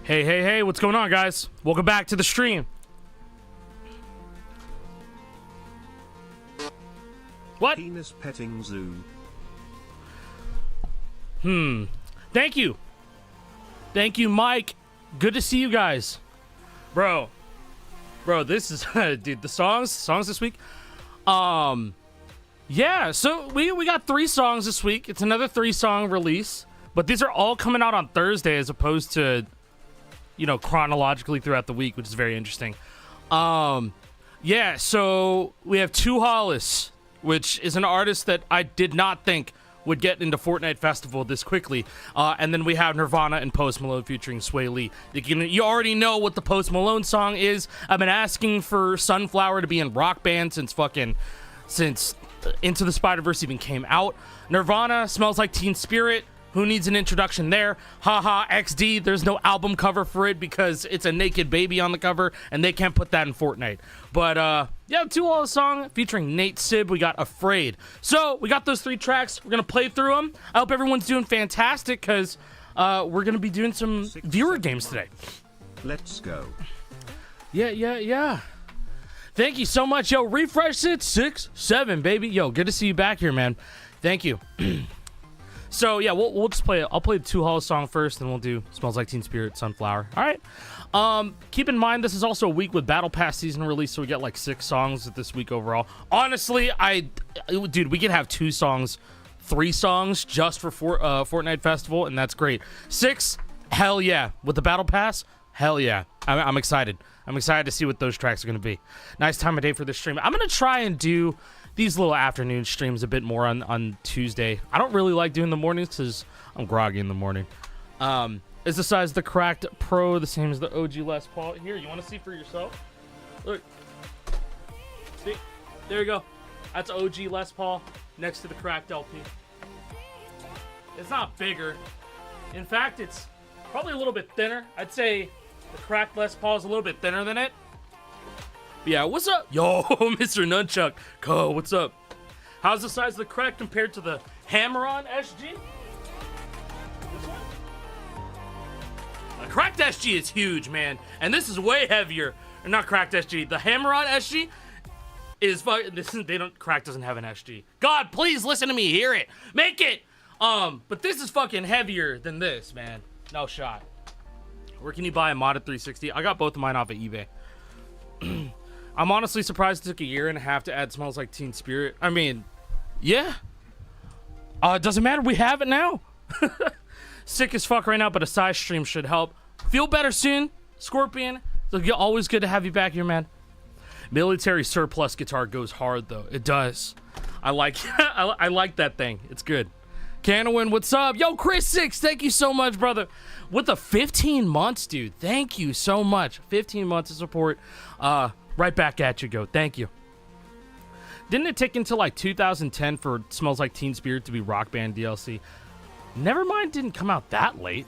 Hey, what's going on, guys? Welcome back to the stream. What? Penis petting zoo. Thank you. Thank you, Mike. Good to see you guys. Bro, this is, dude, the songs this week. Yeah, so we got 3 songs this week. It's another 3-song release, but these are all coming out on Thursday as opposed to, you know, chronologically throughout the week, which is very interesting. Yeah, so we have 2hollis, which is an artist that I did not think would get into Fortnite Festival this quickly. And then we have Nirvana and Post Malone featuring Swae. You already know what the Post Malone song is. I've been asking for Sunflower to be in Rock Band since Into the Spider-Verse even came out. Nirvana, Smells Like Teen Spirit. Who needs an introduction there? Haha, XD. There's no album cover for it because it's a naked baby on the cover, and they can't put that in Fortnite. But, yeah, 2hollis song featuring Nate Sib. We got Afraid. So, we got those 3 tracks. We're going to play through them. I hope everyone's doing fantastic because we're going to be doing some viewer games today. Let's go. Yeah. Thank you so much. Yo, refresh it. 6-7, baby. Yo, good to see you back here, man. Thank you. So, yeah, we'll just play it. I'll play the 2hollis song first, then we'll do Smells Like Teen Spirit, Sunflower. All right. Keep in mind, this is also a week with Battle Pass season release, so we got like 6 songs this week overall. Honestly, dude, we could have 2 songs, 3 songs just for Fortnite Festival, and that's great. 6, hell yeah. With the Battle Pass, hell yeah. I'm excited. I'm excited to see what those tracks are going to be. Nice time of day for this stream. I'm going to try and do these little afternoon streams a bit more on Tuesday. I don't really like doing the mornings because I'm groggy in the morning. Is the size of the Cracked Pro the same as the OG Les Paul? Here, you want to see for yourself? Look. See? There you go. That's OG Les Paul next to the Cracked LP. It's not bigger. In fact, it's probably a little bit thinner. I'd say the Cracked Les Paul is a little bit thinner than it. Yeah, what's up? Yo, Mr. Nunchuck. Co, what's up? How's the size of the Crack compared to the Hammer-On SG? This one? The Cracked SG is huge, man. And this is way heavier. Or not Cracked SG. The Hammer-On SG is fucking... Crack doesn't have an SG. God, please listen to me. Hear it. Make it. But this is fucking heavier than this, man. No shot. Where can you buy a modded 360? I got both of mine off of eBay. I'm honestly surprised it took a year and a half to add Smells Like Teen Spirit. I mean, yeah. It doesn't matter. We have it now. Sick as fuck right now, but a Acai stream should help. Feel better soon, Scorpion. It's always good to have you back here, man. Military surplus guitar goes hard, though. It does. I like I like that thing. It's good. Canowin, what's up? Yo, Chris6, thank you so much, brother. With the 15 months, dude. Thank you so much. 15 months of support. Right back at you, go. Thank you. Didn't it take until like 2010 for Smells Like Teen Spirit to be Rock Band DLC? Nevermind didn't come out that late.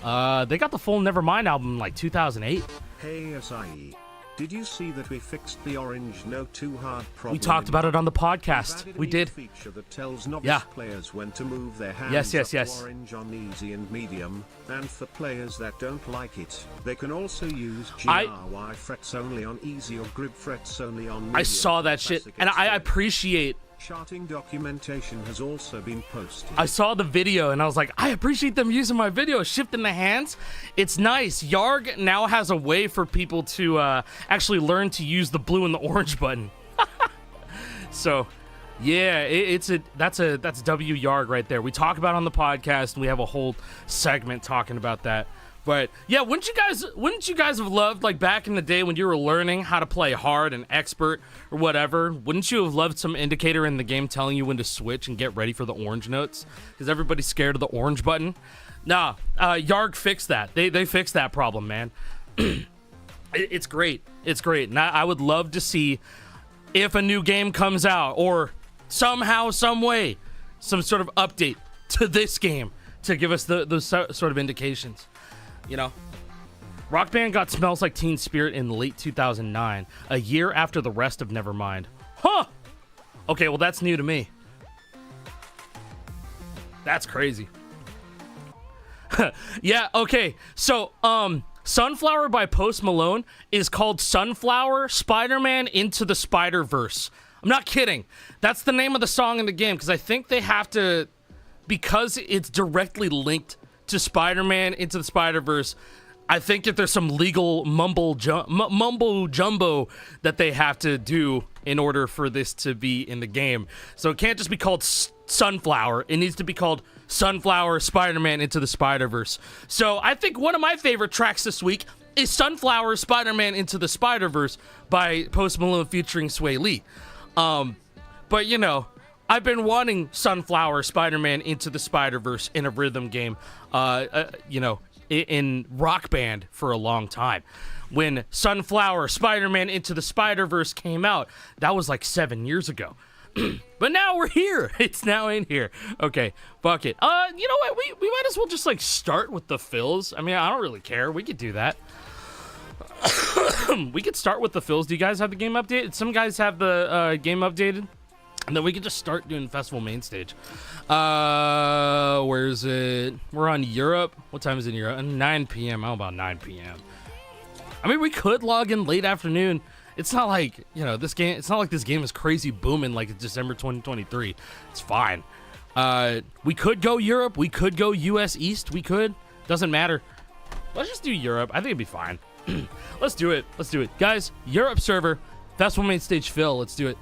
They got the full Nevermind album in like 2008. Hey Acai, did you see that we fixed the orange no too hard problem? We talked about it on the podcast. We did. Feature that tells novice players when to move their hands yes. orange on easy and medium, and for players that don't like it, they can also use GRY frets only on easy or grip frets only on medium. I saw that shit, and I appreciate... Charting documentation has also been posted. I saw the video and I was like, I appreciate them using my video, shifting the hands. It's nice. Yarg now has a way for people to actually learn to use the blue and the orange button. So, yeah, that's W Yarg right there. We talk about it on the podcast, and we have a whole segment talking about that. But yeah, wouldn't you guys have loved, like back in the day when you were learning how to play hard and expert or whatever? Wouldn't you have loved some indicator in the game telling you when to switch and get ready for the orange notes? Because everybody's scared of the orange button. Nah, Yarg fixed that. They fixed that problem, man. It's great. It's great. And I would love to see if a new game comes out or somehow, some way, some sort of update to this game to give us those sort of indications. You know, Rock Band got Smells Like Teen Spirit in late 2009, a year after the rest of Nevermind. Huh! Okay, well, that's new to me. That's crazy. Yeah, okay. So, Sunflower by Post Malone is called Sunflower Spider-Man Into the Spider-Verse. I'm not kidding. That's the name of the song in the game, because I think they have to, because it's directly linked to Spider-Man Into the Spider-Verse, I think that there's some legal mumbo jumbo that they have to do in order for this to be in the game. So it can't just be called Sunflower. It needs to be called Sunflower Spider-Man Into the Spider-Verse. So I think one of my favorite tracks this week is Sunflower Spider-Man Into the Spider-Verse by Post Malone featuring Swae Lee. But you know, I've been wanting Sunflower Spider-Man Into the Spider-Verse in a rhythm game, you know, in Rock Band for a long time. When Sunflower Spider-Man Into the Spider-Verse came out, that was like 7 years ago. But now we're here. It's now in here. Okay, fuck it. You know what? We might as well just like start with the fills. I mean, I don't really care. We could do that. We could start with the fills. Do you guys have the game updated? Some guys have the game updated. And then we could just start doing festival main stage. Where is it? We're on Europe. What time is it in Europe? 9 p.m. How about 9 p.m.? I mean, we could log in late afternoon. It's not like, you know, this game. It's not like this game is crazy booming like it's December 2023. It's fine. We could go Europe. We could go US East. We could. Doesn't matter. Let's just do Europe. I think it'd be fine. Let's do it. Let's do it. Guys, Europe server. Festival main stage fill. Let's do it.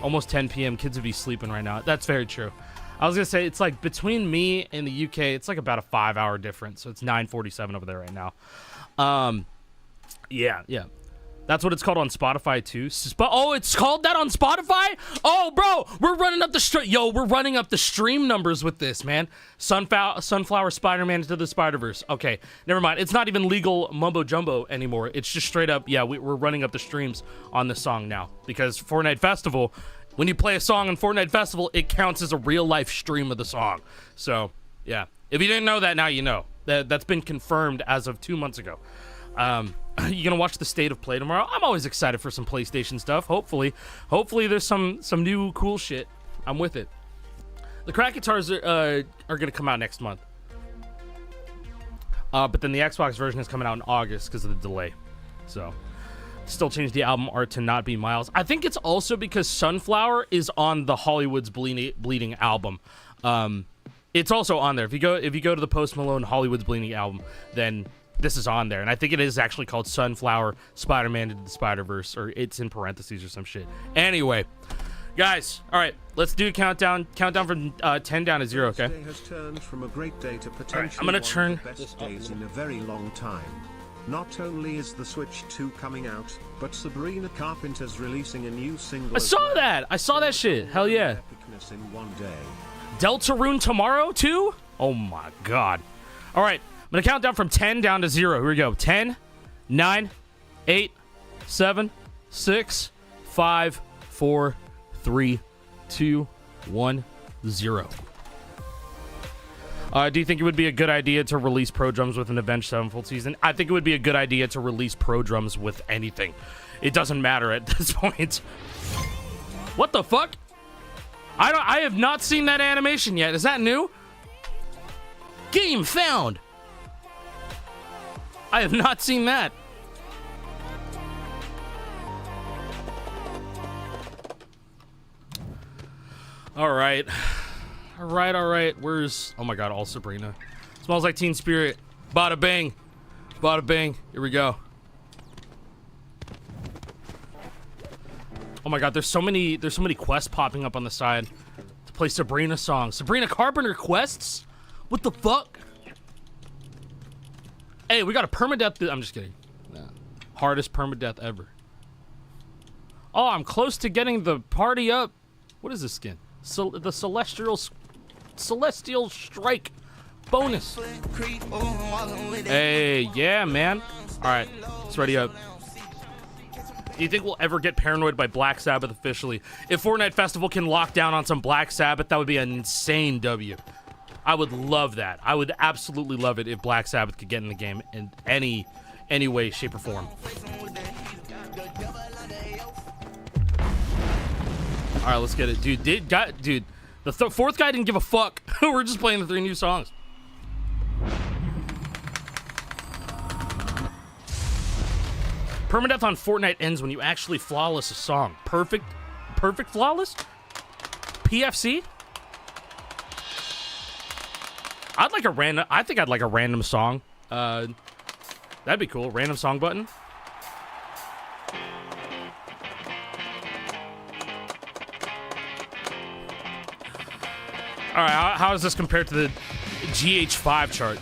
Almost 10 p.m. Kids would be sleeping right now. That's very true. I was going to say, it's like between me and the UK, it's like about a 5-hour difference. So it's 9:47 over there right now. Yeah. That's what it's called on Spotify too. Oh, it's called that on Spotify? Oh, bro, we're running up the we're running up the stream numbers with this, man. Sunflower Spider-Man Into the Spider-Verse. Okay, never mind. It's not even legal mumbo jumbo anymore. It's just straight up, yeah, we're running up the streams on this song now, because Fortnite Festival, when you play a song in Fortnite Festival, it counts as a real life stream of the song. So, yeah. If you didn't know that, now you know. That's been confirmed as of 2 months ago. You gonna watch the State of Play tomorrow? I'm always excited for some PlayStation stuff. Hopefully there's some new cool shit. I'm with it. The crack guitars are gonna come out next month. But then the Xbox version is coming out in August because of the delay. So still changed the album art to not be Miles. I think it's also because Sunflower is on the Hollywood's Bleeding album. It's also on there. If you go to the Post Malone Hollywood's Bleeding album, then this is on there, and I think it is actually called Sunflower Spider-Man Into the Spider-Verse, or it's in parentheses or some shit. Anyway, guys, all right, let's do a countdown from 10 down to 0. Okay. This day has turned from a great day to potentially right, I'm gonna turn one of the best days in a very long time. Not only is the Switch 2 coming out, but Sabrina Carpenter's releasing a new single. I saw that shit. Hell yeah. Epicness in one day. Deltarune tomorrow too? Oh my god. All right. I'm going to count down from 10 down to 0. Here we go. 10, 9, 8, 7, 6, 5, 4, 3, 2, 1, 0. Do you think it would be a good idea to release Pro Drums with an Avenged Sevenfold season? I think it would be a good idea to release Pro Drums with anything. It doesn't matter at this point. What the fuck? I have not seen that animation yet. Is that new? Game found. I have not seen that. All right. Where's... Oh my god, all Sabrina. Smells like Teen Spirit. Bada bing. Bada bing. Here we go. Oh my god, there's so many quests popping up on the side to play Sabrina songs. Sabrina Carpenter quests? What the fuck? Hey, we got a permadeath. I'm just kidding. Nah. Hardest permadeath ever. Oh, I'm close to getting the party up. What is this skin? The Celestial Strike bonus. Hey, yeah, man. All right, it's ready up. Do you think we'll ever get Paranoid by Black Sabbath officially? If Fortnite Festival can lock down on some Black Sabbath, that would be an insane W. I would love that. I would absolutely love it if Black Sabbath could get in the game in any way, shape, or form. All right, let's get it, dude. The fourth guy didn't give a fuck. We're just playing the 3 new songs. Permadeath on Fortnite ends when you actually flawless a song. Perfect flawless? PFC? I think I'd like a random song. That'd be cool. Random song button. All right, how does this compare to the GH5 chart?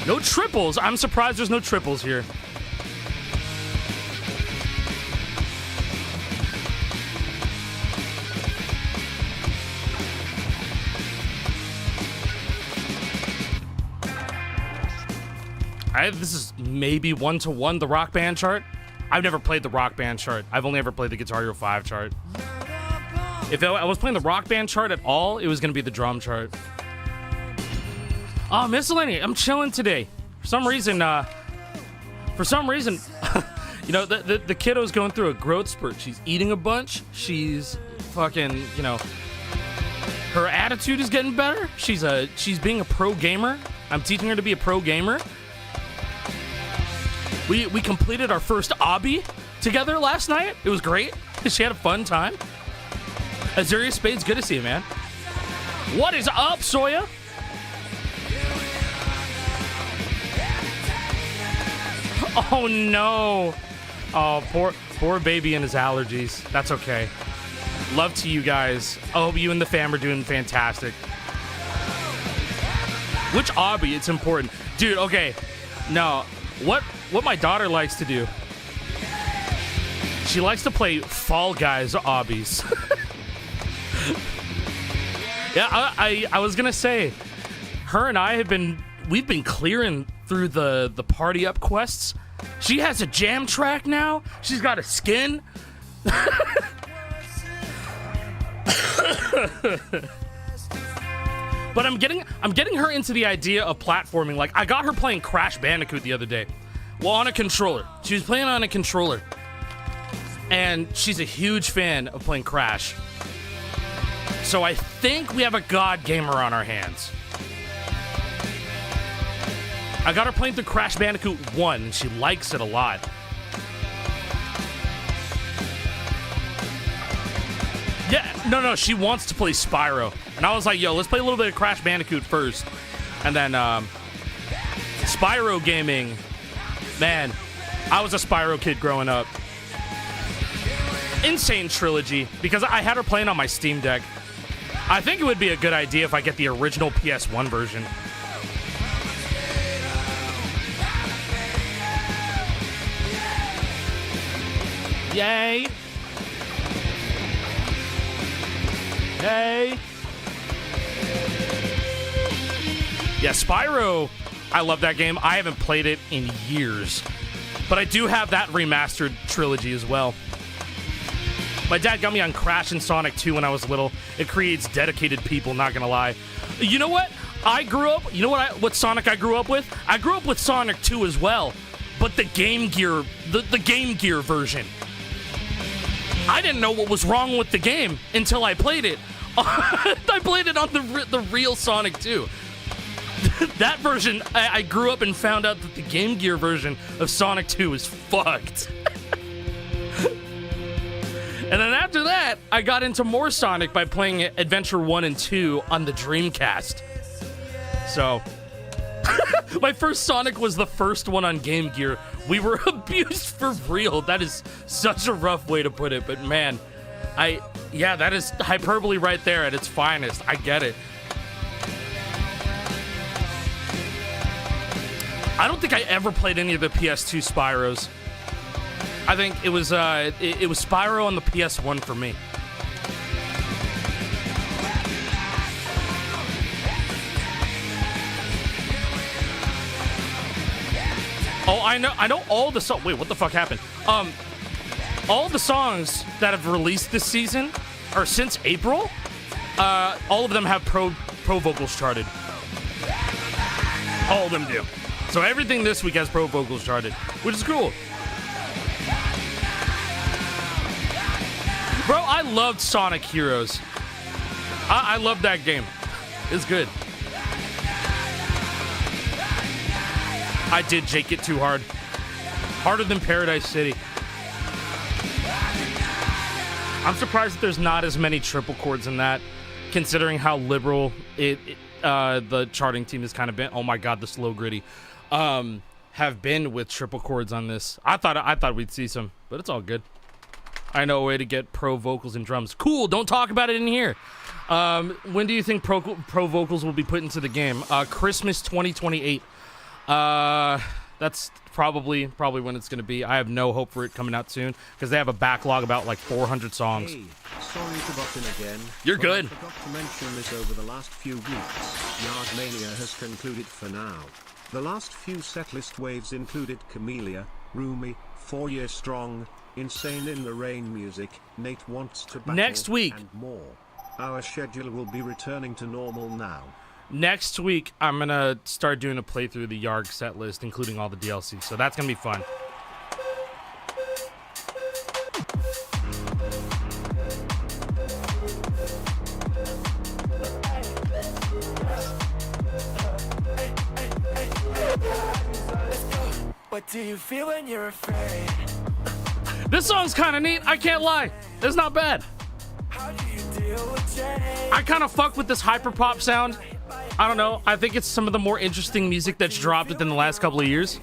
No triples. I'm surprised there's no triples here. This is maybe 1-to-1 the Rock Band chart. I've never played the Rock Band chart. I've only ever played the Guitar Hero 5 chart. If I was playing the Rock Band chart at all, it was going to be the drum chart. Oh, miscellaneous. I'm chilling today. For some reason, you know, the kiddo's going through a growth spurt. She's eating a bunch. She's fucking, you know, her attitude is getting better. She's being a pro gamer. I'm teaching her to be a pro gamer. We completed our first obby together last night. It was great. She had a fun time. Azuria Spades, good to see you, man. What is up, Soya? Oh no. Oh, poor baby and his allergies. That's okay. Love to you guys. I hope you and the fam are doing fantastic. Which obby? It's important. Dude, okay. No. What my daughter likes to do, she likes to play Fall Guys obbies. Yeah, I was gonna say, her and I we've been clearing through the party up quests. She has a jam track now. She's got a skin. But I'm getting her into the idea of platforming. Like, I got her playing Crash Bandicoot the other day. Well, on a controller. She was playing on a controller. And she's a huge fan of playing Crash. So I think we have a god gamer on our hands. I got her playing through Crash Bandicoot 1, and she likes it a lot. Yeah, no, she wants to play Spyro. And I was like, yo, let's play a little bit of Crash Bandicoot first. And then, Spyro gaming. Man, I was a Spyro kid growing up. Insane trilogy, because I had her playing on my Steam Deck. I think it would be a good idea if I get the original PS1 version. Yay! Hey! Yeah, Spyro, I love that game. I haven't played it in years. But I do have that remastered trilogy as well. My dad got me on Crash and Sonic 2 when I was little. It creates dedicated people, not gonna lie. You know what? What Sonic I grew up with? I grew up with Sonic 2 as well. But the Game Gear, the Game Gear version. I didn't know what was wrong with the game until I played it. I played it on the real Sonic 2. That version, I grew up and found out that the Game Gear version of Sonic 2 is fucked. And then after that, I got into more Sonic by playing Adventure 1 and 2 on the Dreamcast. So, my first Sonic was the first one on Game Gear. We were abused for real. That is such a rough way to put it, but man, that is hyperbole right there at its finest. I get it. I don't think I ever played any of the PS2 Spyros. I think it was Spyro on the PS1 for me. Oh, I know all the songs. Wait, what the fuck happened? All the songs that have released this season, or since April, all of them have pro vocals charted. All of them do. So everything this week has pro vocals charted, which is cool. Bro, I loved Sonic Heroes. I loved that game. It's good. I did Jake it too hard. Harder Than Paradise City. I'm surprised that there's not as many triple chords in that, considering how liberal the charting team has kind of been. Oh my god, the slow gritty have been with triple chords on this. I thought we'd see some, but it's all good. I know a way to get pro vocals and drums. Cool, don't talk about it in here. When do you think pro vocals will be put into the game? Christmas 2028. That's probably when it's going to be. I have no hope for it coming out soon because they have a backlog about like 400 songs. Hey, sorry to butt in again. You're good. I forgot to mention this over the last few weeks. Yardmania has concluded for now. The last few setlist waves included Camellia, Roomy, 4 Year Strong, Insane in the Rain Music, Nate Wants to Battle, Next week. and more. Our schedule will be returning to normal now. Next week, I'm going to start doing a playthrough of the Yarg set list, including all the DLC. So that's going to be fun. What do you feel when you're afraid? This song's kind of neat. I can't lie. It's not bad. How do you deal with change? I kind of fuck with this hyperpop sound. I don't know. I think it's some of the more interesting music that's dropped within the last couple of years.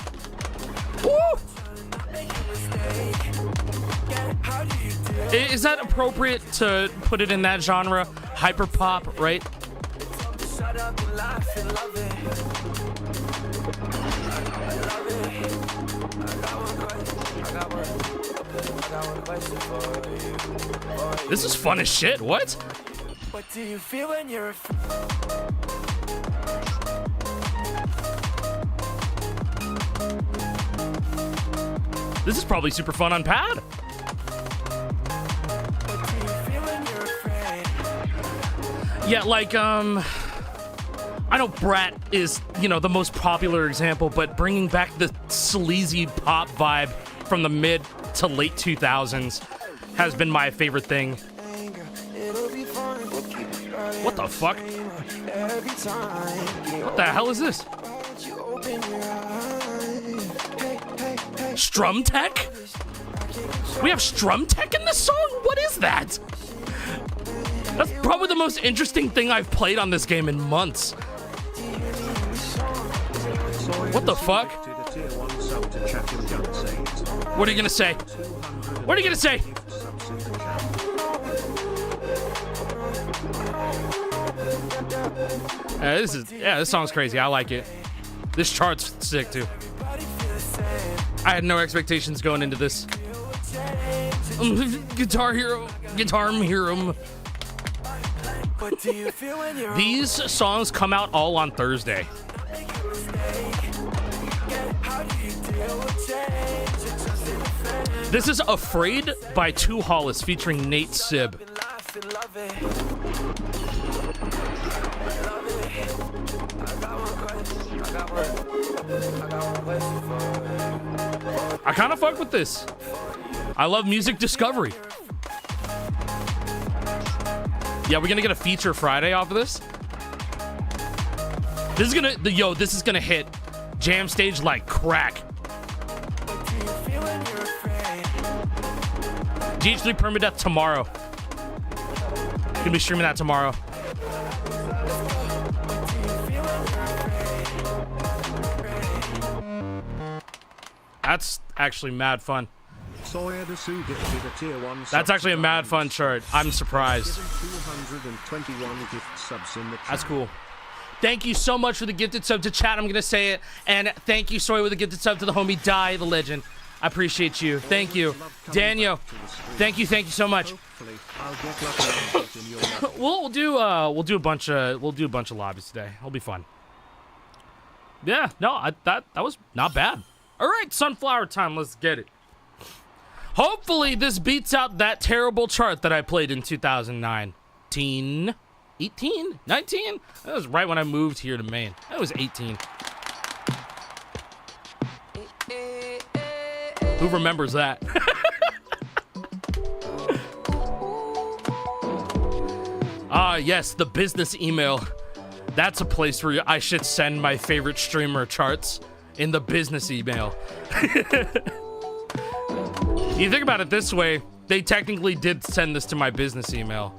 Woo! How do you deal? Is that appropriate to put it in that genre? Hyperpop, right? Shut up and laugh and love it. I got one question for you. This is fun as shit. What? What do you feel when you're afraid? This is probably super fun on pad. What do you feel when you're afraid? Yeah, like, I know Brat is, the most popular example, but bringing back the sleazy pop vibe from the mid to late 2000s has been my favorite thing. What the fuck? What the hell is this? Strum tech? We have strum tech in this song? What is that? That's probably the most interesting thing I've played on this game in months. What the fuck? What are you gonna say? What are you gonna say? This song's crazy. I like it. This chart's sick too. I had no expectations going into this. Guitar Hero. What do you feel when you're These songs come out all on Thursday. How do you deal with change? You're just in a phase. This is Afraid by 2hollis featuring Nate Sibb. Laugh and love it. I kind of fuck with this. I love music discovery. Yeah, we're gonna get a feature Friday off of this. This is gonna hit jam stage like crack. What do you feel when you're afraid? GH3 Permadeath tomorrow. Gonna be streaming that tomorrow. What do you feel when you're afraid? That's actually mad fun. Sawyer the Sue gifted a tier 1 That's actually a mad fun chart. I'm surprised. 221 gift subs in the chat. That's cool. Thank you so much for the gifted sub to chat. I'm going to say it. And thank you, Swae, with the gifted sub to the homie Die, the legend. I appreciate you. Thank you. Daniel, thank you so much. Hopefully, I'll get lucky and get in your lobby. we'll do a bunch of lobbies today. It'll be fun. Yeah, no, that was not bad. All right, Sunflower time. Let's get it. Hopefully, this beats out that terrible chart that I played in 2019. 18? 19? That was right when I moved here to Maine. That was 18. Who remembers that? Yes, the business email. That's a place where I should send my favorite streamer charts in the business email. You think about it this way, they technically did send this to my business email.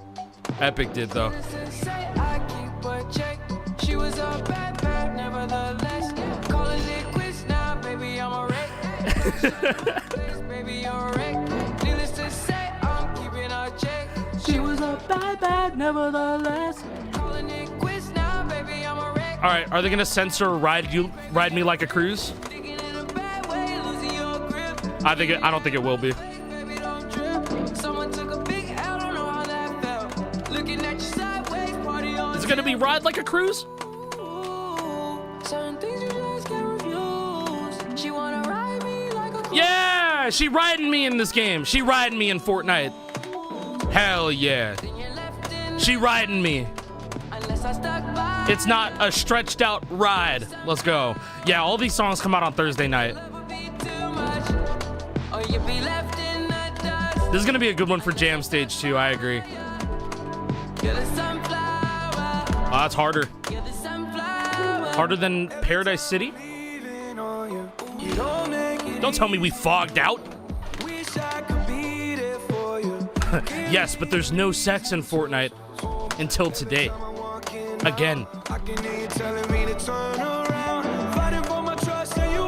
Epic did though. She was a bad bad, nevertheless. Calling it quits now, baby, I'm a wreck. Baby, you're a wreck. Needless to say, I'm keeping a check. She was a bad, nevertheless. Calling it quits now, baby, I'm a wreck. All right, are they gonna censor "Ride Me Like a Cruise"? Thinking in a bad way, losing your grip. I don't think it will be. Baby, don't trip. Someone took a big L, don't know how that felt. Looking at you sideways, party on. Is it gonna be "Ride Like a Cruise"? Certain things you just can't refuse. She wanna ride me like a Yeah, she riding me in this game. She riding me in Fortnite. Hell yeah. She riding me. unless I stuck by. It's not a stretched out ride. Let's go. Yeah, all these songs come out on Thursday night. This is gonna be a good one for Jam Stage 2, I agree. Oh, that's harder. Harder than Paradise City? Don't tell me we fogged out. Yes, but there's no sex in Fortnite until today. Again.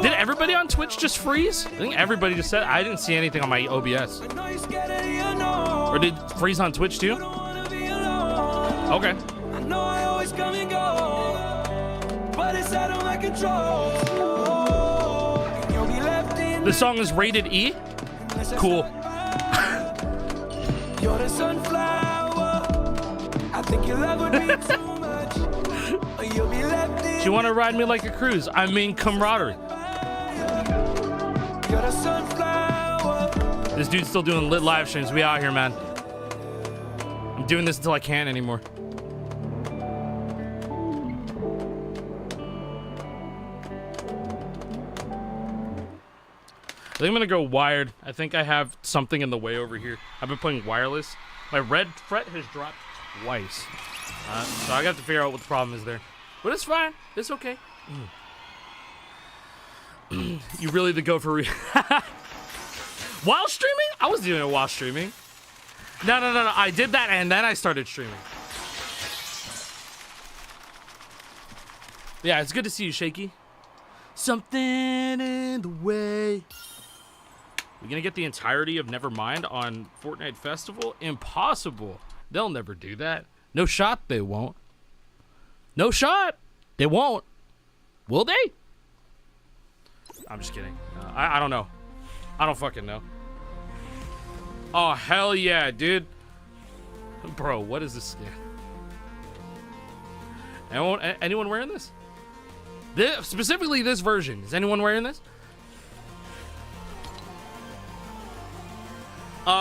Did everybody on Twitch just freeze? I think everybody just said. I didn't see anything on my OBS. Or did it freeze on Twitch too? Okay. This song is rated E? Cool. You're the sunflower. I think your love would be too much. Or you'll be left in. Do you want to ride me like a cruise? I mean camaraderie. You're the sunflower. This dude's still doing lit live streams. We out here, man. I'm doing this until I can't anymore. I think I'm gonna go wired. I think I have something in the way over here. I've been playing wireless. My red fret has dropped twice. So I got to figure out what the problem is there. But it's fine. It's okay. You really did go for while streaming? I was doing it while streaming. No. I did that and then I started streaming. Yeah, it's good to see you, Shaky. Something in the way. We gonna get the entirety of Nevermind on Fortnite Festival? Impossible. They'll never do that. No shot they won't. No shot. They won't. Will they? I'm just kidding. I don't know. I don't fucking know. Oh, hell yeah, dude. Bro, what is this skin? Anyone wearing this? Specifically this version. Is anyone wearing this?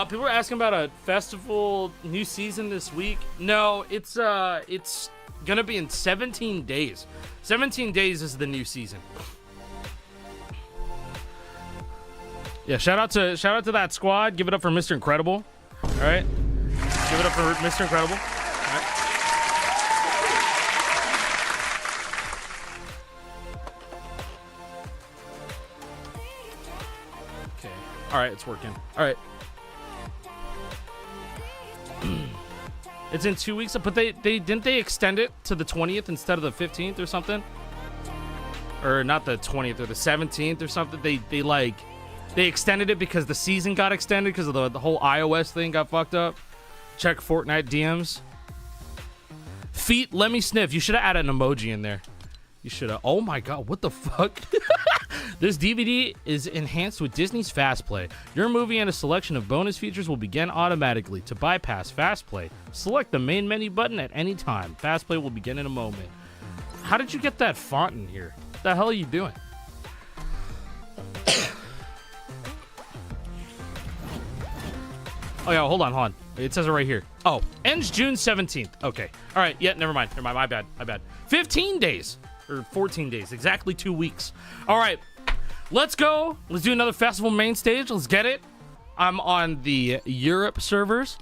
People are asking about a festival new season this week. No, it's gonna be in 17 days. 17 days is the new season. Yeah, shout out to that squad. Give it up for Mr. Incredible. All right, give it up for Mr. Incredible. All right. Okay. All right, it's working. All right. It's in 2 weeks, but they didn't they extend it to the 20th instead of the 15th or something? Or not the 20th or the 17th or something. They extended it because the season got extended because of the whole iOS thing got fucked up. Check Fortnite DMs. Feet, let me sniff. You should have added an emoji in there. You should have. Oh my god, what the fuck? This DVD is enhanced with Disney's Fast Play. Your movie and a selection of bonus features will begin automatically. To bypass Fast Play, select the main menu button at any time. Fast Play will begin in a moment. How did you get that font in here? What the hell are you doing? Oh yeah, hold on. It says it right here. Oh, ends June 17th. Okay. All right. Yeah, never mind. My bad. 15 days. Or 14 days. Exactly 2 weeks. All right. Let's go. Let's do another festival main stage. Let's get it. I'm on the Europe servers.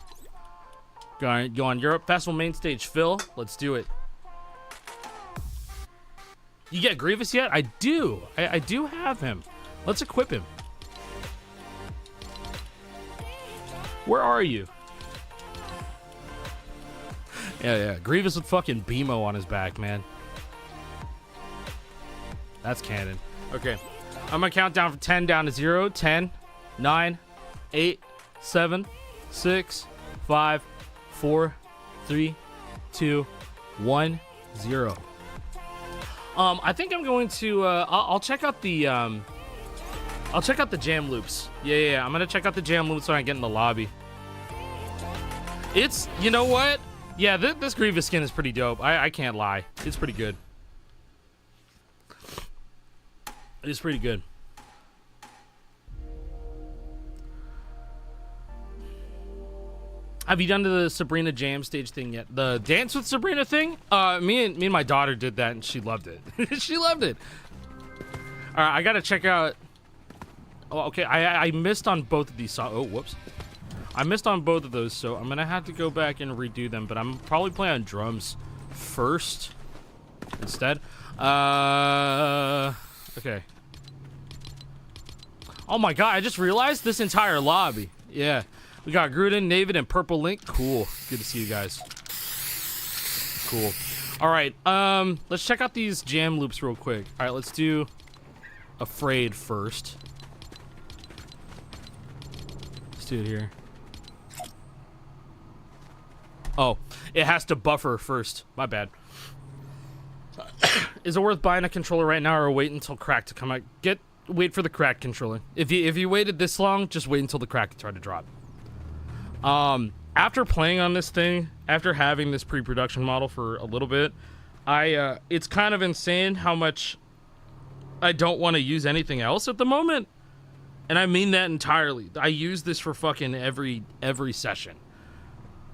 Go on Europe festival main stage. Phil, let's do it. You get Grievous yet? I do. I do have him. Let's equip him. Where are you? Yeah. Grievous with fucking BMO on his back, man. That's canon. Okay. I'm gonna count down from 10 down to 0. 10, 9, 8, 7, 6, 5, 4, 3, 2, 1, 0. I think I'm going to I'll check out the jam loops. Yeah. I'm gonna check out the jam loops when I get in the lobby. It's, you know what? Yeah, this Grievous skin is pretty dope. I can't lie. It's pretty good. It's pretty good. Have you done the Sabrina Jam stage thing yet? The Dance with Sabrina thing? Me and my daughter did that and she loved it. She loved it. All right, I gotta check out. Oh, okay. I missed on both of these songs. Oh, whoops. I missed on both of those, so I'm gonna have to go back and redo them. But I'm probably playing on drums first instead. Okay. Oh my god, I just realized this entire lobby. Yeah. We got Gruden, Navid, and Purple Link. Cool. Good to see you guys. Cool. Alright, let's check out these jam loops real quick. Alright, let's do Afraid first. Let's do it here. Oh, it has to buffer first. My bad. Is it worth buying a controller right now or wait until crack to come out? Wait for the crack controller. If you waited this long, just wait until the crack try to drop. After playing on this thing, after having this pre-production model for a little bit, it's kind of insane how much I don't want to use anything else at the moment. And I mean that entirely. I use this for fucking every session.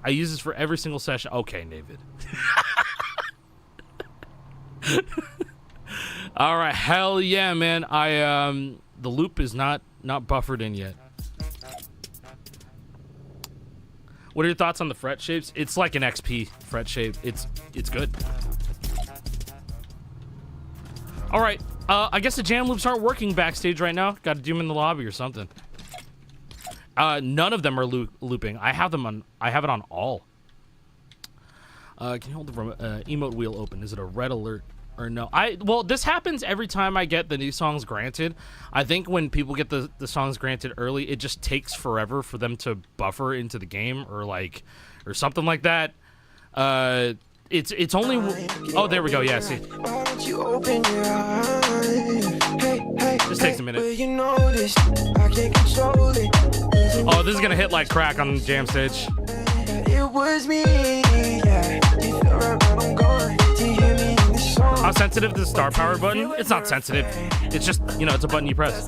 I use this for every single session. Okay, David. All right, hell yeah, man. The loop is not buffered in yet. What are your thoughts on the fret shapes? It's like an XP fret shape. It's good. All right, I guess the jam loops aren't working backstage right now. Got to do them in the lobby or something. None of them are looping. I have it on all. Can you hold the emote wheel open? Is it a red alert or no? Well, this happens every time I get the new songs granted. I think when people get the songs granted early, it just takes forever for them to buffer into the game or something like that. It's only oh, there we go. Yeah, see. This takes a minute. Oh, this is gonna hit like crack on the jam stage. It was me, yeah. How sensitive is the star power button? It's not sensitive. It's just, it's a button you press.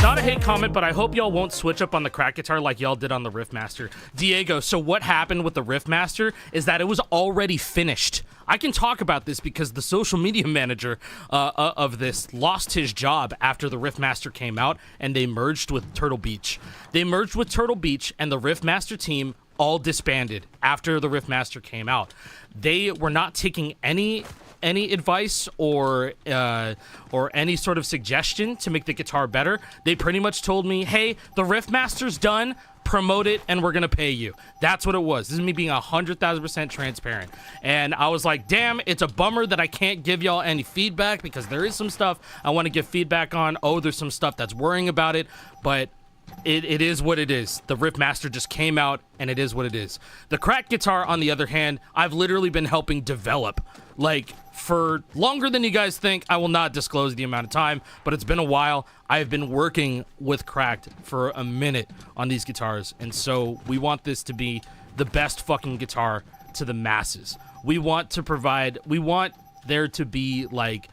Not a hate comment, but I hope y'all won't switch up on the crack guitar like y'all did on the Riffmaster. Diego, so what happened with the Riffmaster is that it was already finished. I can talk about this because the social media manager of this lost his job after the Riffmaster came out, and they merged with Turtle Beach. They merged with Turtle Beach, and the Riffmaster team all disbanded after the Riffmaster came out. They were not taking any advice or any sort of suggestion to make the guitar better. They pretty much told me, hey, the Riffmaster's done, promote it, and we're gonna pay you. That's what it was. This is me being 100,000% transparent. And I was like, damn, it's a bummer that I can't give y'all any feedback because there is some stuff I want to give feedback on. Oh, there's some stuff that's worrying about it, but it is what it is. The Riffmaster just came out, and it is what it is. The crack guitar, on the other hand, I've literally been helping develop, like, for longer than you guys think. I will not disclose the amount of time, but it's been a while. I have been working with Cracked for a minute on these guitars, and so we want this to be the best fucking guitar to the masses. We want there to be, like,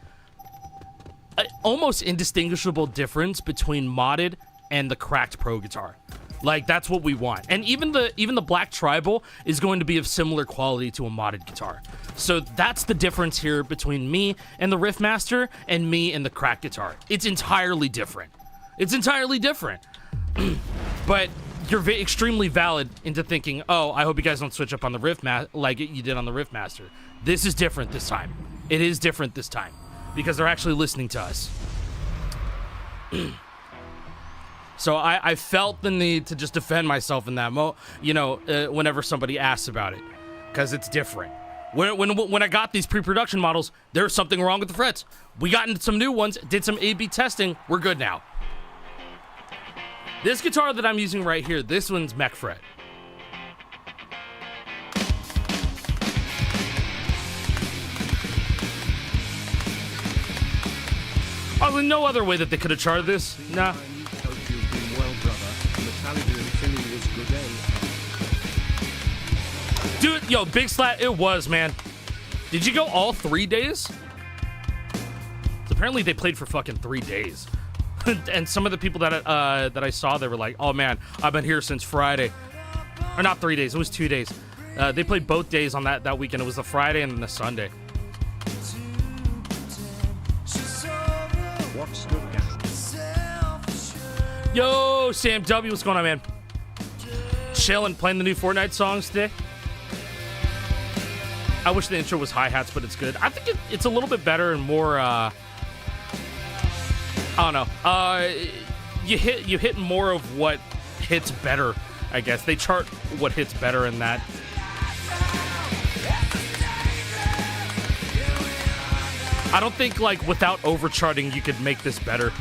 an almost indistinguishable difference between modded and the Cracked Pro guitar. Like, that's what we want. And even the Black Tribal is going to be of similar quality to a modded guitar. So that's the difference here between me and the Riffmaster and me and the Cracked guitar. It's entirely different. It's entirely different. But you're extremely valid into thinking, oh, I hope you guys don't switch up on the Riffmaster like you did on the Riffmaster. This is different this time. It is different this time because they're actually listening to us. So I felt the need to just defend myself in that whenever somebody asks about it, because it's different. When I got these pre-production models, there's something wrong with the frets. We got into some new ones, did some A/B testing. We're good now. This guitar that I'm using right here, this one's mech fret. Oh, no other way that they could have charted this. Nah. Dude, yo, Big Slat, it was, man. Did you go all 3 days? Apparently they played for fucking 3 days. And some of the people that I saw, they were like, oh man, I've been here since Friday. Or not 3 days, it was 2 days. They played both days on that weekend. It was the Friday and then the Sunday. What's good, guys? Yo, Sam W, what's going on, man? Chilling, playing the new Fortnite songs today. I wish the intro was hi-hats, but it's good. I think it's a little bit better and more, I don't know. You hit more of what hits better, I guess. They chart what hits better in that. I don't think, like, without overcharting, you could make this better.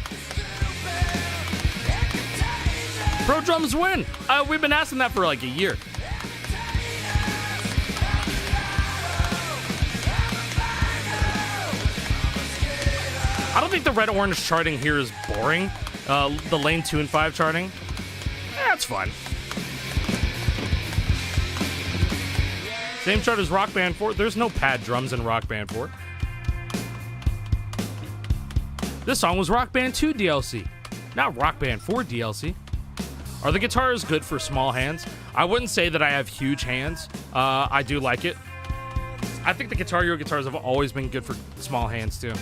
Pro drums win. We've been asking that for like a year. I don't think the red-orange charting here is boring. The lane 2 and 5 charting, that's fun. Same chart as Rock Band 4. There's no pad drums in Rock Band 4. This song was Rock Band 2 DLC, not Rock Band 4 DLC. Are the guitars good for small hands? I wouldn't say that I have huge hands. I do like it. I think the Guitar Hero guitars have always been good for small hands too.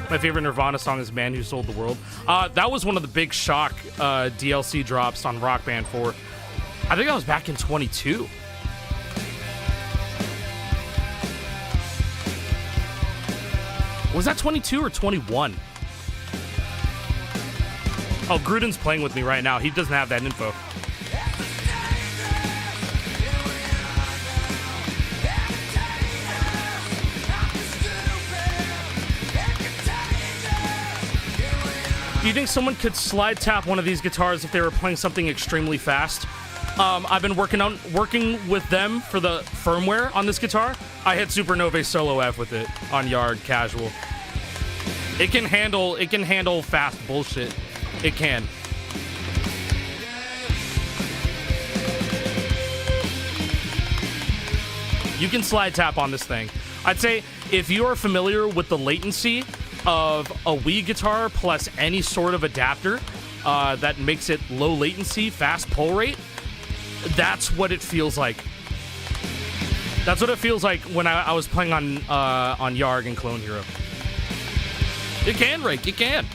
My favorite Nirvana song is Man Who Sold the World. That was one of the big shock DLC drops on Rock Band 4. I think that was back in 22. Was that 22 or 21? Oh, Gruden's playing with me right now. He doesn't have that info. Do you think someone could slide tap one of these guitars if they were playing something extremely fast? I've been working with them for the firmware on this guitar. I hit Supernova Solo F with it on Yard Casual. It can handle fast bullshit. It can. You can slide tap on this thing. I'd say if you are familiar with the latency of a Wii guitar plus any sort of adapter that makes it low latency, fast pull rate, that's what it feels like. That's what it feels like when I was playing on Yarg and Clone Hero. It can rake. It can.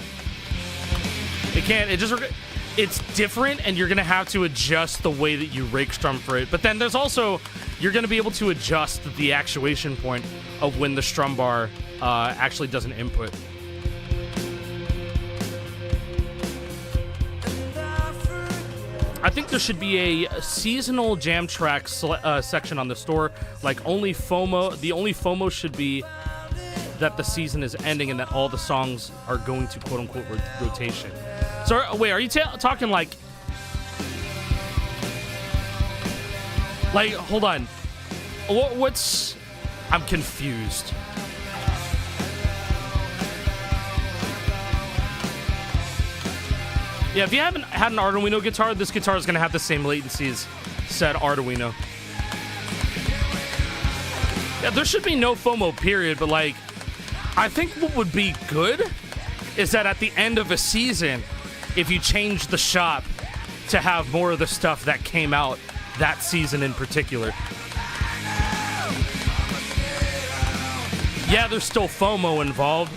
It can. It's different, and you're gonna have to adjust the way that you rake strum for it. But then there's also, you're gonna be able to adjust the actuation point of when the strum bar actually does an input. I think there should be a seasonal jam track section on the store. Like the only FOMO should be that the season is ending and that all the songs are going to quote unquote rotation. So wait, are you talking like hold on, what's, I'm confused. Yeah, if you haven't had an Arduino guitar, this guitar is going to have the same latency as said Arduino. Yeah, there should be no FOMO, period, but like, I think what would be good is that at the end of a season, if you change the shop to have more of the stuff that came out that season in particular. Yeah, there's still FOMO involved,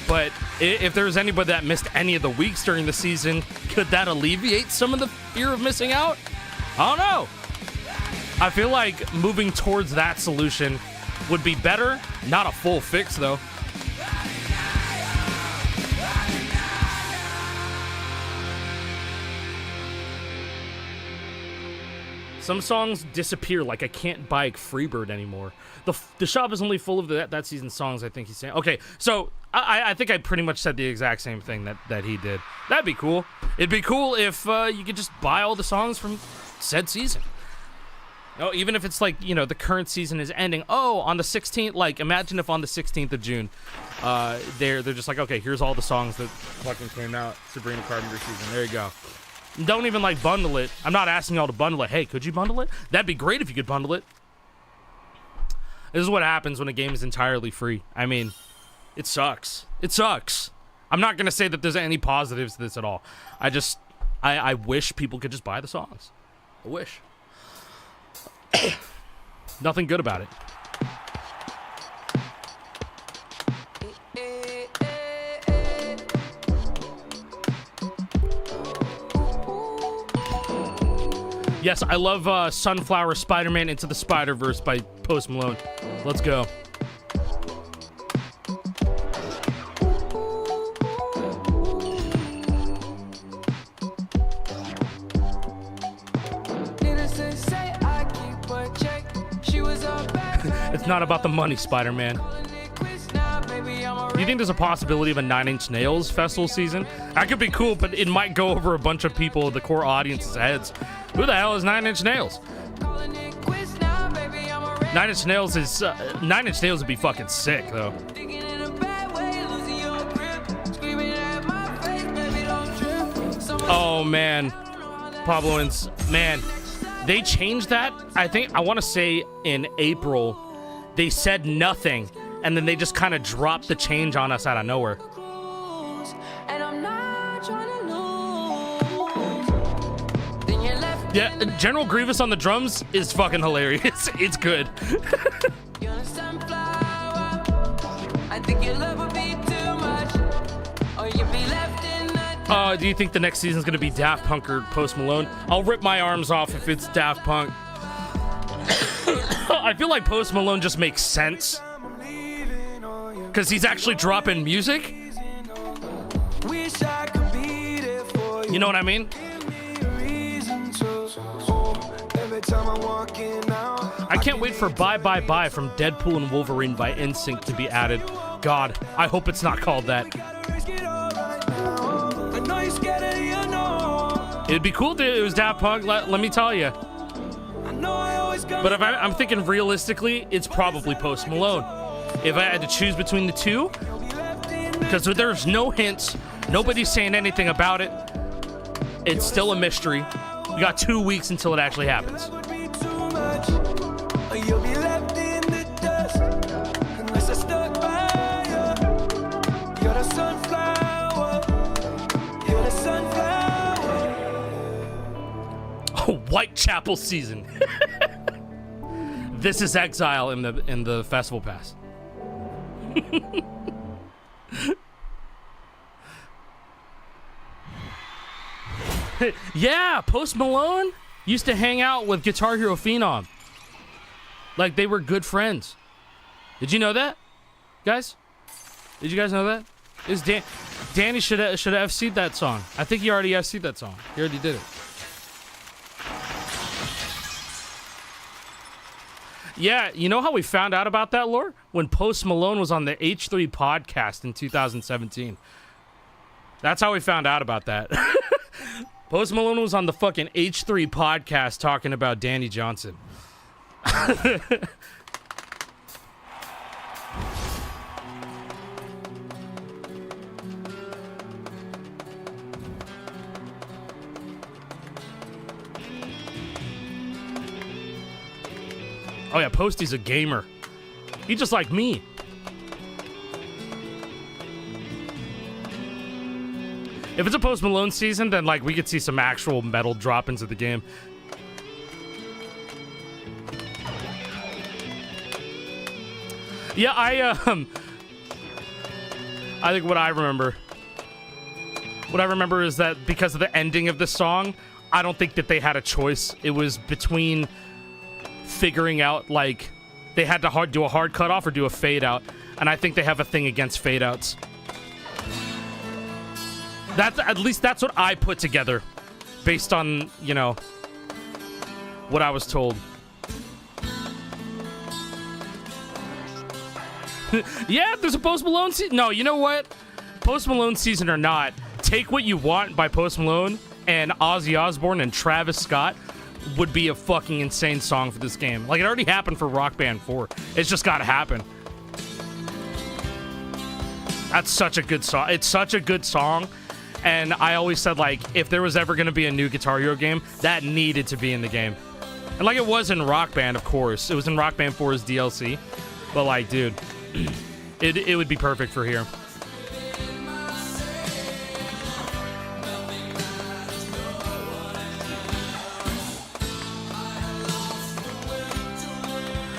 but if there's anybody that missed any of the weeks during the season, could that alleviate some of the fear of missing out? I don't know. I feel like moving towards that solution would be better. Not a full fix, though. Some songs disappear, like I can't buy Freebird anymore. The shop is only full of that season's songs, I think he's saying. Okay, so I think I pretty much said the exact same thing that he did. That'd be cool. It'd be cool if you could just buy all the songs from said season. Oh, even if it's like, you know, the current season is ending. Oh, on the 16th, like, imagine if on the 16th of June, they're just like, okay, here's all the songs that fucking came out Sabrina Carpenter season. There you go. Don't even, like, bundle it. I'm not asking y'all to bundle it. Hey, could you bundle it? That'd be great if you could bundle it. This is what happens when a game is entirely free. I mean, it sucks. It sucks. I'm not going to say that there's any positives to this at all. I wish people could just buy the songs. I wish. Nothing good about it. Yes, I love Sunflower Spider-Man Into the Spider-Verse by Post Malone. Let's go. It's not about the money, Spider-Man. Do you think there's a possibility of a 9 Inch Nails festival season? That could be cool, but it might go over a bunch of people, the core audience's heads. Who the hell is 9 Inch Nails? 9 Inch Nails is 9 Inch Nails would be fucking sick though. Oh man, Pablo and man, they changed that. I want to say in April. They said nothing, and then they just kind of dropped the change on us out of nowhere. Yeah, General Grievous on the drums is fucking hilarious. It's good. Do you think the next season's gonna be Daft Punk or Post Malone? I'll rip my arms off if it's Daft Punk. I feel like Post Malone just makes sense because he's actually dropping music. You know what I mean? I can't wait for Bye Bye Bye from Deadpool and Wolverine by NSYNC to be added. God, I hope it's not called that. It'd be cool if it was Daft Punk, let me tell you. But if I'm thinking realistically, it's probably Post Malone. If I had to choose between the two, because there's no hints, nobody's saying anything about it, it's still a mystery. We got 2 weeks until it actually happens. Whitechapel season. This is Exile in the festival pass. Yeah, Post Malone used to hang out with Guitar Hero Phenom. Like they were good friends. Did you know that, guys? Did you guys know that? Danny should have FC'd that song. I think he already FC'd that song. He already did it. Yeah, you know how we found out about that, lore? When Post Malone was on the H3 podcast in 2017. That's how we found out about that. Post Malone was on the fucking H3 podcast talking about Danny Johnson. Oh yeah, Posty's a gamer. He's just like me. If it's a Post Malone season, then like we could see some actual metal drop into the game. Yeah, I think what I remember is that because of the ending of the song, I don't think that they had a choice. It was between figuring out, like, they had to do a hard cutoff or do a fade out, and I think they have a thing against fade outs. At least that's what I put together based on, you know, what I was told. Yeah, there's a Post Malone season. No, you know what? Post Malone season or not, Take What You Want by Post Malone and Ozzy Osbourne and Travis Scott would be a fucking insane song for this game. Like, it already happened for Rock Band 4. It's just gotta happen. That's such a good song. It's such a good song. And I always said, like, if there was ever gonna be a new Guitar Hero game, that needed to be in the game. And like it was in Rock Band, of course. It was in Rock Band 4's DLC. But like, dude, it would be perfect for here.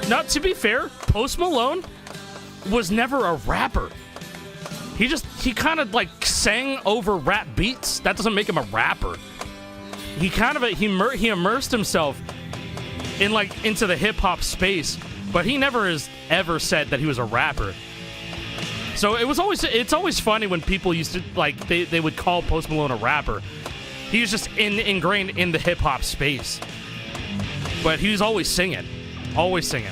Now, to be fair, Post Malone was never a rapper. He kind of like sang over rap beats. That doesn't make him a rapper. He kind of he immersed himself in like into the hip hop space, but he never has ever said that he was a rapper. So it's always funny when people used to like they would call Post Malone a rapper. He was just ingrained in the hip hop space, but he was always singing. Always singing.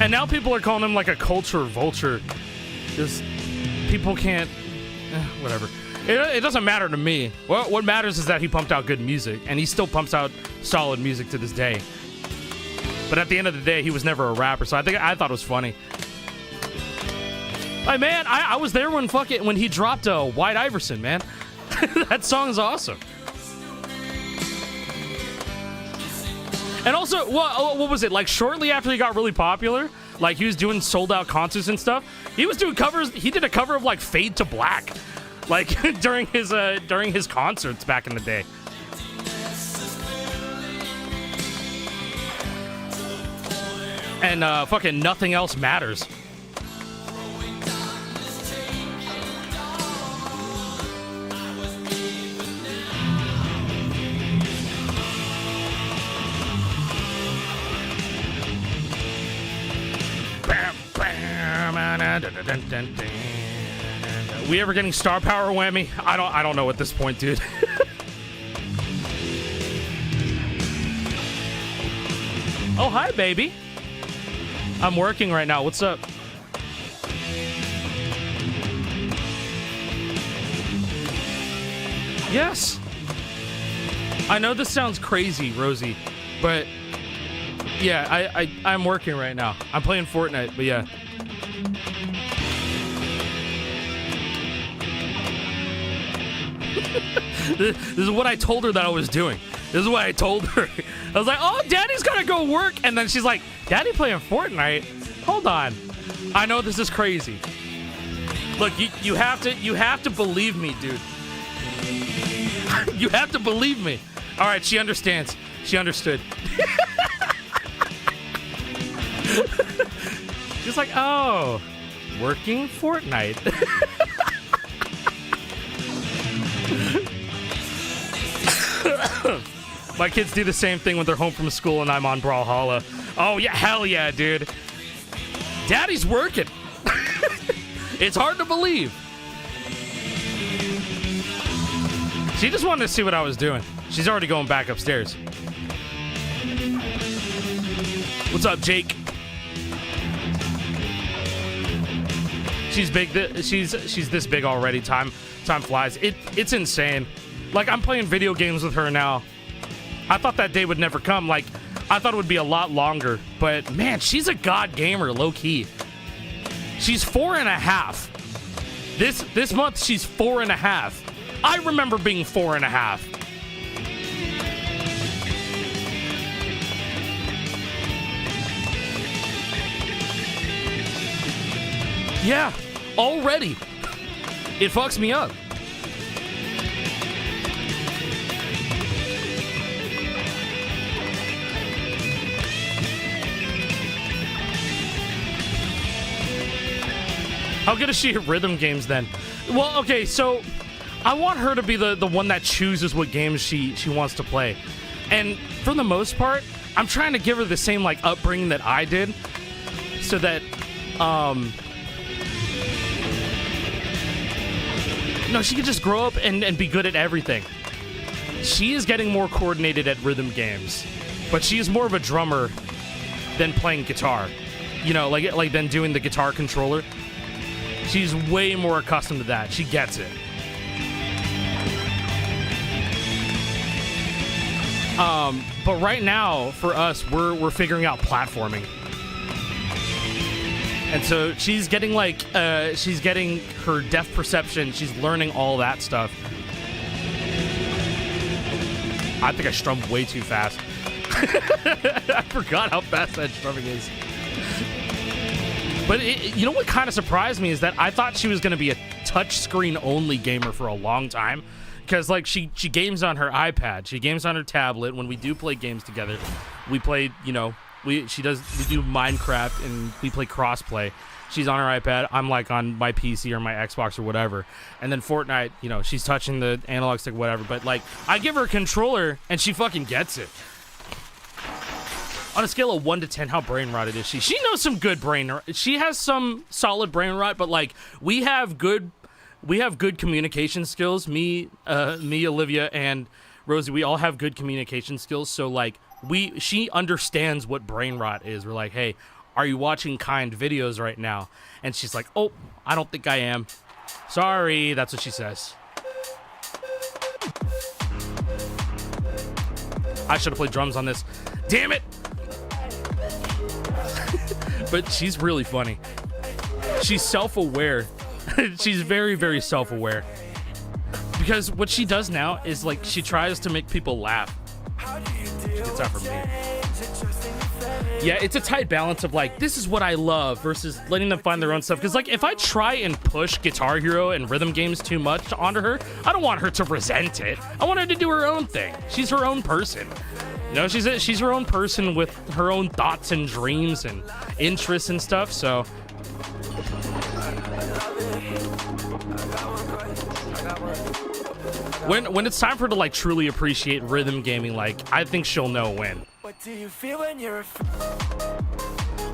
And now people are calling him like a culture vulture. Just people can't... whatever. It doesn't matter to me. What matters is that he pumped out good music, and he still pumps out solid music to this day. But at the end of the day, he was never a rapper, so I thought it was funny. Like, man, I was there when he dropped White Iverson, man. That song's awesome. And also, what was it? Like, shortly after he got really popular, like, he was doing sold-out concerts and stuff. He was doing covers. He did a cover of, like, Fade to Black, like, during his concerts back in the day. And fucking Nothing Else Matters. We ever getting star power whammy? I don't know at this point, dude. Oh, hi, baby. I'm working right now. What's up? Yes. I know this sounds crazy, Rosie, but yeah, I'm working right now. I'm playing Fortnite, but yeah. This is what I told her that I was doing. This is what I told her. I was like, oh, Daddy's gotta go work. And then she's like, Daddy playing Fortnite? Hold on. I know this is crazy. Look, you have to believe me, dude. You have to believe me. All right, she understands. She understood. She's like, oh, working Fortnite. My kids do the same thing when they're home from school and I'm on Brawlhalla. Oh, yeah, hell yeah, dude. Daddy's working. It's hard to believe. She just wanted to see what I was doing. She's already going back upstairs. What's up, Jake? She's big. She's this big already. Time flies. It's insane. Like, I'm playing video games with her now. I thought that day would never come. Like, I thought it would be a lot longer. But, man, she's a god gamer, low-key. She's 4.5. This month, she's 4.5. I remember being 4.5. Yeah, already. It fucks me up. How good is she at rhythm games then? Well, okay, so I want her to be the one that chooses what games she wants to play. And for the most part, I'm trying to give her the same like upbringing that I did so that No, she could just grow up and be good at everything. She is getting more coordinated at rhythm games, but she is more of a drummer than playing guitar. You know, like than doing the guitar controller. She's way more accustomed to that. She gets it. But right now, for us, we're figuring out platforming. And so she's getting she's getting her depth perception. She's learning all that stuff. I think I strummed way too fast. I forgot how fast that strumming is. But you know what kind of surprised me is that I thought she was going to be a touchscreen only gamer for a long time. Because like she games on her iPad, she games on her tablet. When we do play games together, we play, you know, we do Minecraft and we play crossplay. She's on her iPad, I'm like on my PC or my Xbox or whatever. And then Fortnite, you know, she's touching the analog stick, whatever. But like, I give her a controller and she fucking gets it. On a scale of 1 to 10, how brain rotted is she? She knows some good brain rot. She has some solid brain rot, but like we have good communication skills. Me, Olivia, and Rosie, we all have good communication skills. So like she understands what brain rot is. We're like, hey, are you watching kind videos right now? And she's like, oh, I don't think I am. Sorry, that's what she says. I should have played drums on this. Damn it! But she's really funny. She's self-aware. She's very, very self-aware. Because what she does now is like she tries to make people laugh. It's not for me. Yeah, it's a tight balance of like, this is what I love versus letting them find their own stuff. Because like, if I try and push Guitar Hero and rhythm games too much onto her, I don't want her to resent it. I want her to do her own thing. She's her own person. You know, she's her own person with her own thoughts and dreams and interests and stuff. So when it's time for her to like truly appreciate rhythm gaming, like I think she'll know when. What do you feel when you're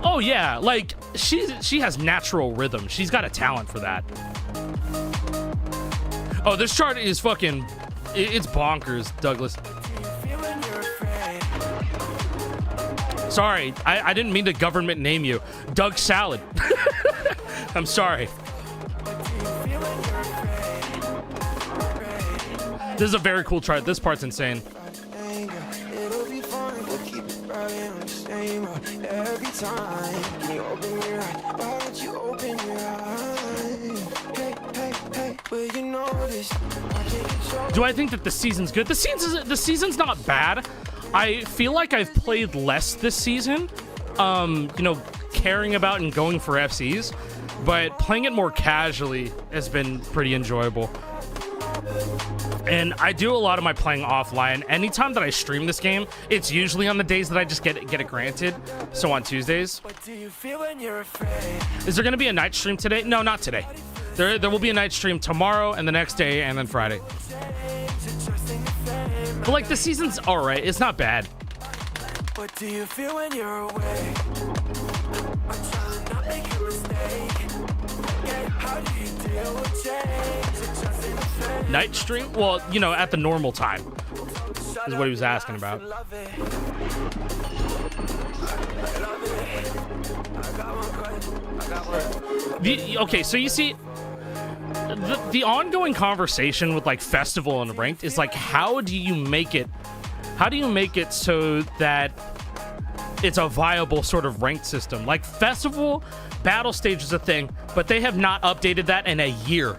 Oh yeah, like she has natural rhythm. She's got a talent for that. Oh, this chart is fucking, it's bonkers, Douglas. Sorry, I didn't mean to government name you. Doug Salad. I'm sorry. This is a very cool chart. This part's insane. Do I think that the season's good? The season's not bad. I feel like I've played less this season, you know, caring about and going for FCs, but playing it more casually has been pretty enjoyable. And I do a lot of my playing offline. Anytime that I stream this game, it's usually on the days that I just get it granted. So on Tuesdays. What do you feel when you're afraid? Is there going to be a night stream today? No, not today. There will be a night stream tomorrow and the next day and then Friday. But like the season's all right. It's not bad. What do you feel when you're away? I'm trying to not make a mistake. Yeah, how do you deal with change? Night stream? Well, you know, at the normal time is what he was asking about. Okay, so you see, the ongoing conversation with like festival and ranked is like, how do you make it so that it's a viable sort of ranked system? Like festival battle stage is a thing, but they have not updated that in a year.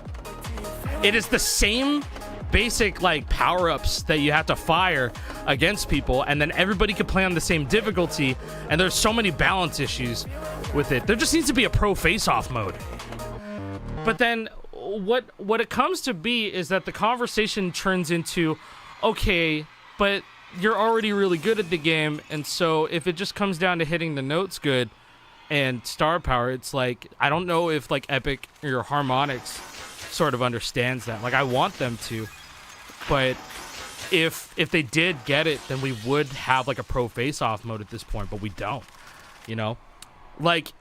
It is the same basic like power-ups that you have to fire against people, and then everybody can play on the same difficulty, and there's so many balance issues with it. There just needs to be a pro face-off mode. But then what it comes to be is that the conversation turns into, okay, but you're already really good at the game, and so if it just comes down to hitting the notes good and star power, it's like, I don't know if like Epic or Harmonix sort of understands that. Like, I want them to, but if they did get it, then we would have like a pro face-off mode at this point, but we don't, you know? Like,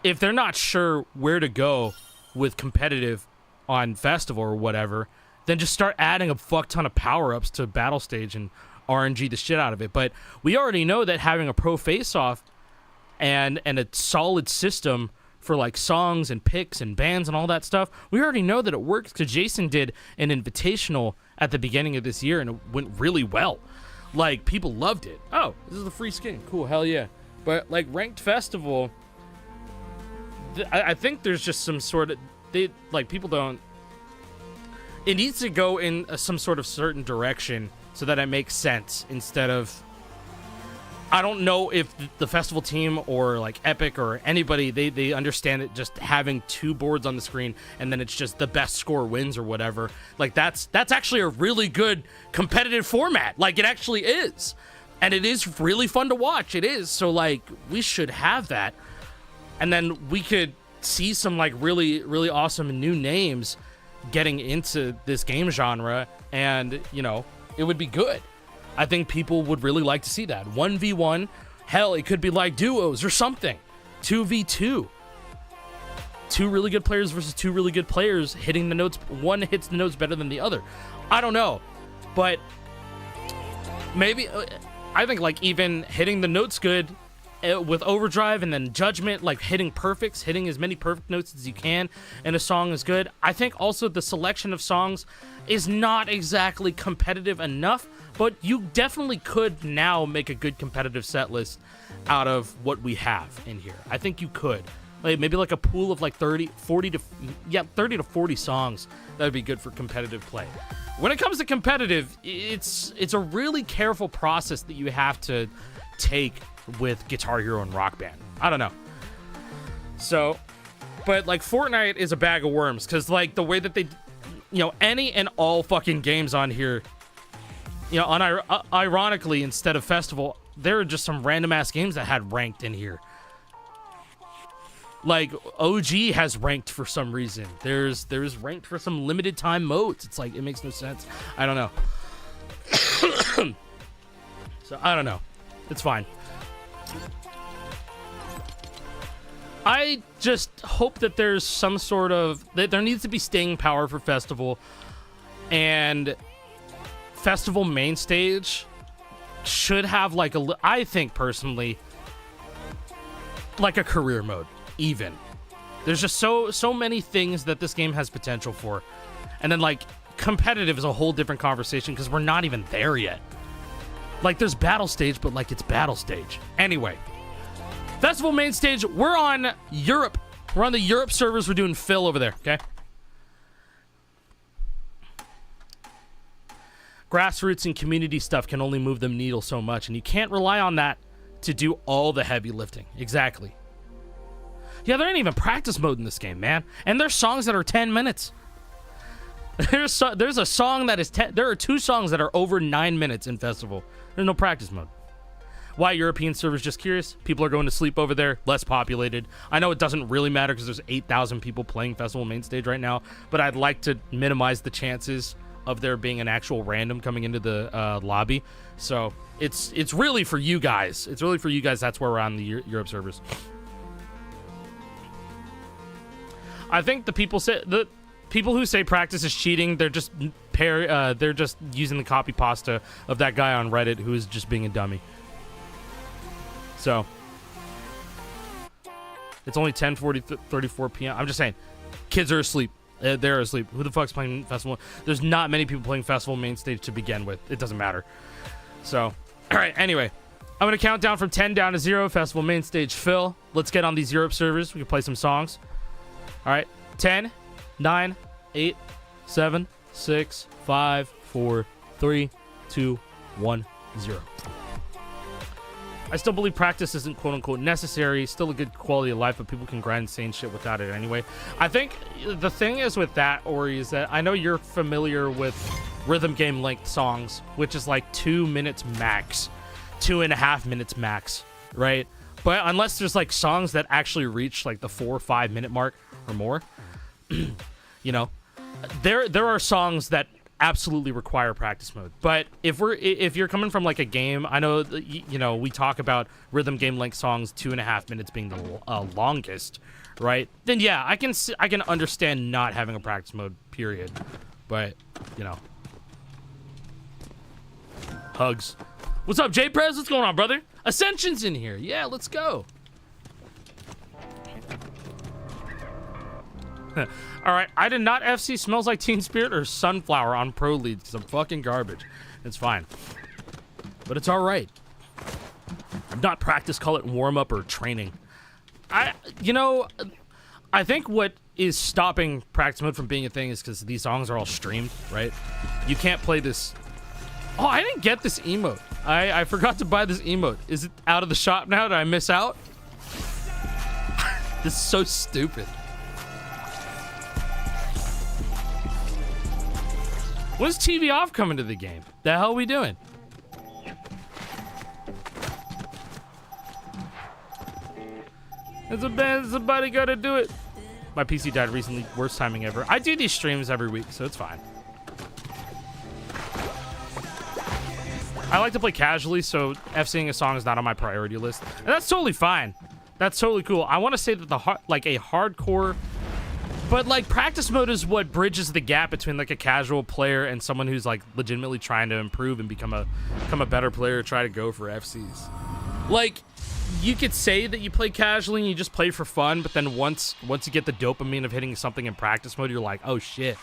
if they're not sure where to go with competitive on festival or whatever, then just start adding a fuck ton of power-ups to battle stage and RNG the shit out of it. But we already know that having a pro face-off and a solid system for like songs and picks and bands and all that stuff, we already know that it works because Jason did an invitational at the beginning of this year and it went really well. Like, people loved it. Oh, this is a free skin. Cool, hell yeah. But like ranked festival, I think there's just some sort of, people don't, it needs to go in some sort of certain direction so that it makes sense instead of, I don't know if the festival team or like Epic or anybody, they understand it just having two boards on the screen and then it's just the best score wins or whatever. Like that's actually a really good competitive format. Like it actually is. And it is really fun to watch. It is. So like we should have that. And then we could see some like really, really awesome new names getting into this game genre and, you know, it would be good. I think people would really like to see that. 1v1, hell, it could be like duos or something. 2v2. Two really good players versus two really good players hitting the notes. One hits the notes better than the other. I don't know. But maybe, I think like even hitting the notes good with overdrive and then judgment, like hitting perfects, hitting as many perfect notes as you can in a song is good. I think also the selection of songs is not exactly competitive enough, but you definitely could now make a good competitive set list out of what we have in here. I think you could. Like maybe like a pool of like 30 to 40 songs. That would be good for competitive play. When it comes to competitive, it's a really careful process that you have to take with Guitar Hero and Rock Band. I don't know. So, but like Fortnite is a bag of worms because like the way that they, you know, any and all fucking games on here, you know, ironically, instead of festival, there are just some random ass games that had ranked in here. Like OG has ranked for some reason. There's ranked for some limited time modes. It's like it makes no sense. I don't know. So I don't know. It's fine. I just hope that there's some sort of that there needs to be staying power for festival, and festival main stage should have like I think personally like a career mode. Even there's just so many things that this game has potential for, and then like competitive is a whole different conversation because we're not even there yet. Like there's battle stage, but like it's battle stage anyway. Festival main stage, we're on Europe. We're on the Europe servers. We're doing Phil over there, okay? Grassroots and community stuff can only move the needle so much, and you can't rely on that to do all the heavy lifting. Exactly. Yeah, there ain't even practice mode in this game, man. And there's songs that are 10 minutes. There's a song that is 10. There are 2 songs that are over 9 minutes in festival. There's no practice mode. Why European servers? Just curious. People are going to sleep over there. Less populated. I know it doesn't really matter because there's 8,000 people playing festival main stage right now. But I'd like to minimize the chances of there being an actual random coming into the lobby. So it's really for you guys. It's really for you guys. That's where we're on the Europe servers. I think the people who say practice is cheating. They're just they're just using the copy pasta of that guy on Reddit who is just being a dummy. So it's only 10:34 p.m. I'm just saying, kids are asleep. They're asleep. Who the fuck's playing festival? There's not many people playing festival main stage to begin with. It doesn't matter. So, all right. Anyway, I'm gonna count down from 10 down to 0. Festival main stage Phil. Let's get on these Europe servers. We can play some songs. All right. 10, 9, 8, 7, 6, 5, 4, 3, 2, 1, 0. I still believe practice isn't quote-unquote necessary. Still a good quality of life, but people can grind insane shit without it anyway. I think the thing is with that, Ori, is that I know you're familiar with rhythm game length songs, which is like 2 minutes max, 2.5 minutes max, right? But unless there's like songs that actually reach like the 4 or 5 minute mark or more, you know, there are songs that absolutely require practice mode. But if you're coming from like a game, I know you know we talk about rhythm game length songs 2.5 minutes being the longest, right? Then yeah, I can understand not having a practice mode, period. But you know, hugs. What's up, J Prez? What's going on, brother? Ascension's in here. Yeah, let's go. All right, I did not FC Smells Like Teen Spirit or Sunflower on Pro League because I'm fucking garbage. It's fine, but it's all right. I'm not practice, call it warm up or training. You know, I think what is stopping practice mode from being a thing is because these songs are all streamed, right? You can't play this. Oh, I didn't get this emote. I forgot to buy this emote. Is it out of the shop now? Did I miss out? This is so stupid. When's TV off coming to the game? The hell are we doing? Is somebody gotta do it? My PC died recently. Worst timing ever. I do these streams every week, so it's fine. I like to play casually, so FCing a song is not on my priority list. And that's totally fine. That's totally cool. I want to say that a hardcore... But, like, practice mode is what bridges the gap between, like, a casual player and someone who's, like, legitimately trying to improve and become a better player, try to go for FCs. Like, you could say that you play casually and you just play for fun, but then once you get the dopamine of hitting something in practice mode, you're like, oh, shit.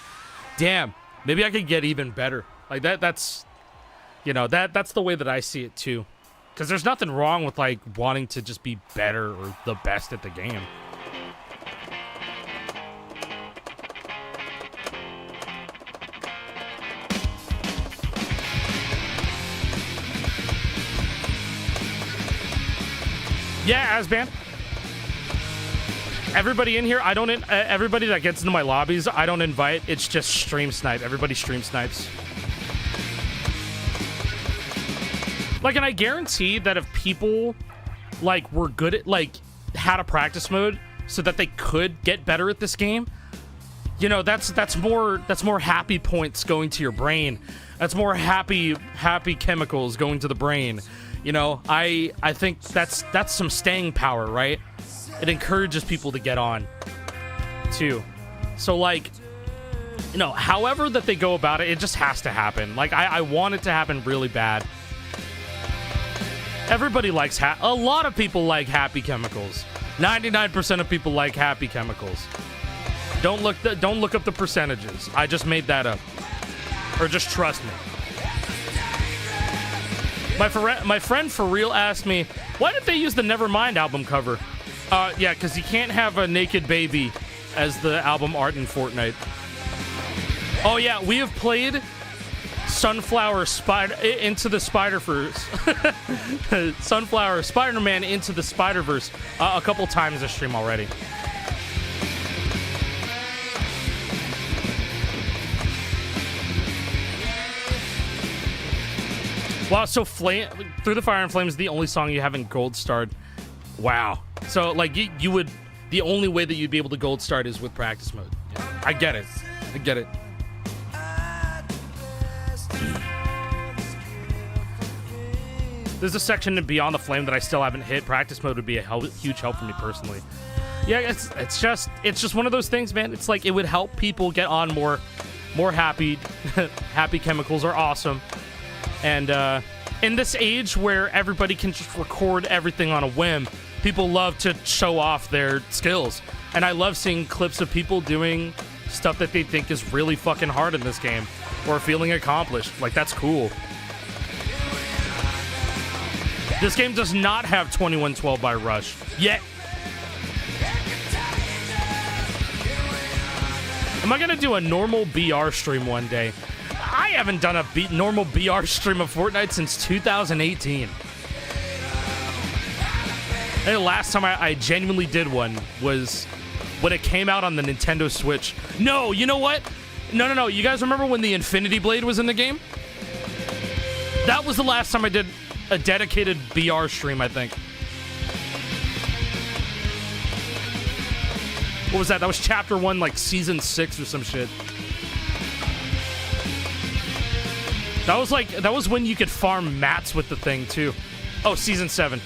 Damn, maybe I could get even better. Like, that's... You know, that's the way that I see it, too. Because there's nothing wrong with, like, wanting to just be better or the best at the game. Yeah, Asban. Everybody in here, I don't... everybody that gets into my lobbies, I don't invite. It's just stream snipe. Everybody stream snipes. Like, and I guarantee that if people, like, were good at, like, had a practice mode so that they could get better at this game, you know, that's more happy points going to your brain. That's more happy chemicals going to the brain. You know, I think that's some staying power, right? It encourages people to get on, too. So, like, you know, however that they go about it, it just has to happen. Like, I want it to happen really bad. Everybody likes a lot of people like happy chemicals. 99% of people like happy chemicals. Don't look up the percentages. I just made that up. Or just trust me. My friend for real asked me, why did they use the Nevermind album cover? Yeah, because you can't have a naked baby as the album art in Fortnite. Oh yeah, we have played Sunflower Into the Spider-Verse. Sunflower Spider-Man Into the Spider-Verse a couple times this stream already. Wow, so Through the Fire and Flame is the only song you haven't gold starred. Wow. So, like, you would... The only way that you'd be able to gold start is with practice mode. Yeah. I get it. I get it. There's a section in Beyond the Flame that I still haven't hit. Practice mode would be a huge help for me personally. Yeah, it's just one of those things, man. It's like it would help people get on more happy. Happy chemicals are awesome. And in this age where everybody can just record everything on a whim, people love to show off their skills. And I love seeing clips of people doing stuff that they think is really fucking hard in this game or feeling accomplished. Like, that's cool. This game does not have 2112 by Rush yet. Am I gonna do a normal BR stream one day? I haven't done a normal BR stream of Fortnite since 2018. And the last time I genuinely did one was when it came out on the Nintendo Switch. No, you know what? No. You guys remember when the Infinity Blade was in the game? That was the last time I did a dedicated BR stream, I think. What was that? That was chapter 1, like season 6 or some shit. That was when you could farm mats with the thing too. Oh, season 7.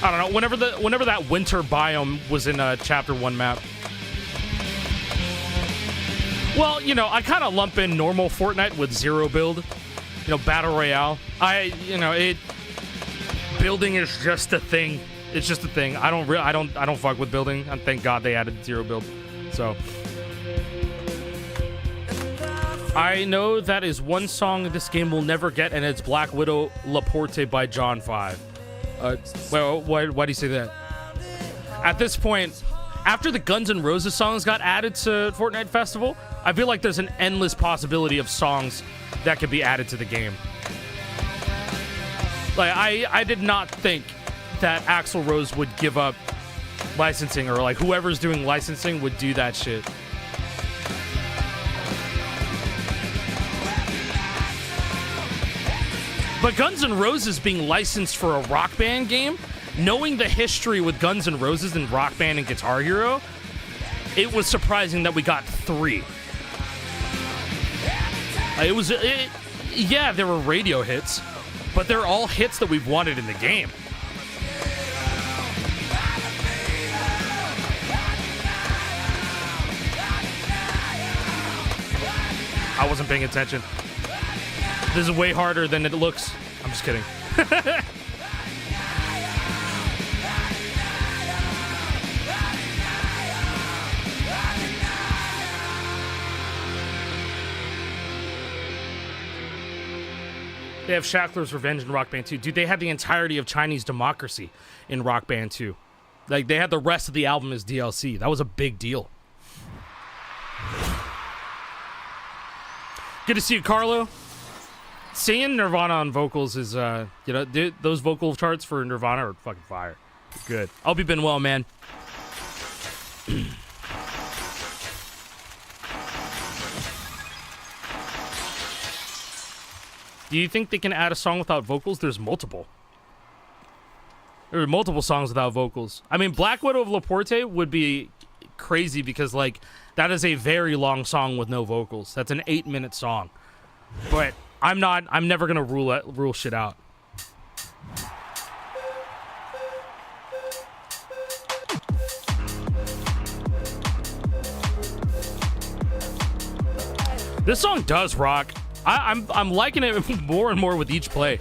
I don't know. Whenever that winter biome was in a chapter 1 map. Well, you know, I kind of lump in normal Fortnite with zero build. You know, battle royale. Building is just a thing. It's just a thing. I don't fuck with building. And thank God they added zero build. So I know that is one song this game will never get, and it's Black Widow Laporte by John 5. Well, why do you say that? At this point, after the Guns N' Roses songs got added to Fortnite Festival, I feel like there's an endless possibility of songs that could be added to the game. Like, I did not think that Axl Rose would give up licensing, or like whoever's doing licensing would do that shit. But Guns N' Roses being licensed for a Rock Band game, knowing the history with Guns N' Roses and Rock Band and Guitar Hero, it was surprising that we got 3. Yeah, there were radio hits, but they're all hits that we've wanted in the game. I wasn't paying attention. This is way harder than it looks. I'm just kidding. They have Shackler's Revenge in Rock Band 2. Dude, they had the entirety of Chinese Democracy in Rock Band 2. Like, they had the rest of the album as DLC. That was a big deal. Good to see you, Carlo. Seeing Nirvana on vocals is, those vocal charts for Nirvana are fucking fire. Good. I hope you've been well, man. Do you think they can add a song without vocals? There's multiple. There are multiple songs without vocals. I mean, Black Widow of Laporte would be crazy because, like, that is a very long song with no vocals. That's an 8-minute song. But I'm never gonna rule shit out. This song does rock. I'm liking it more and more with each play.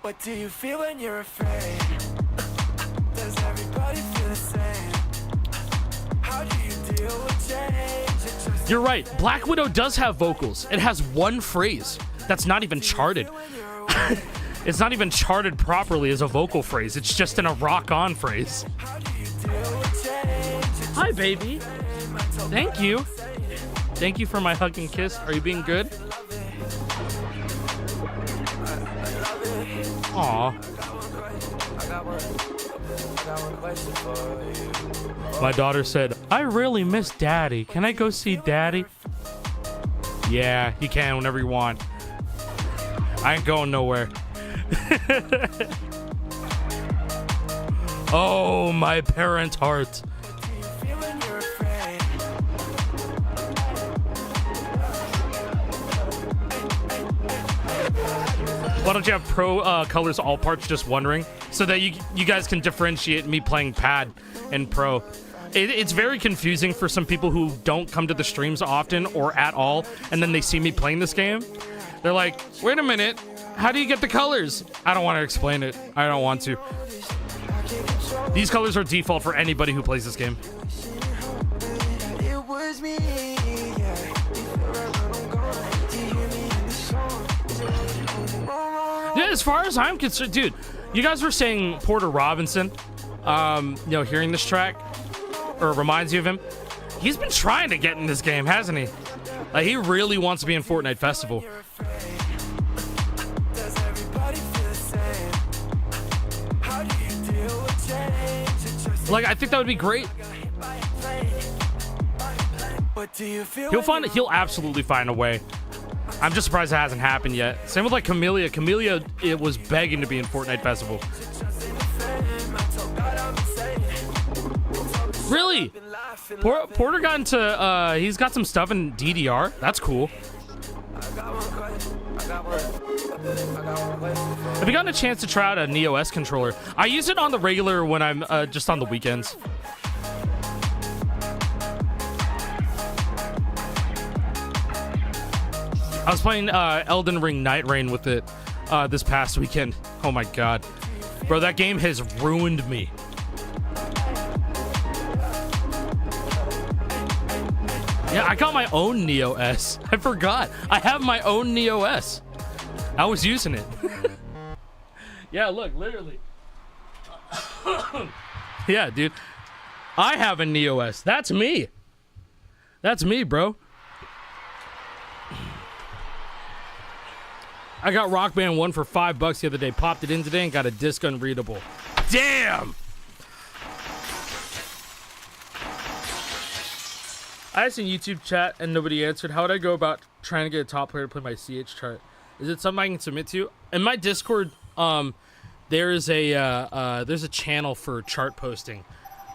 What do you feel when you're afraid? Does everybody feel the same? How do you deal with change? You're right. Black Widow does have vocals. It has one phrase that's not even charted. It's not even charted properly as a vocal phrase. It's just in a rock-on phrase. Hi, baby. Thank you. Thank you for my hug and kiss. Are you being good? Aw. My daughter said, I really miss Daddy. Can I go see Daddy? Yeah, you can whenever you want. I ain't going nowhere. Oh, my parents' heart. Why don't you have pro colors all parts, just wondering, so that you guys can differentiate me playing pad and pro. It's very confusing for some people who don't come to the streams often or at all, and then they see me playing this game. They're like, wait a minute, how do you get the colors? I don't want to explain it. I don't want to. These colors are default for anybody who plays this game. Yeah, as far as I'm concerned, dude, you guys were saying Porter Robinson, hearing this track, or reminds you of him. He's been trying to get in this game, hasn't he? Like, he really wants to be in Fortnite Festival. Like, I think that would be great. He'll absolutely find a way. I'm just surprised it hasn't happened yet. Same with like Camellia. Camellia, it was begging to be in Fortnite Festival. Really? Porter got into, he's got some stuff in DDR. That's cool. Have you gotten a chance to try out a Neo S controller? I use it on the regular when I'm just on the weekends. I was playing Elden Ring Night Rain with it this past weekend. Oh my god. Bro, that game has ruined me. Yeah, I got my own Neo S. I forgot. I have my own Neo S. I was using it. Yeah, look, literally. Yeah, dude. I have a Neo S. That's me. That's me, bro. I got Rock Band 1 for $5 the other day. Popped it in today and got a disc unreadable. Damn! I asked in YouTube chat and nobody answered. How would I go about trying to get a top player to play my CH chart? Is it something I can submit to? In my Discord, there's a channel for chart posting.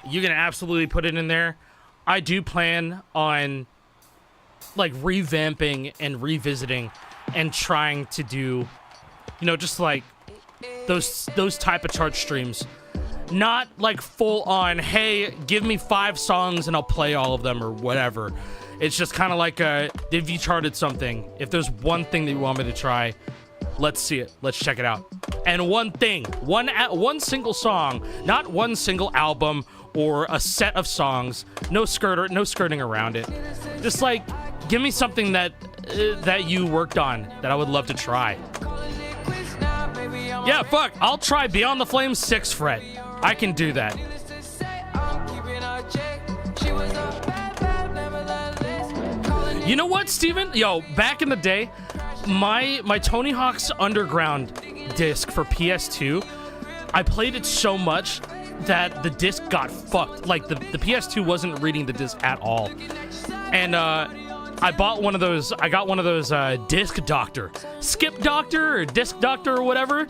You can absolutely put it in there. I do plan on like revamping and revisiting and trying to do, you know, just like those type of chart streams. Not like full on, hey, give me 5 songs and I'll play all of them or whatever. It's just kind of like if you charted something, if there's one thing that you want me to try, let's see it. Let's check it out. And one thing, one single song, not one single album or a set of songs. No skirting around it. Just like, give me something that you worked on that I would love to try. Yeah, fuck. I'll try Beyond the Flames 6 fret. I can do that. You know what, Steven? Yo, back in the day, my Tony Hawk's Underground disc for PS2, I played it so much that the disc got fucked. Like, the PS2 wasn't reading the disc at all. And, I got one of those disc doctor. Skip doctor or disc doctor or whatever.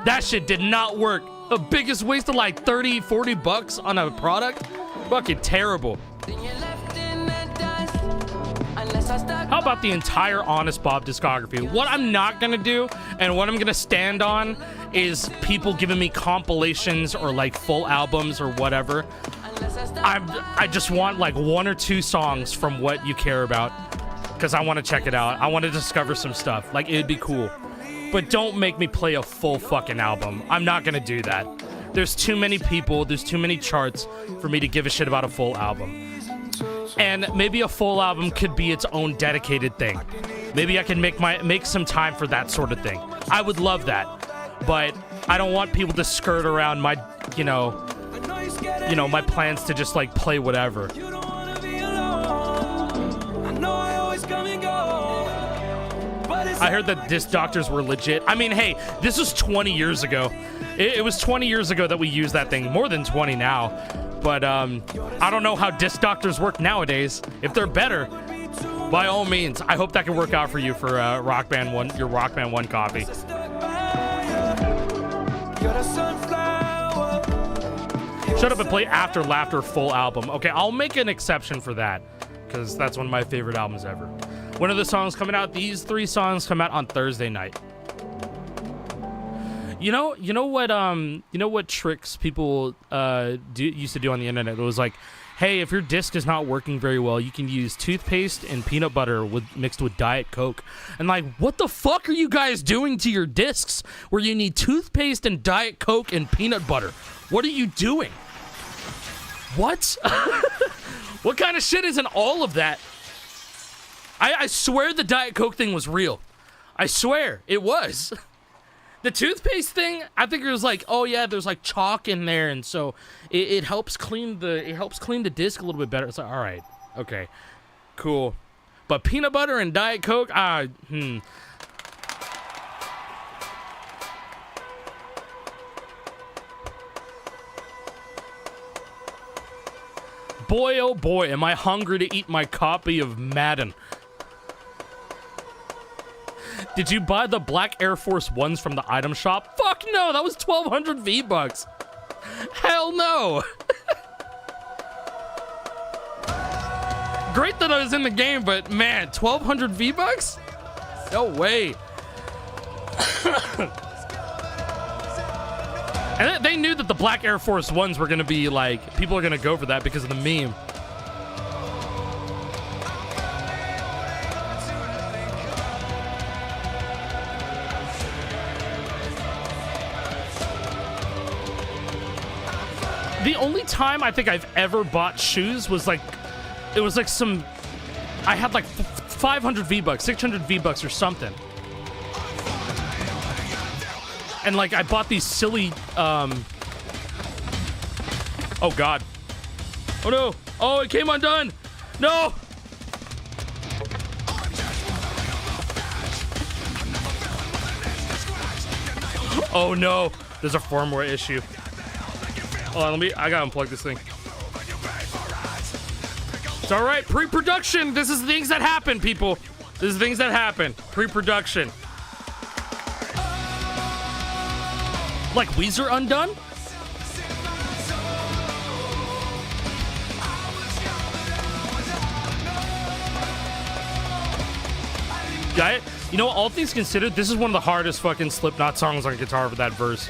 That shit did not work. The biggest waste of like $30-40 on a product. Fucking terrible. How about the entire Honest Bob discography? What I'm not gonna do and what I'm gonna stand on is people giving me compilations or like full albums or whatever. I just want like 1 or 2 songs from what you care about because I want to check it out. I want to discover some stuff. Like, it'd be cool. But don't make me play a full fucking album. I'm not gonna do that. There's too many people, there's too many charts for me to give a shit about a full album. And maybe a full album could be its own dedicated thing. Maybe I can make some time for that sort of thing. I would love that. But I don't want people to skirt around my, you know, my plans to just like play whatever. I heard that disc doctors were legit. I mean, hey, this was 20 years ago. It was 20 years ago that we used that thing. More than 20 now. But I don't know how disc doctors work nowadays. If they're better, by all means, I hope that can work out for you for Rock Band 1, your Rock Band 1 copy. Shut Up and Play After Laughter full album. Okay, I'll make an exception for that because that's one of my favorite albums ever. When are the songs coming out? These 3 songs come out on Thursday night. You know what tricks people used to do on the internet? It was like, hey, if your disc is not working very well, you can use toothpaste and peanut butter mixed with Diet Coke. And like, what the fuck are you guys doing to your discs where you need toothpaste and Diet Coke and peanut butter? What are you doing? What? What kind of shit is in all of that? I swear the Diet Coke thing was real. I swear it was. The toothpaste thing, I think it was like, oh yeah, there's like chalk in there, and so it helps clean the disc a little bit better. It's like, all right, okay, cool. But peanut butter and Diet Coke, Boy, oh boy, am I hungry to eat my copy of Madden. Did you buy the black Air Force Ones from the item shop? Fuck no, that was 1,200 V-Bucks. Hell no. Great that I was in the game, but man, 1,200 V-Bucks? No way. And they knew that the black Air Force Ones were gonna be like, people are gonna go for that because of the meme. The only time I think I've ever bought shoes was like, it was like some, I had like 500 V-Bucks, 600 V-Bucks or something. And like I bought these silly, oh God. Oh no. Oh, it came undone. No. Oh no. There's a firmware issue. Hold on, I gotta unplug this thing. It's all right, pre-production. This is things that happen, people. This is things that happen. Pre-production. Like Weezer undone? Guy, you know, all things considered, this is one of the hardest fucking Slipknot songs on guitar for that verse.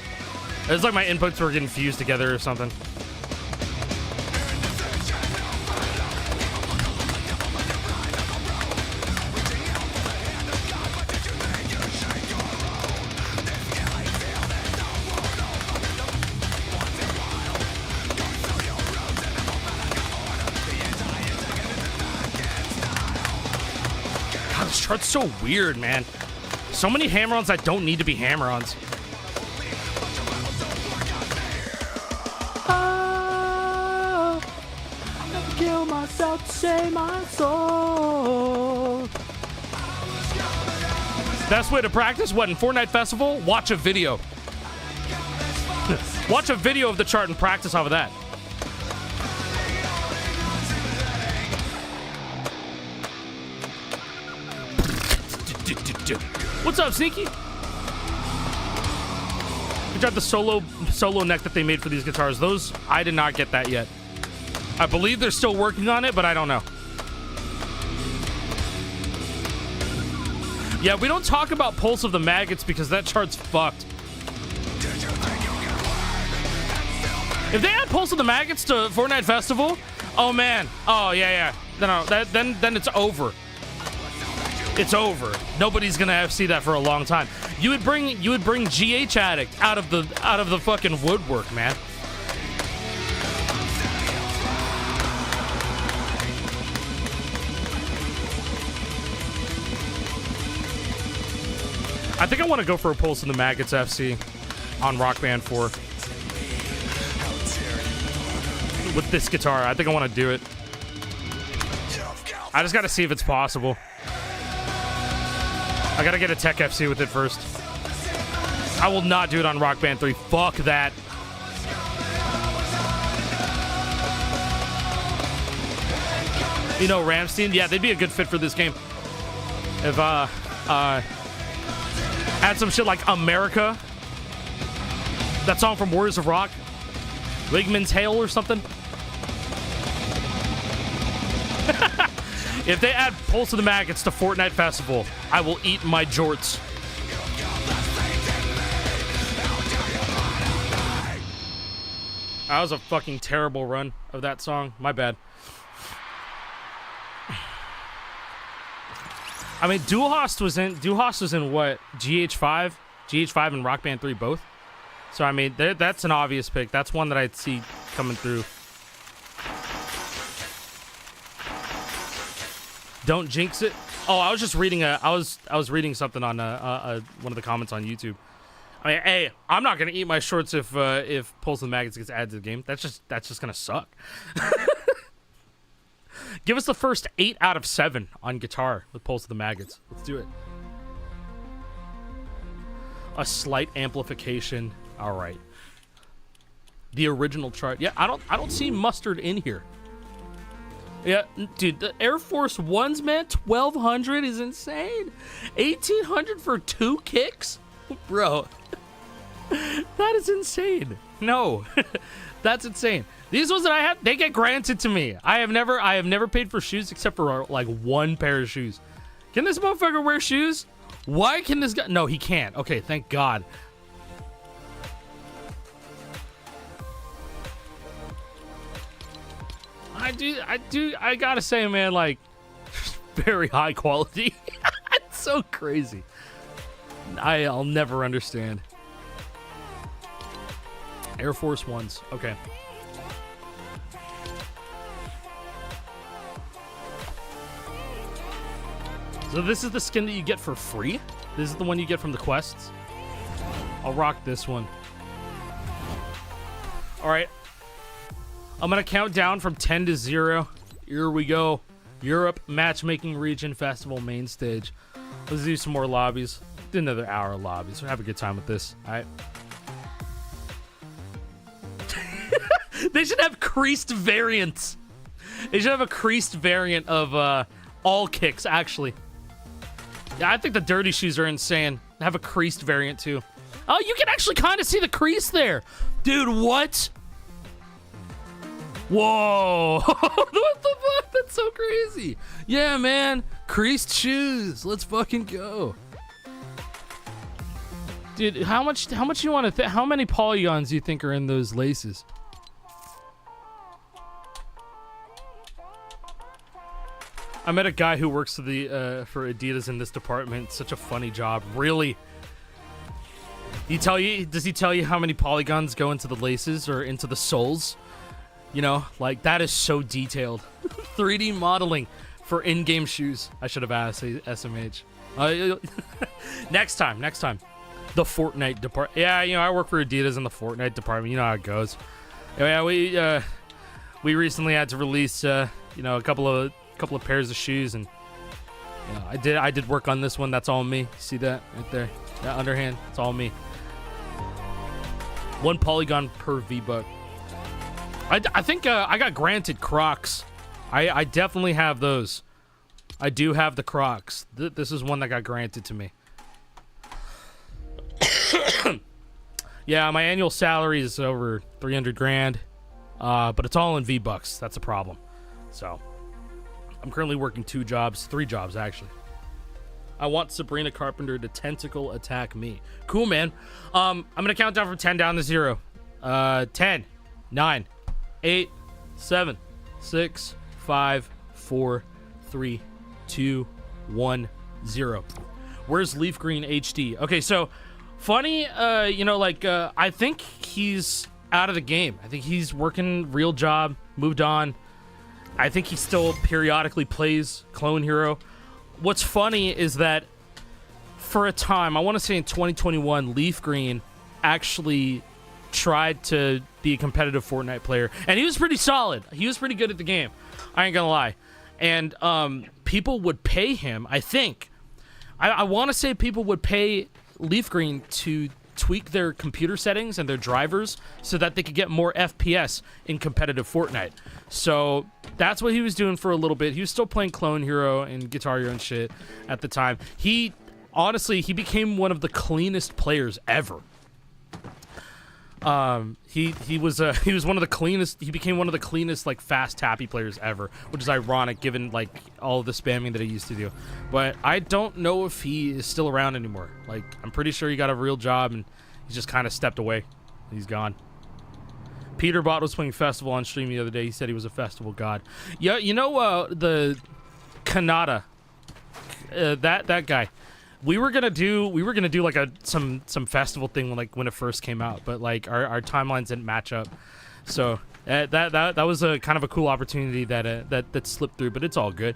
It's like my inputs were getting fused together or something. God, this chart's so weird, man. So many hammer-ons that don't need to be hammer-ons. Kill myself to save my soul. Best way to practice what in Fortnite Festival? Watch a video. Watch a video of the chart and practice off of that. What's up, Sneaky? Good job, the solo neck that they made for these guitars. Those, I did not get that yet. I believe they're still working on it, but I don't know. Yeah, we don't talk about Pulse of the Maggots because that chart's fucked. If they add Pulse of the Maggots to Fortnite Festival, oh man, oh yeah. No, then it's over. It's over. Nobody's gonna see that for a long time. You would bring GH Addict out of the fucking woodwork, man. I think I want to go for a Pulse in the Maggots FC on Rock Band 4. With this guitar, I think I want to do it. I just got to see if it's possible. I got to get a Tech FC with it first. I will not do it on Rock Band 3. Fuck that. You know, Ramstein? Yeah, they'd be a good fit for this game. If, add some shit like America. That song from Warriors of Rock. Wigman's Hail or something. If they add Pulse of the Maggots to Fortnite Festival, I will eat my jorts. That was a fucking terrible run of that song. My bad. I mean, 2hollis was in what? GH5 and Rock Band 3 both. So I mean, that's an obvious pick. That's one that I'd see coming through. Don't jinx it. Oh, I was just reading I was reading something on one of the comments on YouTube. I mean, hey, I'm not gonna eat my shorts if Pulse of the Maggots gets added to the game. That's just gonna suck. Give us the first 8 out of 7 on guitar with Pulse of the Maggots. Let's do it. A slight amplification. All right. The original chart. Yeah, I don't see Mustard in here. Yeah, dude, the Air Force Ones, man, 1,200 is insane. 1,800 for 2 kicks? Bro, that is insane. No, that's insane. These ones that I have, they get granted to me. I have never paid for shoes except for like 1 pair of shoes. Can this motherfucker wear shoes? Why can this guy? No, he can't. Okay, thank God. I gotta say, man, like, very high quality. It's so crazy. I'll never understand. Air Force Ones. Okay. So this is the skin that you get for free? This is the one you get from the quests? I'll rock this one. Alright. I'm gonna count down from 10 to 0. Here we go. Europe Matchmaking Region Festival main stage. Let's do some more lobbies. Do another hour of lobbies. We'll have a good time with this. Alright. They should have creased variants. They should have a creased variant of all kicks, actually. Yeah, I think the dirty shoes are insane. Have a creased variant too. Oh, you can actually kind of see the crease there. Dude, what? Whoa. What the fuck? That's so crazy. Yeah, man. Creased shoes. Let's fucking go. Dude, how much you want to how many polygons do you think are in those laces? I met a guy who works for for Adidas in this department. Such a funny job. Really? Does he tell you how many polygons go into the laces or into the soles? You know, like, that is so detailed. 3D modeling for in-game shoes. I should have asked SMH. Next time. The Fortnite department. Yeah, you know, I work for Adidas in the Fortnite department. You know how it goes. Yeah, we recently had to release you know, a couple of pairs of shoes, and you know, I did work on this one. That's all me. See that right there? That underhand. It's all me. 1 polygon per V-Buck. I think I got granted Crocs. I definitely have those. I do have the Crocs. This is one that got granted to me. Yeah, my annual salary is over 300 grand, but it's all in V-Bucks. That's a problem. So I'm currently working 3 jobs actually. I want Sabrina Carpenter to tentacle attack me. Cool, man. I'm gonna count down from 10 down to 0. 10, 9, 8, 7, 6, 5, 4, 3, 2, 1, 0. Where's Leaf Green HD? Okay, so funny, you know, like, I think he's out of the game. I think he's working real job, moved on. I think he still periodically plays Clone Hero. What's funny is that for a time, I want to say in 2021, Leaf Green actually tried to be a competitive Fortnite player, and he was pretty solid. He was pretty good at the game. I ain't gonna lie. And people would pay him, I think. I want to say people would pay Leaf Green to tweak their computer settings and their drivers so that they could get more FPS in competitive Fortnite. So that's what he was doing for a little bit. He was still playing Clone Hero and Guitar Hero and shit at the time. He became one of the cleanest players ever. He was one of the cleanest. He became one of the cleanest, like, fast tappy players ever, which is ironic given, like, all of the spamming that he used to do. But I don't know if he is still around anymore. Like, I'm pretty sure he got a real job and he's just kind of stepped away. He's gone. Peterbot was playing Festival on stream the other day. He said he was a festival god. Yeah, you know, the Kanata, that guy. We were gonna do like some festival thing when it first came out, but like our timelines didn't match up. So that was a kind of a cool opportunity that slipped through, but it's all good.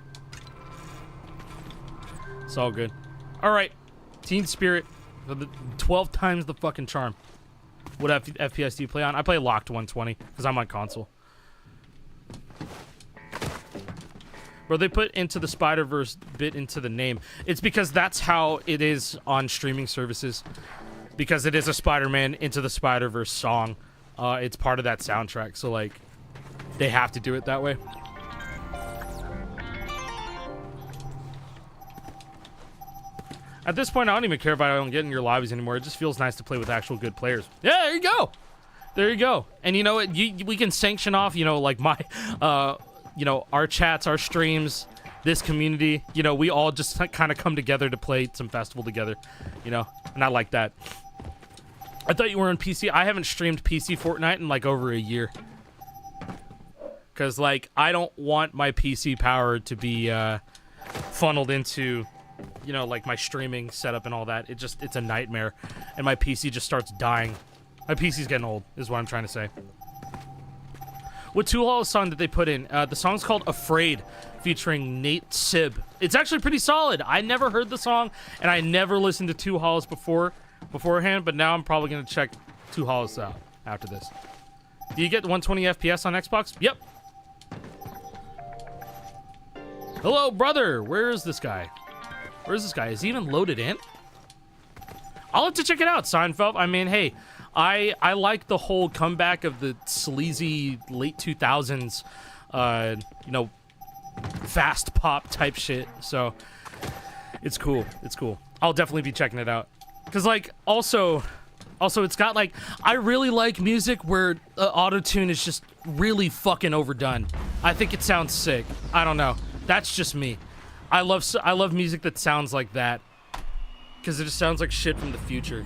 It's all good. All right, Teen Spirit, 12 times the fucking charm. What FPS do you play on? I play locked 120 because I'm on console. Bro, they put Into the Spider-Verse bit into the name. It's because that's how it is on streaming services. Because it is a Spider-Man Into the Spider-Verse song. It's part of that soundtrack. So, like, they have to do it that way. At this point, I don't even care if I don't get in your lobbies anymore. It just feels nice to play with actual good players. Yeah, there you go. There you go. And you know what? We can sanction off, you know, like my... you know, our chats, our streams, this community, you know, we all just kind of come together to play some festival together, you know, and I like that. I thought you were on PC. I haven't streamed PC Fortnite in like over a year. Because, like, I don't want my PC power to be funneled into, you know, like my streaming setup and all that. It's a nightmare. And my PC just starts dying. My PC's getting old, is what I'm trying to say. What 2hollis song did they put in? The song's called Afraid, featuring Nate Sib. It's actually pretty solid. I never heard the song, and I never listened to 2hollis beforehand, but now I'm probably going to check 2hollis out after this. Do you get 120 FPS on Xbox? Yep. Hello, brother. Where is this guy? Where is this guy? Is he even loaded in? I'll have to check it out, Seinfeld. I mean, hey, I like the whole comeback of the sleazy late 2000s, you know, fast pop type shit. So it's cool. It's cool. I'll definitely be checking it out. Cause like also it's got like, I really like music where auto-tune is just really fucking overdone. I think it sounds sick. I don't know. That's just me. I love music that sounds like that. Cause it just sounds like shit from the future.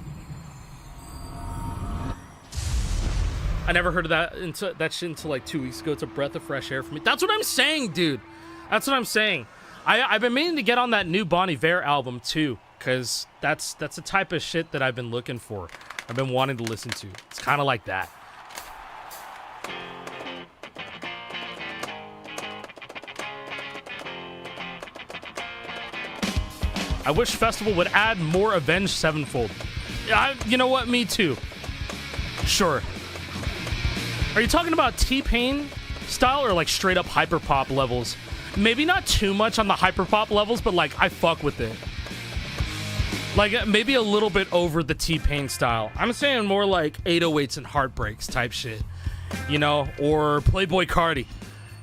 I never heard of that shit until like 2 weeks ago. It's a breath of fresh air for me. That's what I'm saying, dude. That's what I'm saying. I've been meaning to get on that new Bon Iver album too, cause that's the type of shit that I've been looking for. I've been wanting to listen to. It's kind of like that. I wish Festival would add more Avenged Sevenfold. You know what? Me too. Sure. Are you talking about T-Pain style or like straight up hyperpop levels? Maybe not too much on the hyperpop levels, but like I fuck with it. Like maybe a little bit over the T-Pain style. I'm saying more like 808s and Heartbreaks type shit, you know, or Playboy Cardi.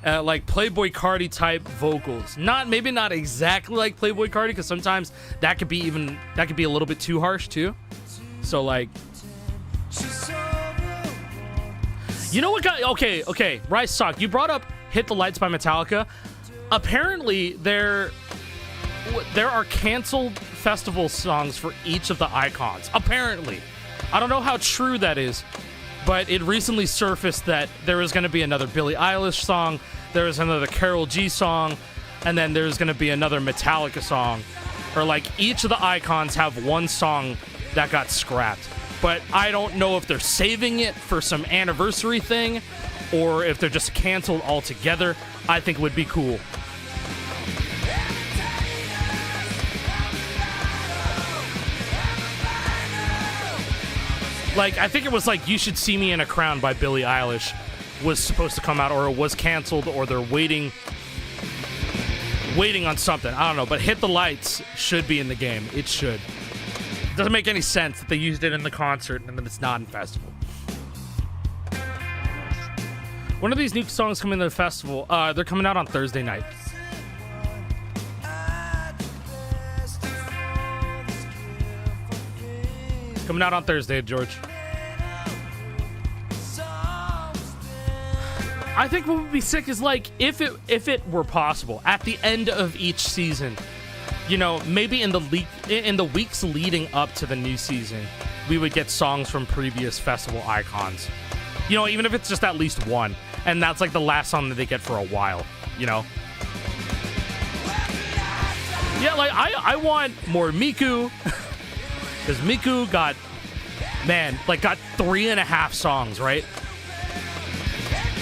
Like Playboy Cardi type vocals. Maybe not exactly like Playboy Cardi, because sometimes that could be a little bit too harsh too. So like, you know what got okay, Rice Sock, you brought up Hit the Lights by Metallica. Apparently there are canceled festival songs for each of the icons. Apparently. I don't know how true that is, but it recently surfaced that there is going to be another Billie Eilish song, there is another Karol G song, and then there's going to be another Metallica song. Or like each of the icons have one song that got scrapped. But I don't know if they're saving it for some anniversary thing or if they're just canceled altogether. I think it would be cool. Like, I think it was like You Should See Me in a Crown by Billie Eilish was supposed to come out, or it was canceled, or they're waiting on something. I don't know, but Hit the Lights should be in the game. It should. It doesn't make any sense that they used it in the concert and then it's not in festival. When are these new songs coming to the festival? They're coming out on Thursday night. Coming out on Thursday, George. I think what would be sick is like if it were possible at the end of each season, you know, maybe in the weeks leading up to the new season, we would get songs from previous festival icons. You know, even if it's just at least one, and that's like the last song that they get for a while, you know. Yeah, like I want more Miku, because Miku got 3.5 songs, right?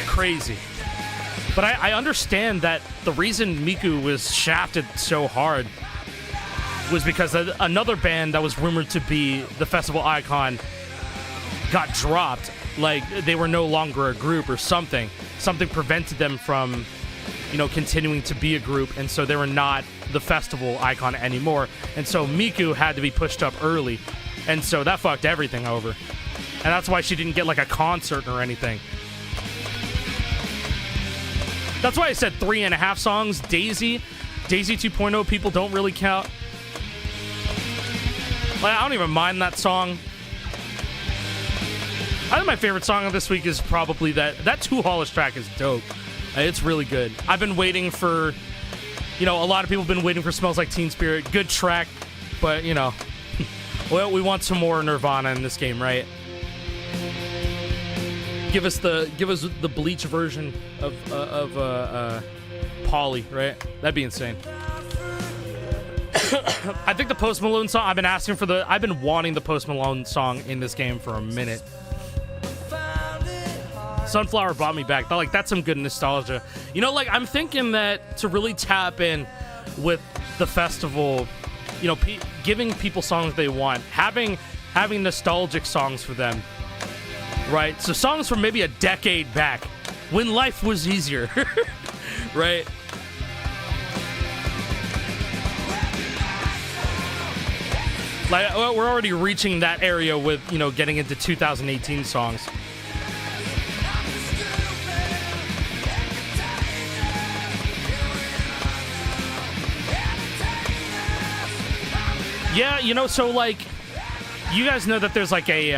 Crazy. But I understand that the reason Miku was shafted so hard was because another band that was rumored to be the festival icon got dropped. Like, they were no longer a group or something. Something prevented them from, you know, continuing to be a group, and so they were not the festival icon anymore. And so Miku had to be pushed up early, and so that fucked everything over. And that's why she didn't get, like, a concert or anything. That's why I said 3.5 songs. Daisy 2.0, people don't really count. Like, I don't even mind that song. I think my favorite song of this week is probably that 2hollis track is dope. It's really good. I've been waiting for, You know, a lot of people have been waiting for Smells Like Teen Spirit. Good track, but, you know, well, we want some more Nirvana in this game, right? Give us the Bleach version of Polly, right? That'd be insane. I think the Post Malone song, I've been wanting the Post Malone song in this game for a minute. Sunflower brought me back. But, like, that's some good nostalgia. You know, like, I'm thinking that to really tap in with the festival, you know, giving people songs they want, having nostalgic songs for them, right? So songs from maybe a decade back when life was easier, right? Like, we're already reaching that area with, you know, getting into 2018 songs. Yeah, you know, so, like, you guys know that there's, like, a,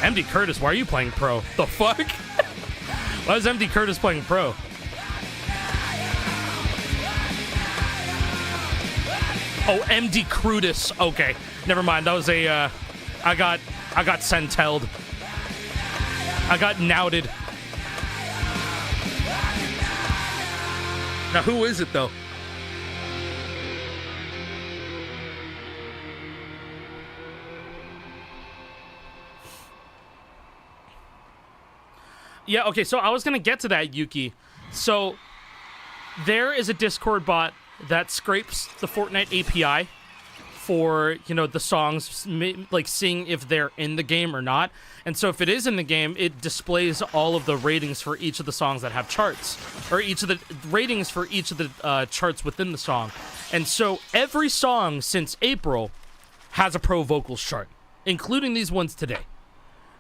MD Curtis, why are you playing pro? The fuck? Why is MD Curtis playing pro? Oh, MD Crudis. Okay, never mind. That was a, I got sentelled. I got knouted. Now, who is it, though? Yeah, okay, so I was going to get to that, Yuki. So, there is a Discord bot that scrapes the Fortnite API for, you know, the songs, like, seeing if they're in the game or not. And so if it is in the game, it displays all of the ratings for each of the songs that have charts, or each of the ratings for each of the charts within the song. And so every song since April has a pro vocals chart, including these ones today.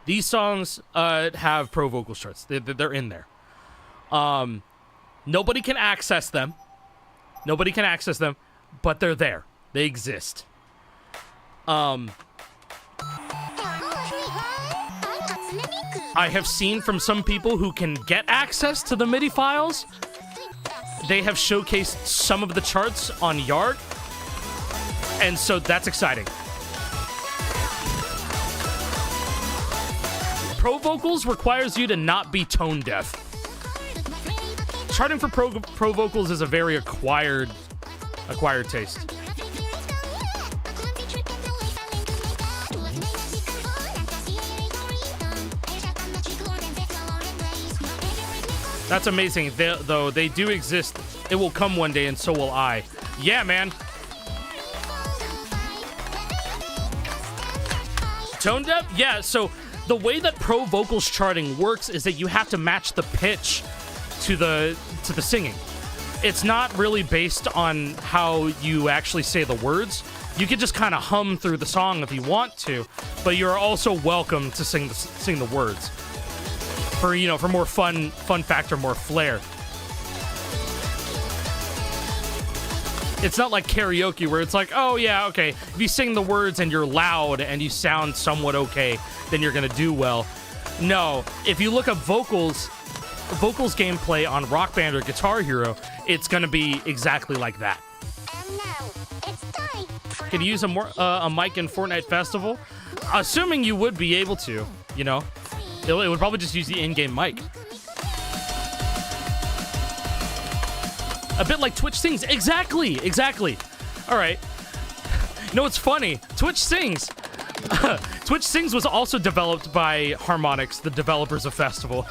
These songs have pro vocal charts. They're in there. Nobody can access them. Nobody can access them, but they're there. They exist. I have seen from some people who can get access to the MIDI files, they have showcased some of the charts on Yard, and so that's exciting. Pro vocals requires you to not be tone deaf. Charting for pro vocals is a very acquired taste. That's amazing. Though they do exist. It will come one day, and so will I. Yeah, man. Tone deaf? Yeah, so the way that pro vocals charting works is that you have to match the pitch to the singing. It's not really based on how you actually say the words. You could just kind of hum through the song if you want to, but you're also welcome to sing the words for, you know, for more fun factor, more flair. It's not like karaoke where it's like, oh yeah, okay, if you sing the words and you're loud and you sound somewhat okay, then you're gonna do well. No, if you look at vocals gameplay on Rock Band or Guitar Hero, it's gonna be exactly like that. Could you use a mic in Fortnite Festival? Assuming you would be able to, you know. It would probably just use the in-game mic. A bit like Twitch Sings. Exactly. All right. You know what's funny? Twitch Sings. Twitch Sings was also developed by Harmonix, the developers of Festival.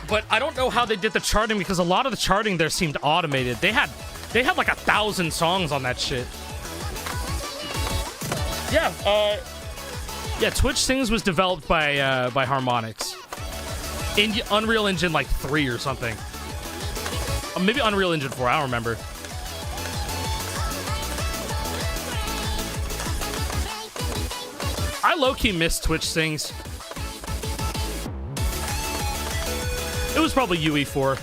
But I don't know how they did the charting because a lot of the charting there seemed automated. They had like 1,000 songs on that shit. Yeah, Twitch Sings was developed by Harmonix. In Unreal Engine like 3 or something. Maybe Unreal Engine 4, I don't remember. I low-key miss Twitch Sings. It was probably UE4.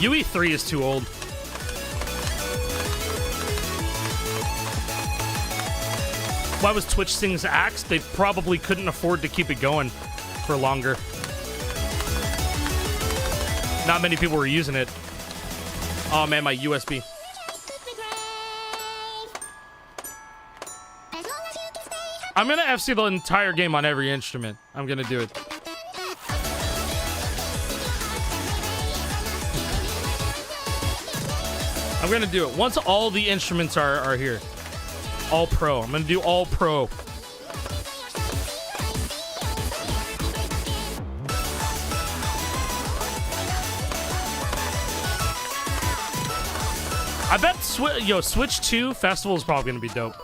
UE3 is too old. Why was Twitch Sings axed? They probably couldn't afford to keep it going for longer. Not many people were using it. Oh man, my USB. I'm gonna FC the entire game on every instrument. I'm gonna do it. I'm gonna do it once all the instruments are here. All pro. I'm gonna do all pro. I bet Switch 2 Festival is probably gonna be dope.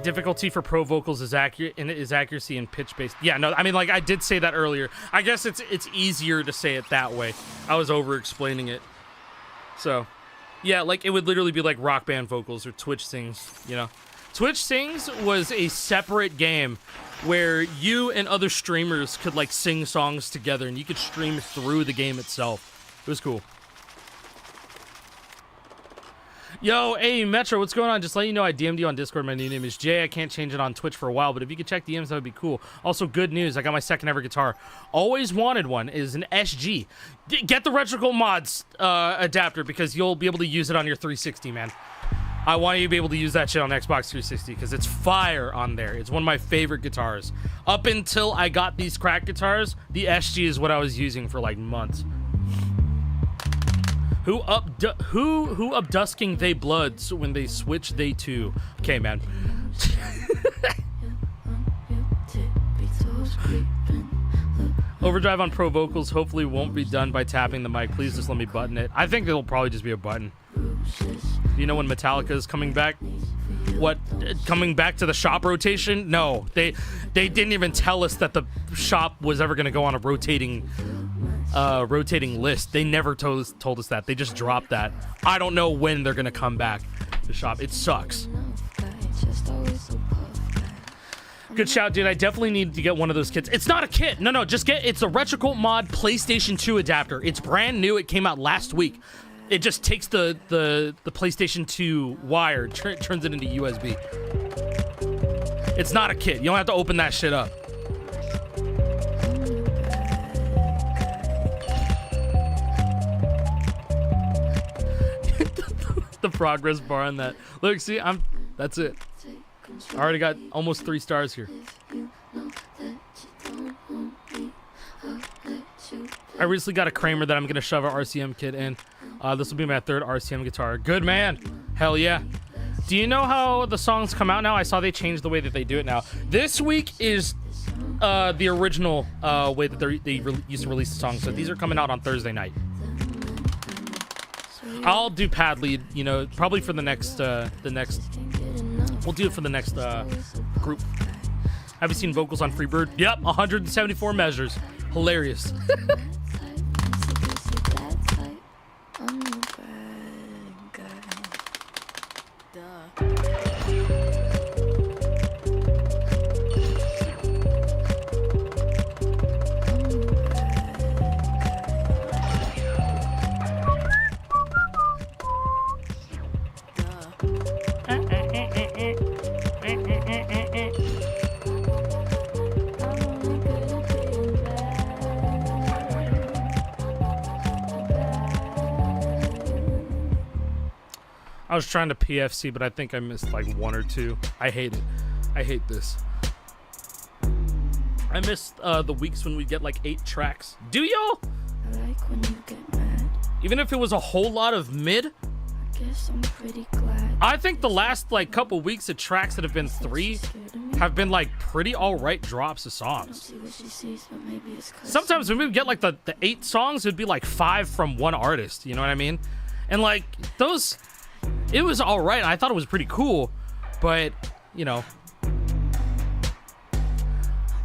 Difficulty for pro vocals is accuracy and pitch based. Yeah, no, I mean, like I did say that earlier. I guess it's easier to say it that way. I was over explaining it. So, yeah, like it would literally be like Rock Band vocals or Twitch Sings, you know. Twitch Sings was a separate game where you and other streamers could like sing songs together and you could stream through the game itself. It was cool. Yo, hey, Metro, what's going on? Just letting you know I DM'd you on Discord. My new name is Jay. I can't change it on Twitch for a while, but if you could check DMs, that would be cool. Also, good news. I got my second ever guitar. Always wanted one. It is an SG. Get the Retrical Mods adapter because you'll be able to use it on your 360, man. I want you to be able to use that shit on Xbox 360 because it's fire on there. It's one of my favorite guitars. Up until I got these crack guitars, the SG is what I was using for like months. Who updusking they bloods when they switch they too? Okay, man. Overdrive on pro vocals hopefully won't be done by tapping the mic. Please just let me button it. I think it'll probably just be a button. You know when Metallica is coming back? What, coming back to the shop rotation? No, they didn't even tell us that the shop was ever going to go on a rotating list. They never told us that. They just dropped that. I don't know when they're gonna come back to shop. It sucks. Good shout, dude. I definitely need to get one of those kits. It's not a kit. No, just it's a Retrical Mod PlayStation 2 adapter. It's brand new. It came out last week. It just takes the PlayStation 2 wire, turns it into USB. It's not a kit. You don't have to open that shit up. The progress bar on that. Look, see, that's it. I already got almost 3 stars here. I recently got a Kramer that I'm gonna shove an RCM kit in. This will be my 3rd RCM guitar. Good man. Hell yeah. Do you know how the songs come out now? I saw they changed the way that they do it now. This week is the original way that they used to release the songs. So these are coming out on Thursday night. I'll do pad lead, you know, probably for the next, we'll do it for the next group. Have you seen vocals on Freebird? Yep, 174 measures. Hilarious. I was trying to PFC, but I think I missed like 1 or 2. I hate it. I hate this. I missed the weeks when we get like 8 tracks. Do y'all? I like when you get mad. Even if it was a whole lot of mid? I guess I'm pretty glad. I think the last like couple weeks of tracks that have been 3 have been like pretty alright drops of songs. Sometimes when we get like the 8 songs, it'd be like 5 from one artist. You know what I mean? And like those... It was all right. I thought it was pretty cool, but you know,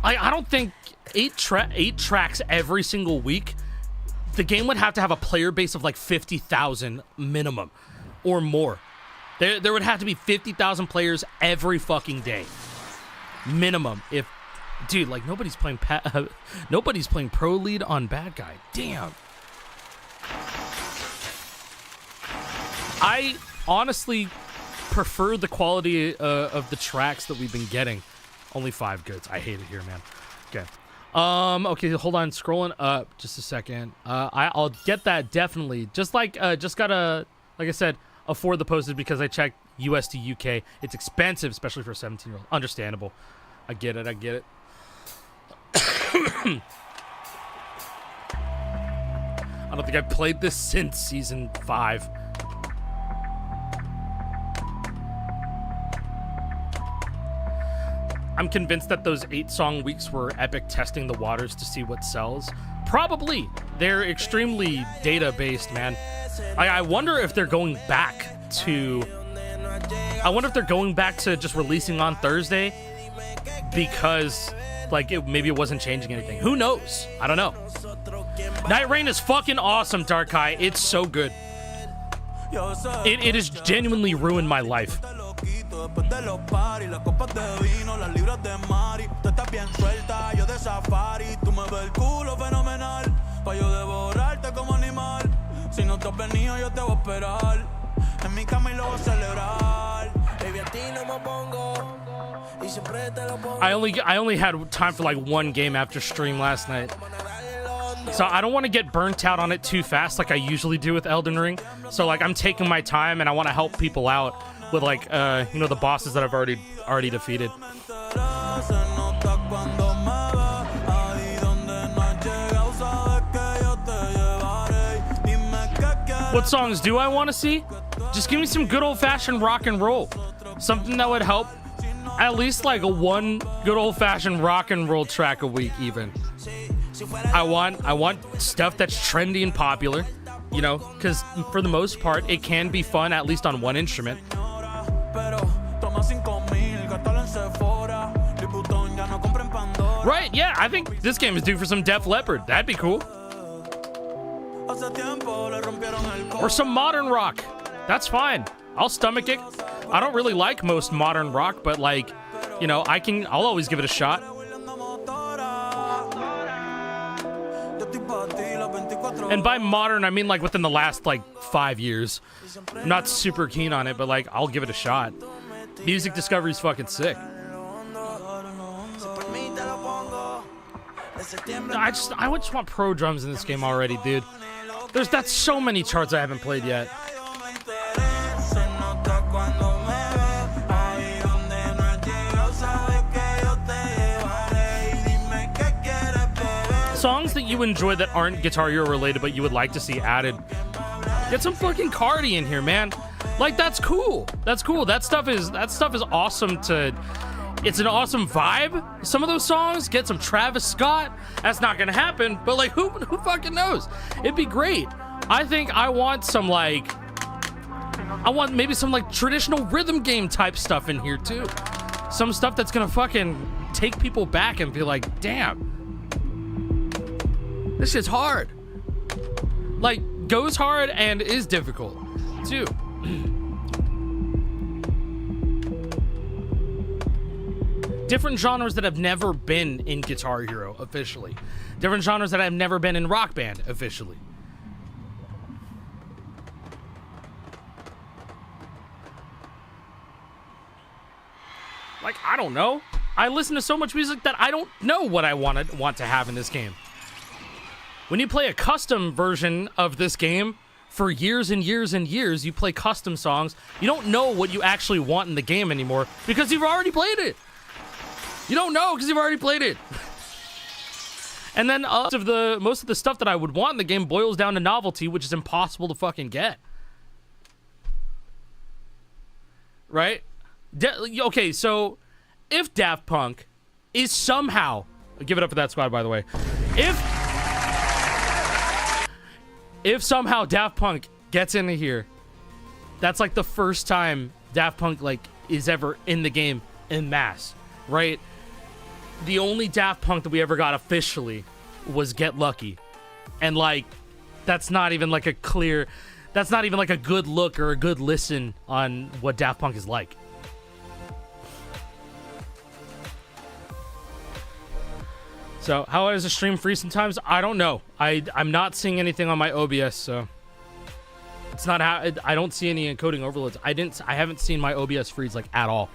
I don't think 8 tracks every single week. The game would have to have a player base of like 50,000 minimum, or more. There would have to be 50,000 players every fucking day, minimum. If, dude, like nobody's playing pro lead on Bad Guy. Damn. I honestly prefer the quality of the tracks that we've been getting. Only 5 goods. I hate it here, man. Okay. Okay, hold on, scrolling up just a second. I'll get that definitely. Just gotta, like I said, afford the postage because I checked US to UK. It's expensive, especially for a 17-year-old. Understandable. I get it. I don't think I've played this since season 5. I'm convinced that those 8-song weeks were Epic testing the waters to see what sells. Probably. They're extremely data-based, man. I wonder if they're going back to... I wonder if they're going back to just releasing on Thursday because, like, maybe it wasn't changing anything. Who knows? I don't know. Night Rain is fucking awesome, Darkai. It's so good. It has genuinely ruined my life. Después de los party, las copas de vino, las libras de Mari. Tú estás bien suelta, yo de safari. Tú me ves el culo fenomenal, pa' yo devorarte como animal. Si no te has venido, yo te voy a esperar. En mi cama y lo voy a celebrar. Baby, a ti no me pongo. Y siempre te lo pongo. I only had time for like one game after stream last night. So I don't want to get burnt out on it too fast like I usually do with Elden Ring. So like I'm taking my time and I want to help people out with like the bosses that I've already defeated. What songs do I want to see? Just give me some good old-fashioned rock and roll. Something that would help at least like one good old-fashioned rock and roll track a week even. I want stuff that's trendy and popular, you know, because for the most part it can be fun at least on one instrument. Right, yeah, I think this game is due for some Def Leppard. That'd be cool. Or some modern rock. That's fine. I'll stomach it. I don't really like most modern rock, but like, you know, I'll always give it a shot. And by modern, I mean like within the last like 5 years. I'm not super keen on it, but like I'll give it a shot. Music Discovery's fucking sick. I just want pro drums in this game already, dude. That's so many charts I haven't played yet. Songs that you enjoy that aren't Guitar Hero related but you would like to see added. Get some fucking Cardi in here, man. Like that's cool. That's cool. That stuff is awesome to... It's an awesome vibe. Some of those songs, get some Travis Scott. That's not gonna happen, but like who fucking knows? It'd be great. I think I want maybe some like traditional rhythm game type stuff in here too. Some stuff that's gonna fucking take people back and be like, damn. This shit's hard. Like, goes hard and is difficult, too. Different genres that have never been in Guitar Hero, officially. Different genres that have never been in Rock Band, officially. Like, I don't know. I listen to so much music that I don't know what I want to have in this game. When you play a custom version of this game for years and years and years, you play custom songs, you don't know what you actually want in the game anymore because you've already played it. You don't know because you've already played it. And then most of the stuff that I would want in the game boils down to novelty, which is impossible to fucking get. Right? Okay, so if Daft Punk is somehow... Give it up for that squad, by the way. If somehow Daft Punk gets into here, that's like the first time Daft Punk like is ever in the game en masse, right? The only Daft Punk that we ever got officially was Get Lucky. And like that's not even like a good look or a good listen on what Daft Punk is like. So, how is the stream free sometimes? I don't know. I'm not seeing anything on my OBS, so it's not how I don't see any encoding overloads. I haven't seen my OBS freeze like at all.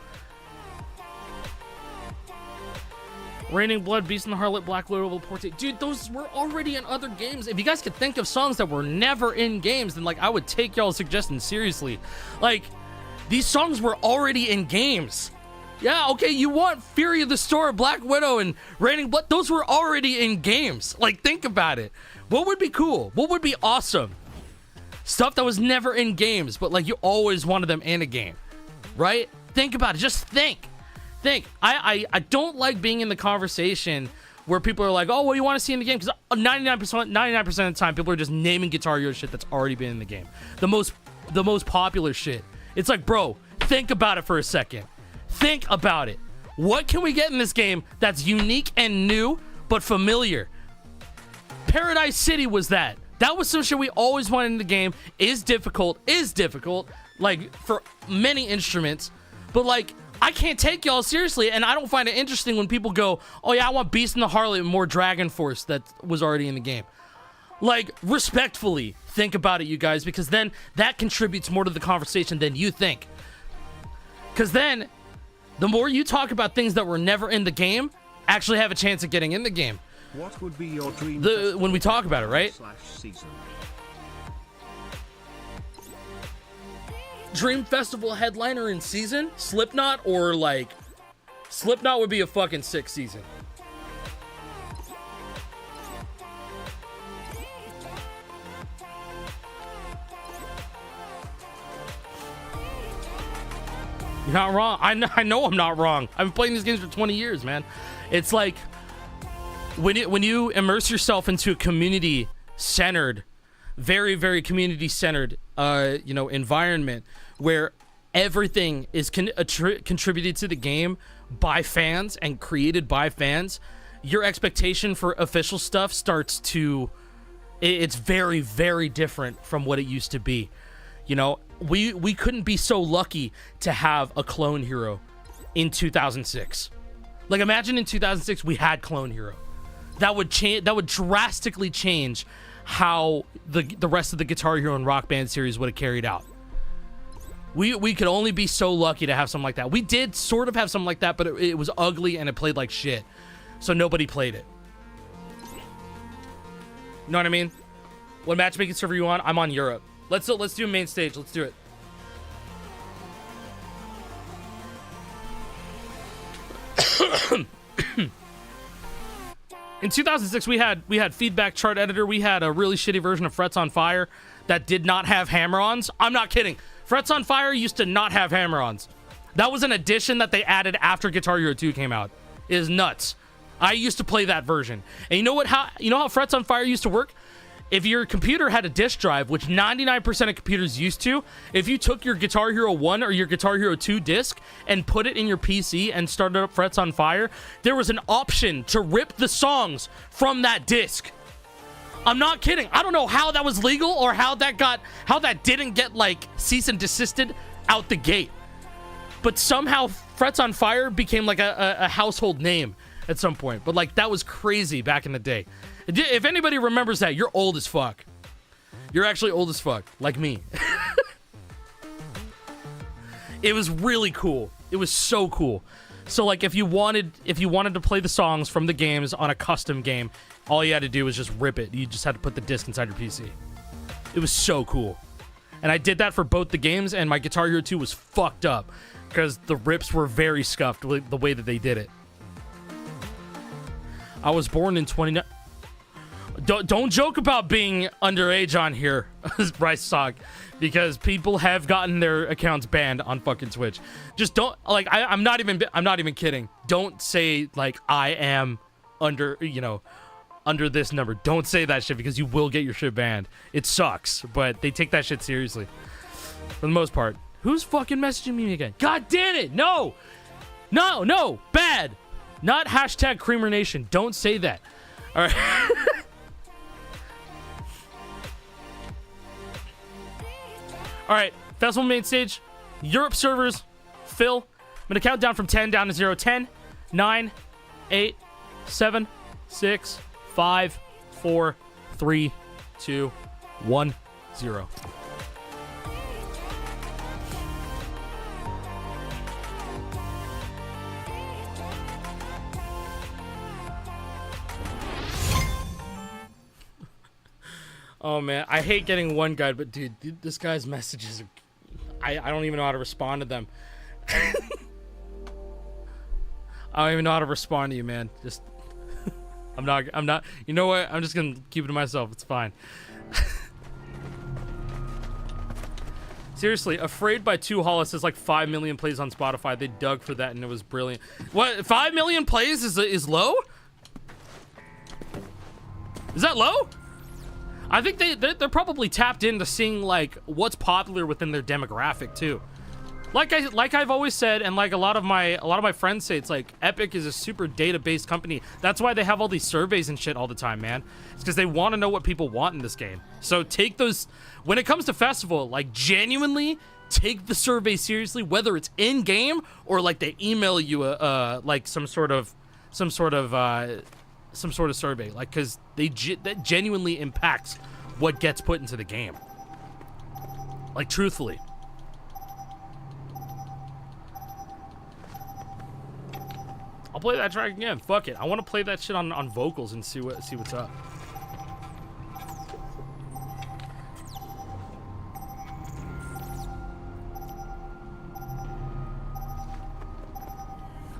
Raining Blood, Beast in the Harlot, Black Widow, Portate. Dude, those were already in other games. If you guys could think of songs that were never in games, then like I would take y'all's suggestions seriously. Like, these songs were already in games. Yeah, okay, you want Fury of the Storm, Black Widow, and Raining Blood. Those were already in games. Like, think about it. What would be cool? What would be awesome? Stuff that was never in games, but like you always wanted them in a game, right? Think about it. Just think. I don't like being in the conversation where people are like, oh, well, you want to see in the game? Because 99% of the time, people are just naming Guitar Hero shit that's already been in the game. The most popular shit. It's like, bro, think about it for a second. Think about it. What can we get in this game that's unique and new, but familiar? Paradise City was that. That was some shit we always wanted in the game. Is difficult, like, for many instruments. But, like, I can't take y'all seriously, and I don't find it interesting when people go, oh, yeah, I want Beast in the Harlot and more Dragon Force that was already in the game. Like, respectfully, think about it, you guys, because then that contributes more to the conversation than you think. Because then, the more you talk about things that were never in the game, actually have a chance of getting in the game. What would be your dream when we talk about it, right? /season? Dream Festival headliner in season? Slipknot, or like... Slipknot would be a fucking sick season. You're not wrong. I know I'm not wrong. I've been playing these games for 20 years, man. It's like when you immerse yourself into a community-centered, very, very community-centered, environment where everything is contributed to the game by fans and created by fans, your expectation for official stuff starts to... It's very, very different from what it used to be. You know, we couldn't be so lucky to have a Clone Hero in 2006. Like, imagine in 2006 we had Clone Hero. That would change. That would drastically change how the rest of the Guitar Hero and Rock Band series would have carried out. We could only be so lucky to have something like that. We did sort of have something like that, but it was ugly and it played like shit, so nobody played it. You know what I mean? What matchmaking server you on? I'm on Europe. Let's do a main stage. Let's do it. In 2006, we had Feedback Chart Editor. We had a really shitty version of Frets on Fire that did not have hammer-ons. I'm not kidding. Frets on Fire used to not have hammer-ons. That was an addition that they added after Guitar Hero 2 came out. It is nuts. I used to play that version. And you know how Frets on Fire used to work? If your computer had a disk drive, which 99% of computers used to, if you took your Guitar Hero 1 or your Guitar Hero 2 disc and put it in your PC and started up Frets on Fire, there was an option to rip the songs from that disc. I'm not kidding. I don't know how that was legal or how that didn't get like cease and desisted out the gate. But somehow Frets on Fire became like a household name at some point. But like that was crazy back in the day. If anybody remembers that, you're old as fuck. You're actually old as fuck, like me. It was really cool. It was so cool. So like if you wanted to play the songs from the games on a custom game, all you had to do was just rip it. You just had to put the disc inside your PC. It was so cool. And I did that for both the games, and my Guitar Hero 2 was fucked up because the rips were very scuffed with the way that they did it. I was born in 29... Don't joke about being underage on here, Bryce Sock, because people have gotten their accounts banned on fucking Twitch. Just don't, like, I'm not even kidding. Don't say like I am under this number. Don't say that shit because you will get your shit banned. It sucks, but they take that shit seriously for the most part. Who's fucking messaging me again? God damn it! No, bad. Not hashtag Creamer Nation. Don't say that. All right. All right, festival main stage, Europe servers, Phil. I'm going to count down from 10 down to 0. 10, 9, 8, 7, 6, 5, 4, 3, 2, 1, 0. Oh man, I hate getting one guide, but dude, this guy's messages are, I don't even know how to respond to them. I don't even know how to respond to you, man. Just I'm not you know what? I'm just gonna keep it to myself. It's fine. Seriously, Afraid by 2hollis is like 5 million plays on Spotify. They dug for that and it was brilliant. What? 5 million plays is low? Is that low? I think they're probably tapped into seeing like what's popular within their demographic too. Like I've always said, and like a lot of my friends say, it's like Epic is a super data-based company. That's why they have all these surveys and shit all the time, man. It's because they want to know what people want in this game. So take those, when it comes to festival, like genuinely take the survey seriously, whether it's in game or like they email you like some sort of survey, like because that genuinely impacts what gets put into the game. Like truthfully. I'll play that track again. Fuck it. I want to play that shit on vocals and see what's up.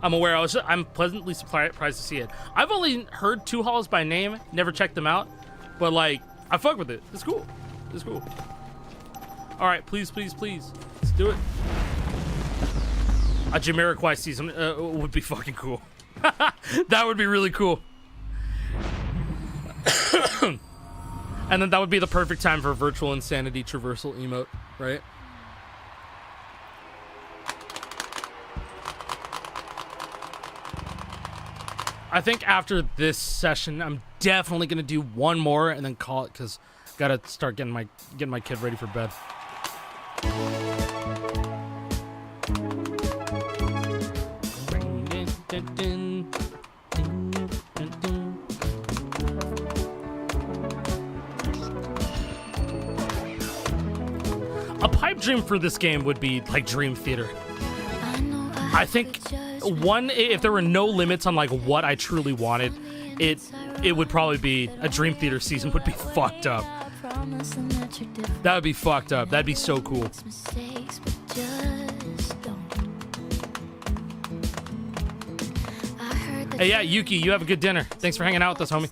I'm aware. I'm pleasantly surprised to see it. I've only heard 2hollis by name, never checked them out, but like I fuck with it. It's cool. It's cool. All right, please, let's do it. A Jamiroquai season would be fucking cool. That would be really cool. And then that would be the perfect time for virtual insanity traversal emote, right? I think after this session, I'm definitely gonna do one more and then call it because gotta start getting my kid ready for bed. A pipe dream for this game would be like Dream Theater. I think if there were no limits on like what I truly wanted, it would probably be a Dream Theater season would be fucked up. That would be fucked up. That'd be so cool. Hey, yeah, Yuki, you have a good dinner. Thanks for hanging out with us, homie.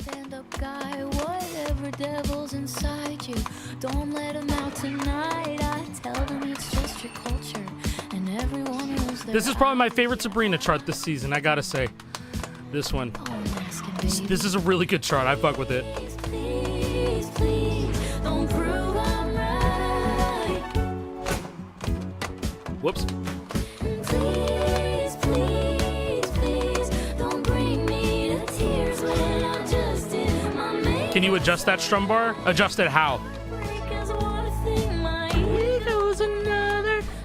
Don't let him out tonight. I tell them it's just your culture, and everyone knows. This is probably my favorite Sabrina chart this season, I gotta say. This one. This is a really good chart. I fuck with it. Please, don't prove I'm right. Whoops. Please, don't bring me to tears when I'm just in my makeup. Can you adjust that strum bar? Adjust it how?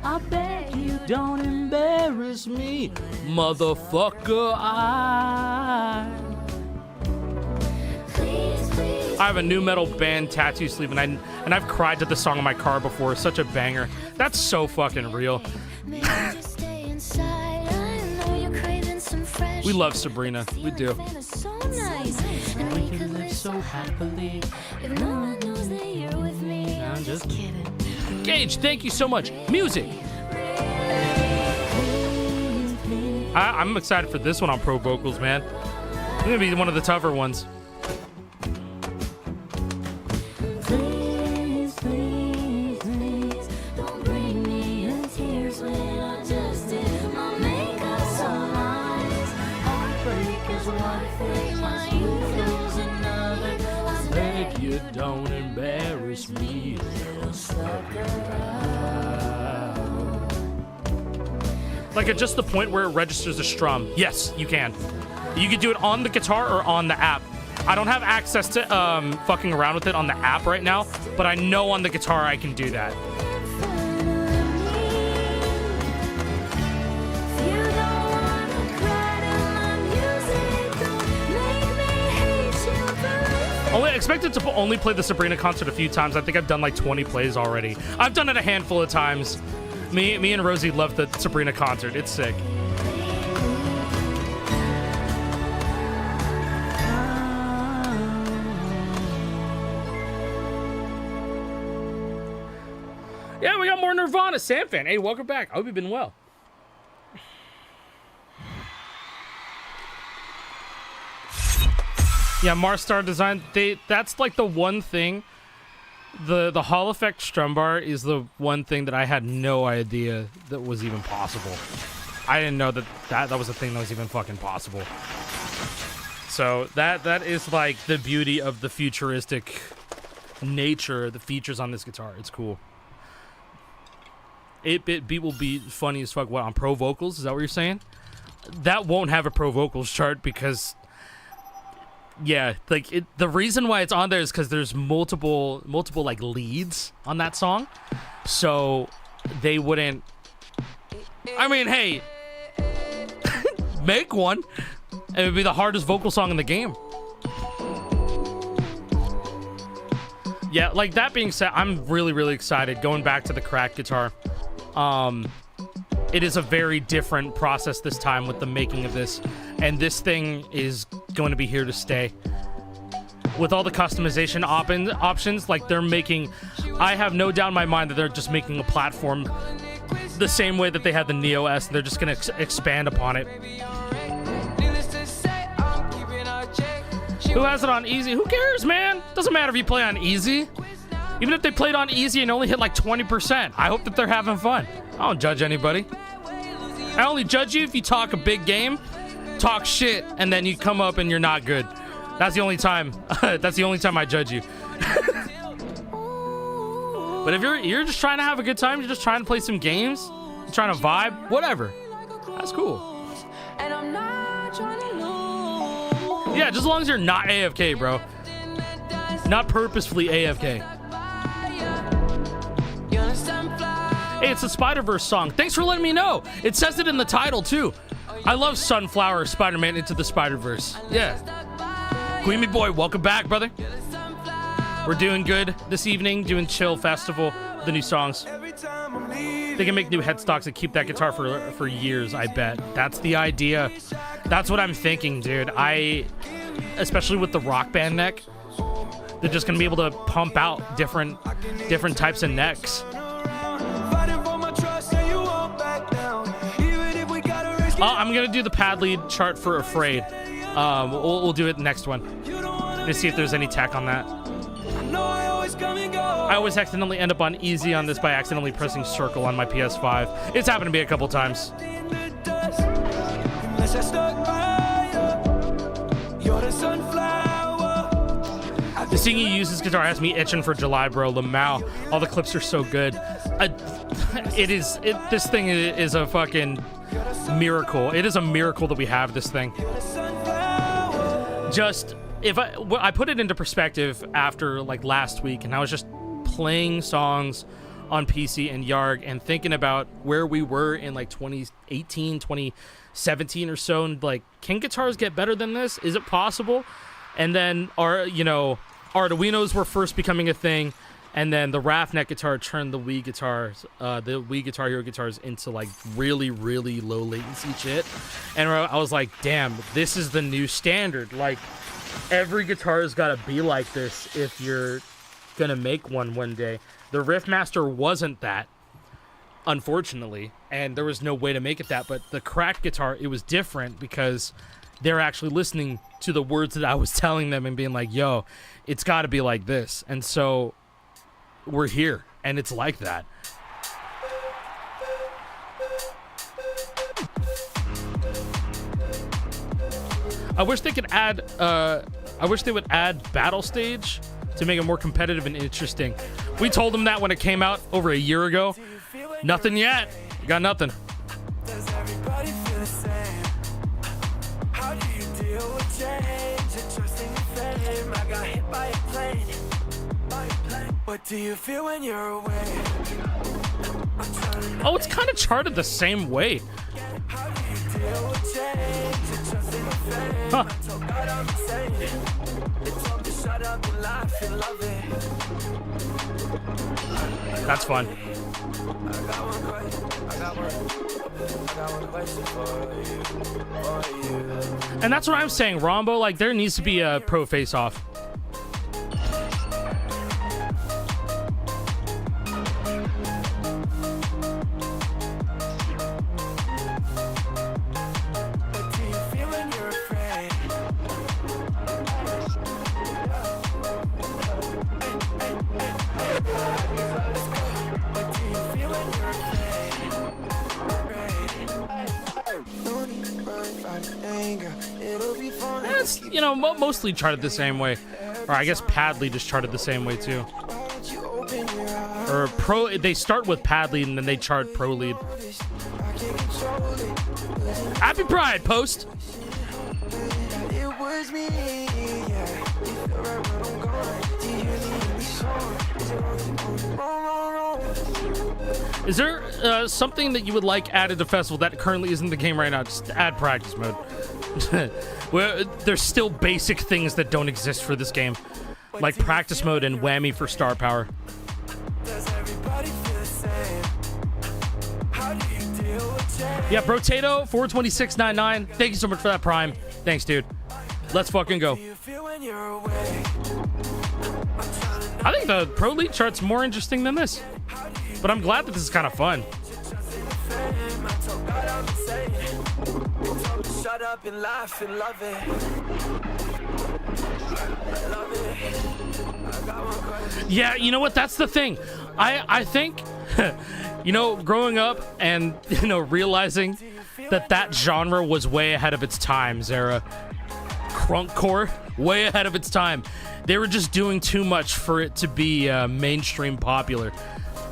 I beg you don't embarrass me, motherfucker. I have a new metal band tattoo sleeve, and I've cried to the song in my car before. It's such a banger. That's so fucking real. We love Sabrina. We do. We can live so happily. If no one knows that you're with me, I'm just kidding. Gage, thank you so much. Music. I'm excited for this one on Pro Vocals, man. It's gonna be one of the tougher ones. Please, don't bring me in tears when I just did my makeup so nice. Heartbreak is one thing, my youth is another. I beg you don't embarrass me, little sucker. Like at just the point where it registers a strum. Yes, you can. You can do it on the guitar or on the app. I don't have access to fucking around with it on the app right now, but I know on the guitar I can do that. Only expected to only play the Sabrina concert a few times. I think I've done like 20 plays already. I've done it a handful of times. Me and Rosie love the Sabrina concert. It's sick. more Nirvana. Sam fan. Hey, welcome back. I hope you've been well. Yeah, Mars Star design. That's like the one thing. The Hall effect strum bar is the one thing that I had no idea that was even possible. I didn't know that was a thing that was even fucking possible. So that is like the beauty of the futuristic nature, the features on this guitar. It's cool. 8-bit beat will be funny as fuck. What, on Pro Vocals? Is that what you're saying? That won't have a Pro Vocals chart because, yeah, like the reason why it's on there is because there's multiple like leads on that song, so they wouldn't. I mean, hey, make one. It would be the hardest vocal song in the game. Yeah, like that being said, I'm really excited. Going back to the crack guitar, it is a very different process this time with the making of this, and this thing is going to be here to stay. With all the customization options, like they're making, I have no doubt in my mind that they're just making a platform the same way that they had the Neo S. They're just going to expand upon it. Who has it on easy? Who cares, man? Doesn't matter if you play on easy. Even if they played on easy and only hit like 20%, I hope that they're having fun. I don't judge anybody. I only judge you if you talk a big game, talk shit, and then you come up and you're not good. That's the only time. That's the only time I judge you. But if you're just trying to have a good time, you're just trying to play some games, you're trying to vibe, whatever. That's cool. Yeah, just as long as you're not AFK, bro. Not purposefully AFK. Hey, it's a Spider-Verse song. Thanks for letting me know. It says it in the title, too. I love Sunflower Spider-Man Into the Spider-Verse. Yeah. Queemy Boy, welcome back, brother. We're doing good this evening, doing Chill Festival, the new songs. They can make new headstocks and keep that guitar for years, I bet. That's the idea. That's what I'm thinking, dude. Especially with the Rock Band neck, they're just gonna be able to pump out different types of necks. I'm gonna do the pad lead chart for Afraid. We'll do it next one. Let's see if there's any tech on that. I always accidentally end up on easy on this by accidentally pressing circle on my PS5. It's happened to me a couple times. The seeing you use this guitar has me itching for July, bro. Lamau. All the clips are so good. This thing is a fucking miracle. It is a miracle that we have this thing. Just, if I put it into perspective after like last week, and I was just playing songs on PC and Yarg and thinking about where we were in like 2018, 2017 or so, and like, can guitars get better than this? Is it possible? And then Arduinos were first becoming a thing, and then the RAF neck guitar turned the Wii guitars, the Wii Guitar Hero guitars into like really low latency shit. And I was like, damn, this is the new standard. Like, every guitar's gotta be like this if you're gonna make one day. The Riffmaster wasn't that, unfortunately, and there was no way to make it that. But the cracked guitar, it was different because they're actually listening to the words that I was telling them and being like, yo, it's got to be like this. And so we're here, and it's like that. I wish they could add I wish they would add battle stage to make it more competitive and interesting. We told them that when it came out over a year ago. Nothing yet. Got nothing. Does everybody feel the same? How do you deal with change? You're trusting your fame. I got hit by a plane. What do you feel when you're away? Oh, it's kind of charted the same way. How do you deal with change? You're trusting your fame. Huh. I told God I'm insane. They told me shut up and laugh and love it. That's fun. I got one question for you. And that's what I'm saying, Rombo. Like, there needs to be a pro face-off. it's, you know, mostly charted the same way. Or I guess Pad Lead is charted the same way too. Or they start with Pad Lead and then they chart Pro Lead. Happy Pride, Post! Is there something that you would like added to Festival that currently isn't in the game right now? Just add practice mode. Well, there's still basic things that don't exist for this game, like practice mode and whammy for star power. Yeah, Brotato 426.99. Thank you so much for that Prime. Thanks, dude. Let's fucking go. I think the Pro League chart's more interesting than this, but I'm glad that this is kind of fun. Shut up and laugh and love it. Yeah, you know what? That's the thing. I think, you know, growing up and, you know, realizing that genre was way ahead of its time, Zara. Crunkcore, way ahead of its time. They were just doing too much for it to be mainstream popular.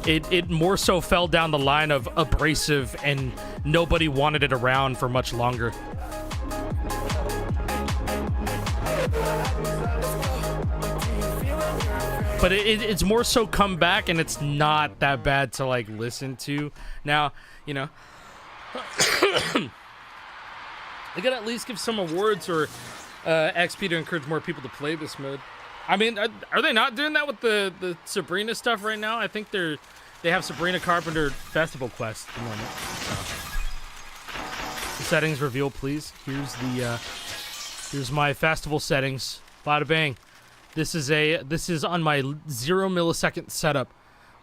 It more so fell down the line of abrasive, and nobody wanted it around for much longer. But it's more so come back, and it's not that bad to like listen to now, you know. They gotta at least give some awards or XP to encourage more people to play this mode. I mean, are they not doing that with the Sabrina stuff right now? I think they have Sabrina Carpenter Festival Quest at the moment. Settings reveal, please. Here's my festival settings. Bada bang. This is on my 0 millisecond setup.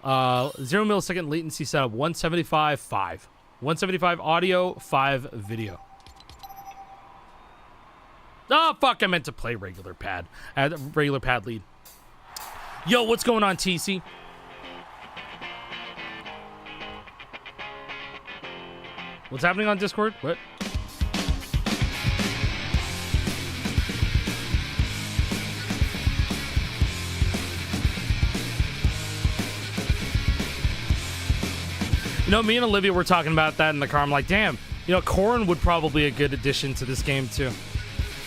0 millisecond latency setup. 175.5. 175 audio, 5 video. Oh, fuck, I meant to play regular pad lead. Yo, what's going on, TC? What's happening on Discord? What? You know, me and Olivia were talking about that in the car. I'm like, damn, you know, Korn would probably be a good addition to this game, too.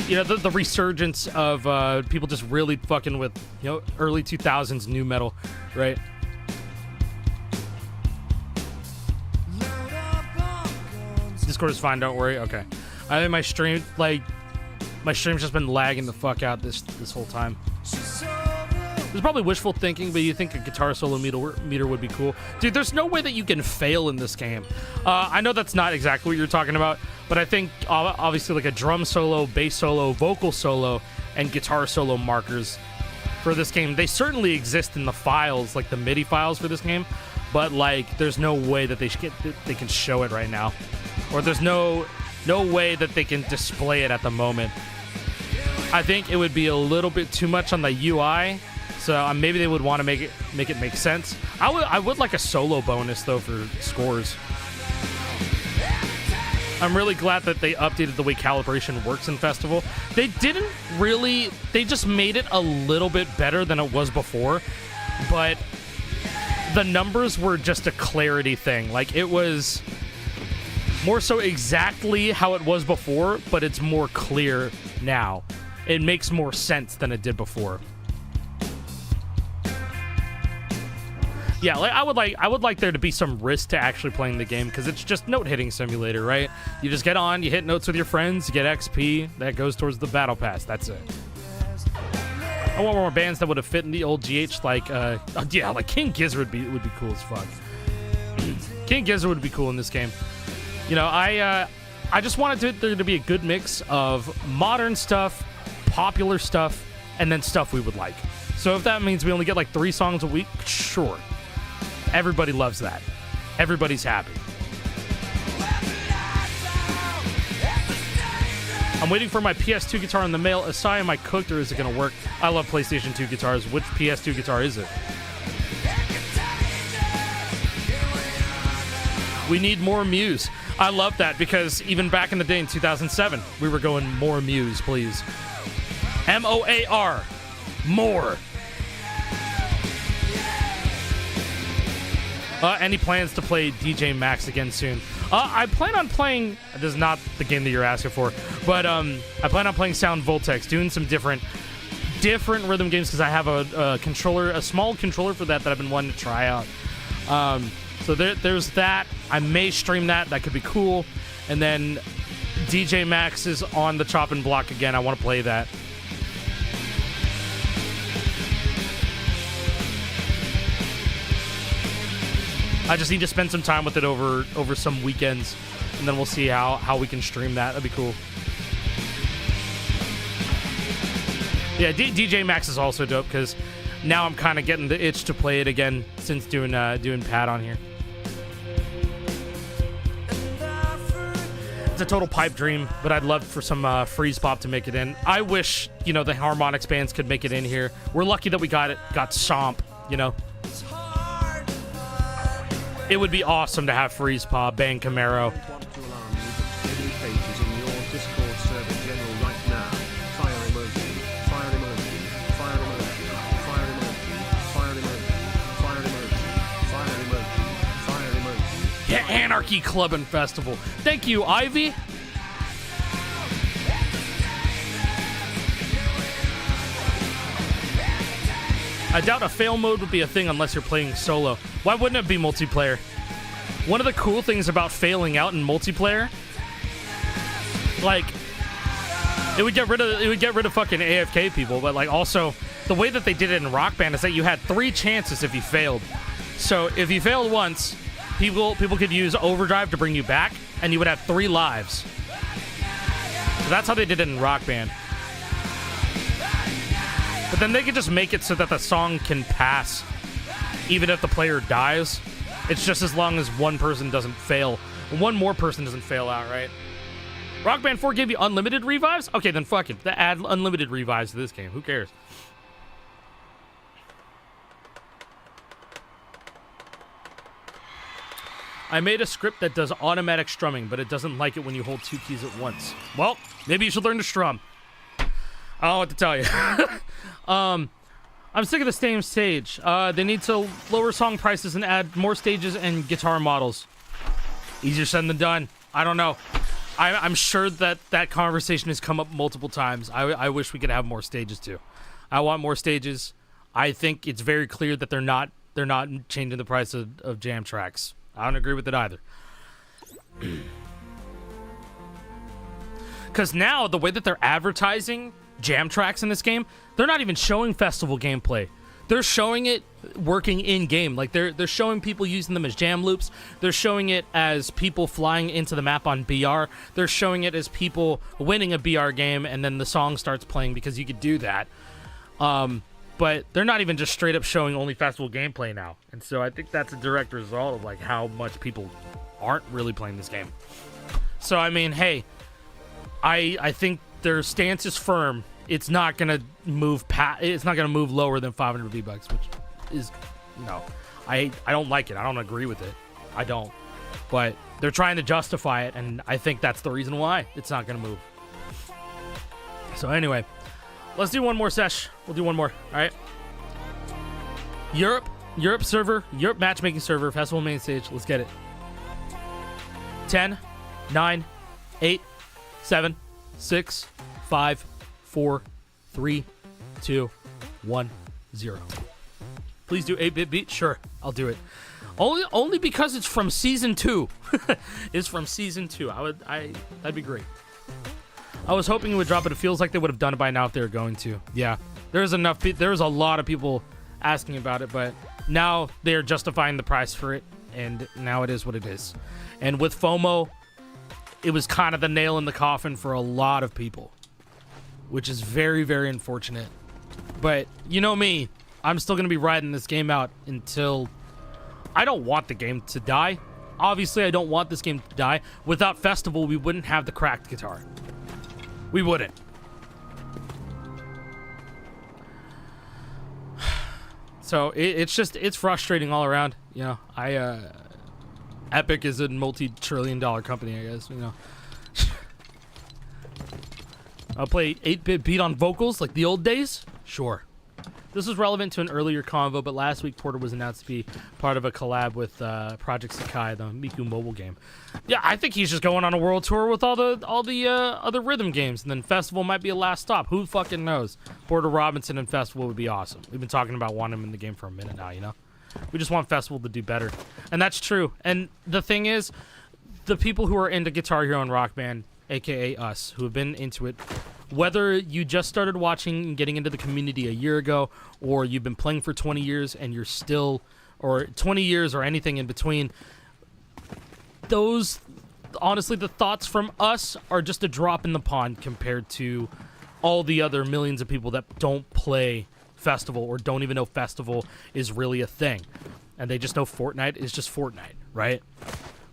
You know, the resurgence of people just really fucking with, you know, early 2000s new metal, right? Discord is fine, don't worry. Okay. I think my stream's just been lagging the fuck out this whole time. It's probably wishful thinking, but you think a guitar solo meter would be cool. Dude, there's no way that you can fail in this game. I know that's not exactly what you're talking about, but I think obviously like a drum solo, bass solo, vocal solo, and guitar solo markers for this game, they certainly exist in the files, like the MIDI files for this game, but like there's no way that they can show it right now, or there's no way that they can display it at the moment. I think it would be a little bit too much on the UI. So maybe they would want to make it make sense. I would like a solo bonus though for scores. I'm really glad that they updated the way calibration works in Festival. They just made it a little bit better than it was before, but the numbers were just a clarity thing. Like, it was more so exactly how it was before, but it's more clear now. It makes more sense than it did before. Yeah, like I would like there to be some risk to actually playing the game, because it's just note hitting simulator, right? You just get on, you hit notes with your friends, you get XP that goes towards the battle pass. That's it. I want more bands that would have fit in the old GH, like yeah, like King Gizzard would be cool as fuck. King Gizzard would be cool in this game. You know, I just wanted there to be a good mix of modern stuff, popular stuff, and then stuff we would like. So if that means we only get like 3 songs a week, sure. Everybody loves that. Everybody's happy. I'm waiting for my PS2 guitar in the mail. Acai, am I cooked or is it going to work? I love PlayStation 2 guitars. Which PS2 guitar is it? We need more Muse. I love that because even back in the day in 2007, we were going more Muse, please. M-O-A-R. More. Any plans to play DJ Max again soon? I plan on playing. This is not the game that you're asking for, but I plan on playing Sound Voltex, doing some different rhythm games because I have a controller, a small controller for that I've been wanting to try out. So there's that. I may stream that. That could be cool. And then DJ Max is on the chopping block again. I want to play that. I just need to spend some time with it over some weekends, and then we'll see how we can stream that. That'd be cool. Yeah, DJ Max is also dope because now I'm kind of getting the itch to play it again since doing Pat on here. It's a total pipe dream, but I'd love for some freeze pop to make it in. I wish, the harmonics bands could make it in here. We're lucky that we got Somp, It would be awesome to have freeze pop, Bang Camaro. Want to alarm you that any pages in your Discord server general right now. Fire emoji, fire emoji, fire emoji, fire emoji, fire emoji, fire emoji, fire emoji, fire emoji. Yeah, Anarchy Club and Festival. Thank you, Ivy. I doubt a fail mode would be a thing unless you're playing solo. Why wouldn't it be multiplayer? One of the cool things about failing out in multiplayer, like, it would get rid of fucking AFK people, but like also the way that they did it in Rock Band is that you had 3 chances if you failed. So if you failed once, people could use overdrive to bring you back, and you would have 3 lives. So that's how they did it in Rock Band. But then they could just make it so that the song can pass even if the player dies. It's just as long as one person doesn't fail. One more person doesn't fail out, right? Rock Band 4 gave you unlimited revives? Okay, then fuck it. Add unlimited revives to this game. Who cares? I made a script that does automatic strumming, but it doesn't like it when you hold 2 keys at once. Well, maybe you should learn to strum. I don't know what to tell you. I'm sick of the same stage. They need to lower song prices and add more stages and guitar models. Easier said than done. I don't know. I'm sure that conversation has come up multiple times. I wish we could have more stages too. I want more stages. I think it's very clear that they're not changing the price of jam tracks. I don't agree with it either. Because now the way that they're advertising jam tracks in this game, they're not even showing festival gameplay. They're showing it working in game. Like they're showing people using them as jam loops. They're showing it as people flying into the map on BR. They're showing it as people winning a BR game and then the song starts playing because you could do that. But they're not even just straight up showing only festival gameplay now. And so I think that's a direct result of like how much people aren't really playing this game. So I mean, hey, I think their stance is firm. It's not gonna move it's not gonna move lower than 500 V-Bucks, which is, I don't like it. I don't agree with it. I don't. But they're trying to justify it, and I think that's the reason why it's not gonna move. So anyway, let's do one more sesh. We'll do one more. All right. Europe server, Europe matchmaking server, festival main stage. Let's get it. 10, 9, 8, 7, 6, 5, 4, 3, 2, 1, 0. Please do 8-bit beat. Sure, I'll do it. Only because it's from season 2. It's from season 2. That'd be great. I was hoping it would drop, but it feels like they would have done it by now if they were going to. Yeah, there's a lot of people asking about it, but now they are justifying the price for it, and now it is what it is. And with FOMO, it was kind of the nail in the coffin for a lot of people, which is very, very unfortunate. But you know me, I'm still going to be riding this game out until... I don't want the game to die. Obviously, I don't want this game to die. Without Festival, we wouldn't have the cracked guitar. We wouldn't. So it's frustrating all around. You know, Epic is a multi-trillion-dollar company, I guess, you know. I'll play 8-bit beat on vocals like the old days? Sure. This was relevant to an earlier convo, but last week Porter was announced to be part of a collab with Project Acai, the Miku mobile game. Yeah, I think he's just going on a world tour with all the other rhythm games, and then Festival might be a last stop. Who fucking knows? Porter Robinson and Festival would be awesome. We've been talking about wanting him in the game for a minute now, you know? We just want Festival to do better. And that's true. And the thing is, the people who are into Guitar Hero and Rock Band, aka us, who have been into it, whether you just started watching and getting into the community a year ago, or you've been playing for 20 years and you're still, or 20 years or anything in between, those, honestly, the thoughts from us are just a drop in the pond compared to all the other millions of people that don't play Festival or don't even know Festival is really a thing. And they just know Fortnite is just Fortnite, right?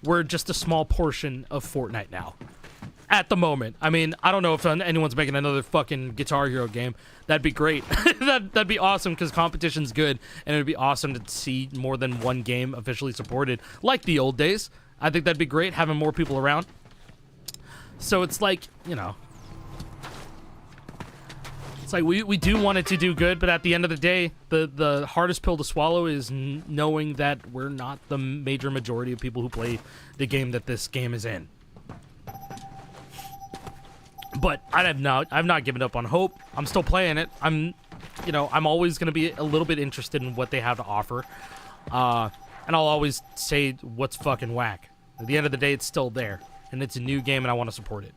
We're just a small portion of Fortnite now. At the moment. I mean, I don't know if anyone's making another fucking Guitar Hero game. That'd be great. That'd be awesome because competition's good, and it'd be awesome to see more than one game officially supported, like the old days. I think that'd be great, having more people around. So it's like, you know, it's like we do want it to do good, but at the end of the day, the hardest pill to swallow is knowing that we're not the major majority of people who play the game that this game is in. But I've not given up on hope. I'm still playing it. I'm always going to be a little bit interested in what they have to offer. And I'll always say what's fucking whack. At the end of the day, it's still there. And it's a new game, and I want to support it.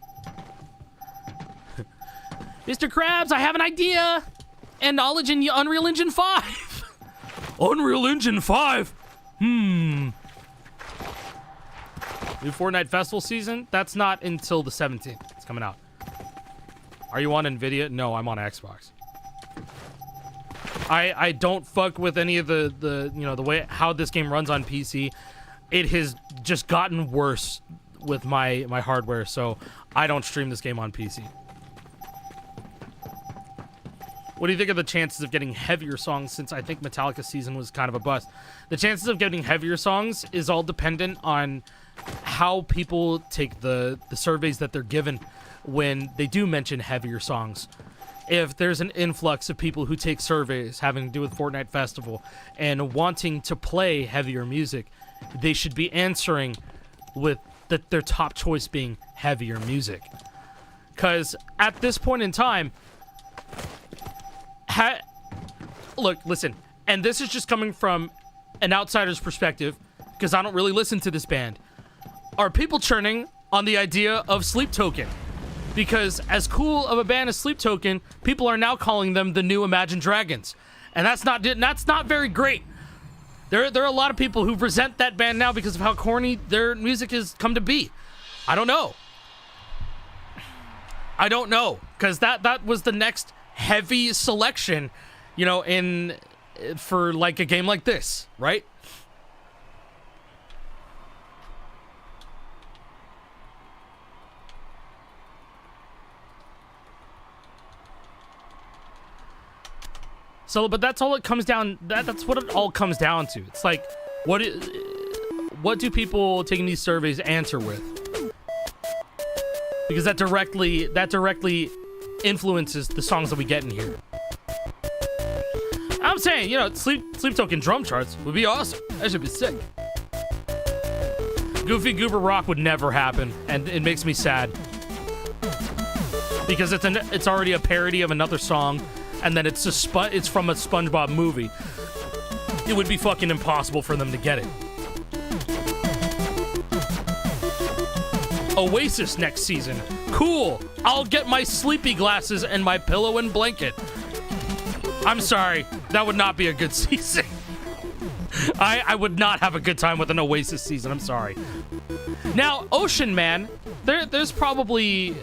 Mr. Krabs, I have an idea! And knowledge in Unreal Engine 5! Unreal Engine 5? New Fortnite Festival season? That's not until the 17th. It's coming out. Are you on Nvidia? No, I'm on Xbox. I don't fuck with any of the way how this game runs on PC. It has just gotten worse with my hardware, so I don't stream this game on PC. What do you think of the chances of getting heavier songs, since I think Metallica's season was kind of a bust? The chances of getting heavier songs is all dependent on how people take the surveys that they're given when they do mention heavier songs. If there's an influx of people who take surveys having to do with Fortnite Festival and wanting to play heavier music, they should be answering with their top choice being heavier music. Because at this point in time, look, listen, and this is just coming from an outsider's perspective, because I don't really listen to this band. Are people churning on the idea of Sleep Token? Because as cool of a band as Sleep Token, people are now calling them the new Imagine Dragons, and that's not very great. There are a lot of people who resent that band now because of how corny their music has come to be. I don't know, because that was the next heavy selection, for like a game like this, right? So, but that's all it comes down. That's what it all comes down to. It's like, what do people taking these surveys answer with? Because that directly influences the songs that we get in here. I'm saying, Sleep Token drum charts would be awesome. That should be sick. Goofy Goober Rock would never happen, and it makes me sad because it's already a parody of another song. And then it's from a SpongeBob movie. It would be fucking impossible for them to get it. Oasis next season. Cool. I'll get my sleepy glasses and my pillow and blanket. I'm sorry. That would not be a good season. I would not have a good time with an Oasis season. I'm sorry. Now, Ocean Man, there's probably...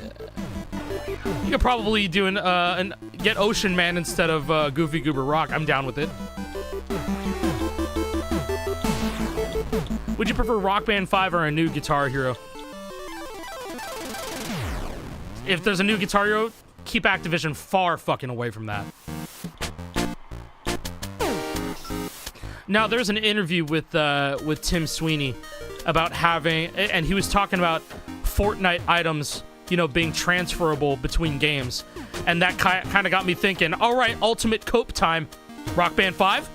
You could probably do get Ocean Man instead of Goofy Goober Rock. I'm down with it. Would you prefer Rock Band 5 or a new Guitar Hero? If there's a new Guitar Hero, keep Activision far fucking away from that. Now, there's an interview with Tim Sweeney about having, and he was talking about Fortnite items, you know, being transferable between games. And that kind of got me thinking, all right, ultimate cope time, Rock Band 5?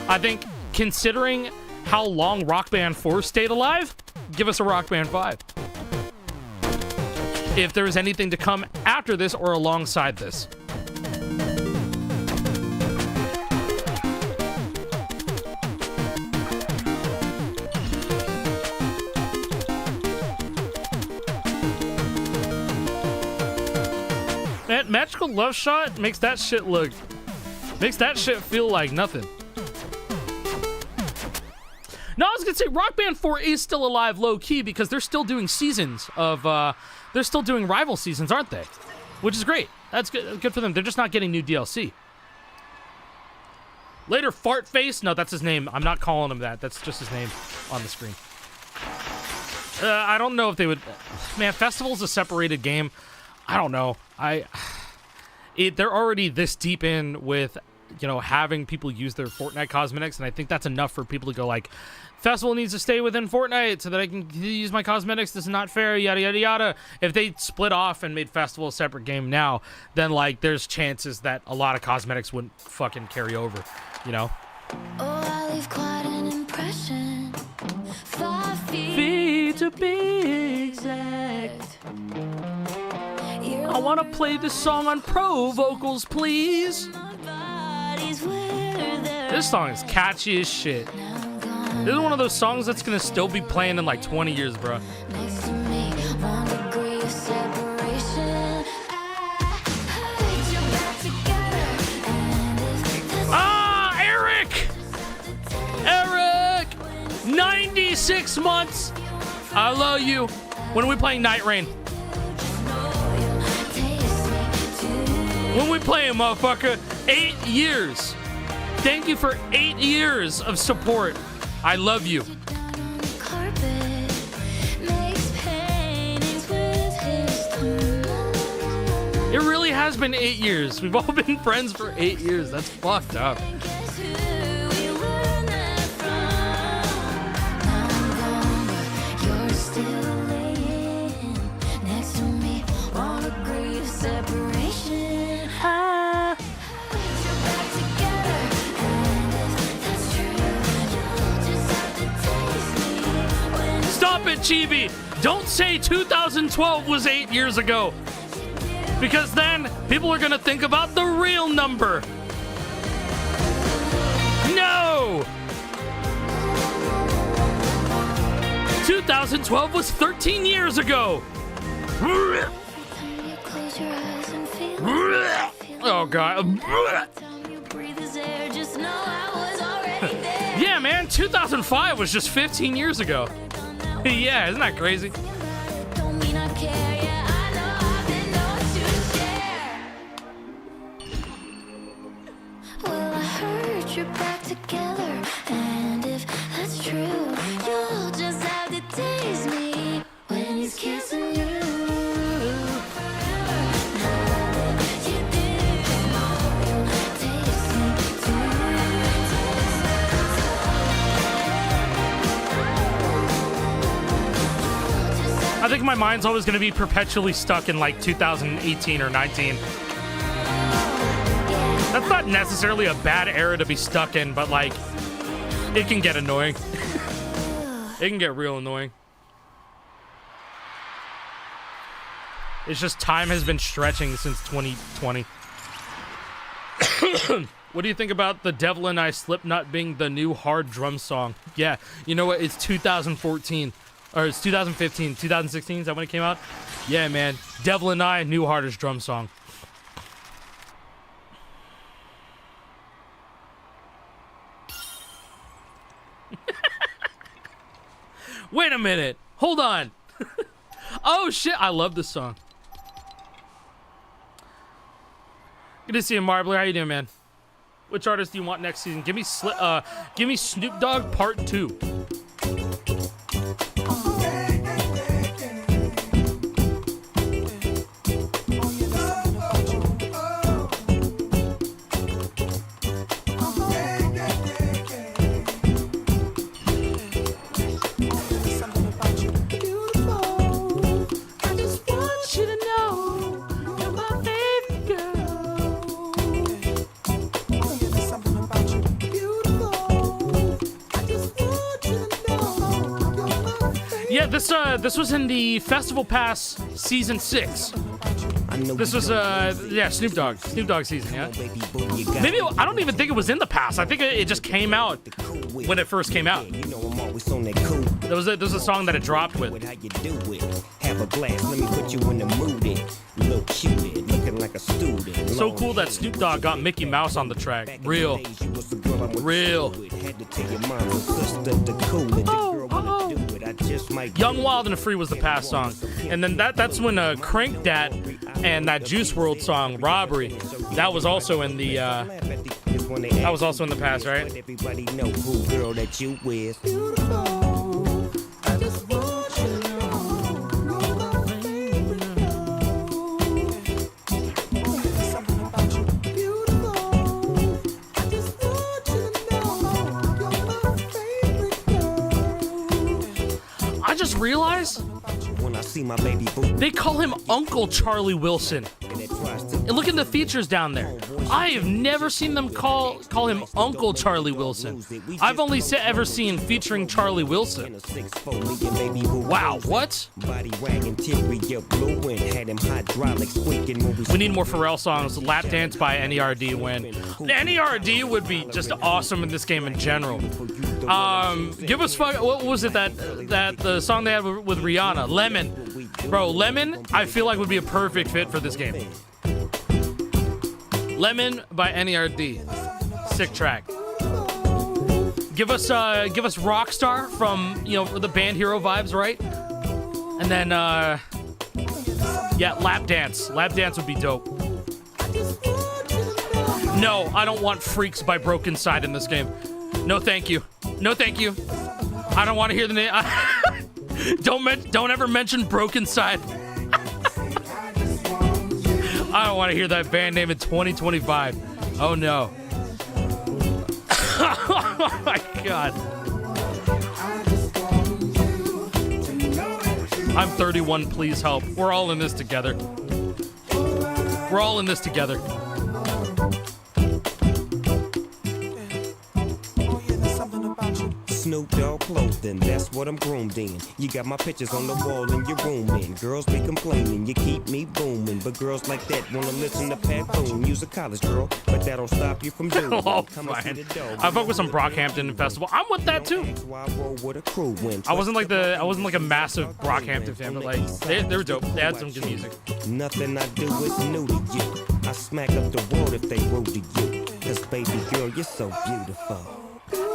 I think considering how long Rock Band 4 stayed alive, give us a Rock Band 5. If there is anything to come after this or alongside this. Man, Magical Love Shot makes that shit feel like nothing. No, I was gonna say Rock Band 4 is still alive low-key because they're still doing seasons of, they're still doing rival seasons, aren't they? Which is great. That's good for them. They're just not getting new DLC. Later, Fartface. No, that's his name. I'm not calling him that. That's just his name on the screen. I don't know if they would... Man, Festival's a separated game. I don't know. They're already this deep in with, you know, having people use their Fortnite cosmetics, and I think that's enough for people to go like, Festival needs to stay within Fortnite so that I can use my cosmetics. This is not fair, yada, yada, yada. If they split off and made Festival a separate game now, then, like, there's chances that a lot of cosmetics wouldn't fucking carry over, you know? Oh, I leave quite an impression. 5 feet to be exact. I want to play this song on pro vocals, please. This song is catchy as shit. This is one of those songs that's gonna still be playing in like 20 years, bro. Ah, Eric! 96 months! I love you. When are we playing Night Rain? When we playing, motherfucker? 8 years. Thank you for 8 years of support. I love you. It really has been 8 years. We've all been friends for 8 years. That's fucked up. Stop it, Chibi! Don't say 2012 was 8 years ago. Because then people are gonna think about the real number. No! 2012 was 13 years ago. Oh god. Yeah, man, 2005 was just 15 years ago. Yeah, isn't that crazy? Well, I heard you're back together, and if that's true, you'll just have to taste me when he's kissing you. I think my mind's always going to be perpetually stuck in like 2018 or 19. That's not necessarily a bad era to be stuck in, but like, it can get annoying. It can get real annoying. It's just time has been stretching since 2020. What do you think about The Devil and I Slipknot being the new hard drum song? Yeah, you know what? It's 2014. Or it's 2015, 2016, is that when it came out? Yeah, man. Devil and I, new hardest drum song. Wait a minute. Hold on. Oh, shit. I love this song. Good to see you, Marbler. How you doing, man? Which artist do you want next season? Give me Snoop Dogg Part 2. Yeah, this was in the Festival Pass Season 6. This was Snoop Dogg season, yeah. Maybe I don't even think it was in the pass. I think it just came out when it first came out. There was a song that it dropped with. Have a glass, let me put you in the mood. Look cute, looking like a student. So cool that Snoop Dogg got Mickey Mouse on the track. Real. Young, Wild, and Free was the past song. And then that's when Crank Dat and that Juice WRLD song, Robbery, that was also in the past, right? Everybody know who girl that you with. I just realized When I see my baby boo, they call him Uncle Charlie Wilson. And look at the features down there. I have never seen them call him Uncle Charlie Wilson. I've only ever seen featuring Charlie Wilson. Wow, what? We need more Pharrell songs. Lap Dance by NERD when NERD would be just awesome in this game in general. Give us what was it that the song they had with Rihanna, Lemon. Bro, Lemon, I feel like would be a perfect fit for this game. Lemon by NERD. Sick track. Give us Rockstar from, the band Hero vibes, right? And then Lap Dance. Lap Dance would be dope. No, I don't want Freaks by Broken Side in this game. No, thank you. No, thank you. I don't want to hear the name. Don't ever mention Broken Side. I don't want to hear that band name in 2025. Oh no. Oh my god. I'm 31, please help. We're all in this together. We're all in this together. Snoop Dogg clothing, that's what I'm groomed in. You got my pictures on the wall in your room, and girls be complaining, you keep me booming. But girls like that wanna listen to Pat Boone. Use a college girl, but that don't stop you from doing. Oh, fine. I fuck with some Brockhampton Festival. I'm with that too. I wasn't like a massive Brockhampton fan, but like they were dope. They had some good music. Nothing I do is new to you. I smack up the world if they rude to you. 'Cause baby girl, you're so beautiful.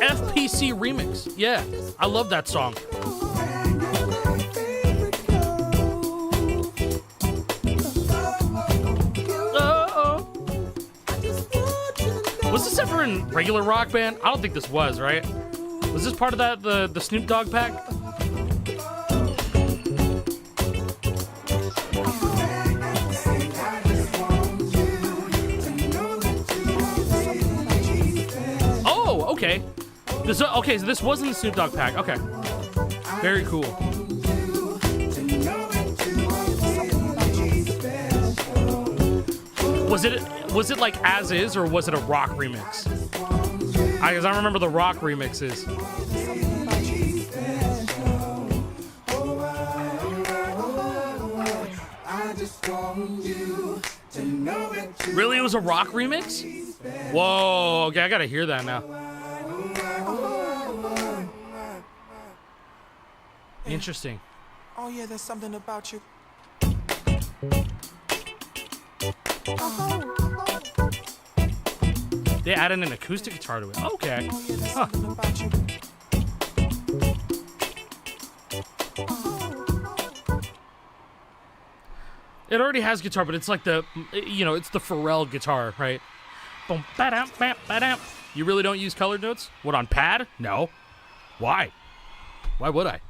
FPC remix. Yeah, I love that song. Was this ever in regular Rock Band? I don't think this was, right? Was this part of the Snoop Dogg pack? Oh, okay. So this wasn't the Snoop Dogg pack. Okay. Very cool. Was it like as is, or was it a rock remix? Because I remember the rock remixes. Really, it was a rock remix? Whoa, okay, I gotta hear that now. Interesting. Oh yeah, there's something about you. They added an acoustic guitar to it. Okay. Huh. It already has guitar, but it's like it's the Pharrell guitar, right? Boom, ba-dum, ba-dum. You really don't use colored notes? What, on pad? No. Why? Why would I?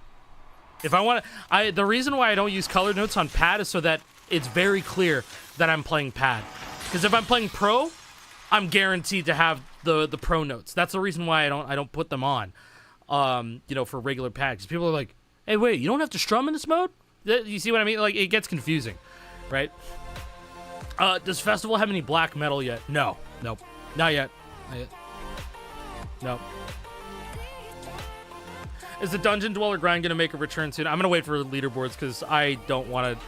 If I want to, the reason why I don't use colored notes on pad is so that it's very clear that I'm playing pad. Because if I'm playing pro, I'm guaranteed to have the pro notes. That's the reason why I don't put them on, for regular pads. People are like, hey, wait, you don't have to strum in this mode? You see what I mean? Like, it gets confusing, right? Does Festival have any black metal yet? No. Nope. Not yet. Not yet. Nope. Is the Dungeon Dweller grind gonna make a return soon? I'm gonna wait for leaderboards because I don't want to.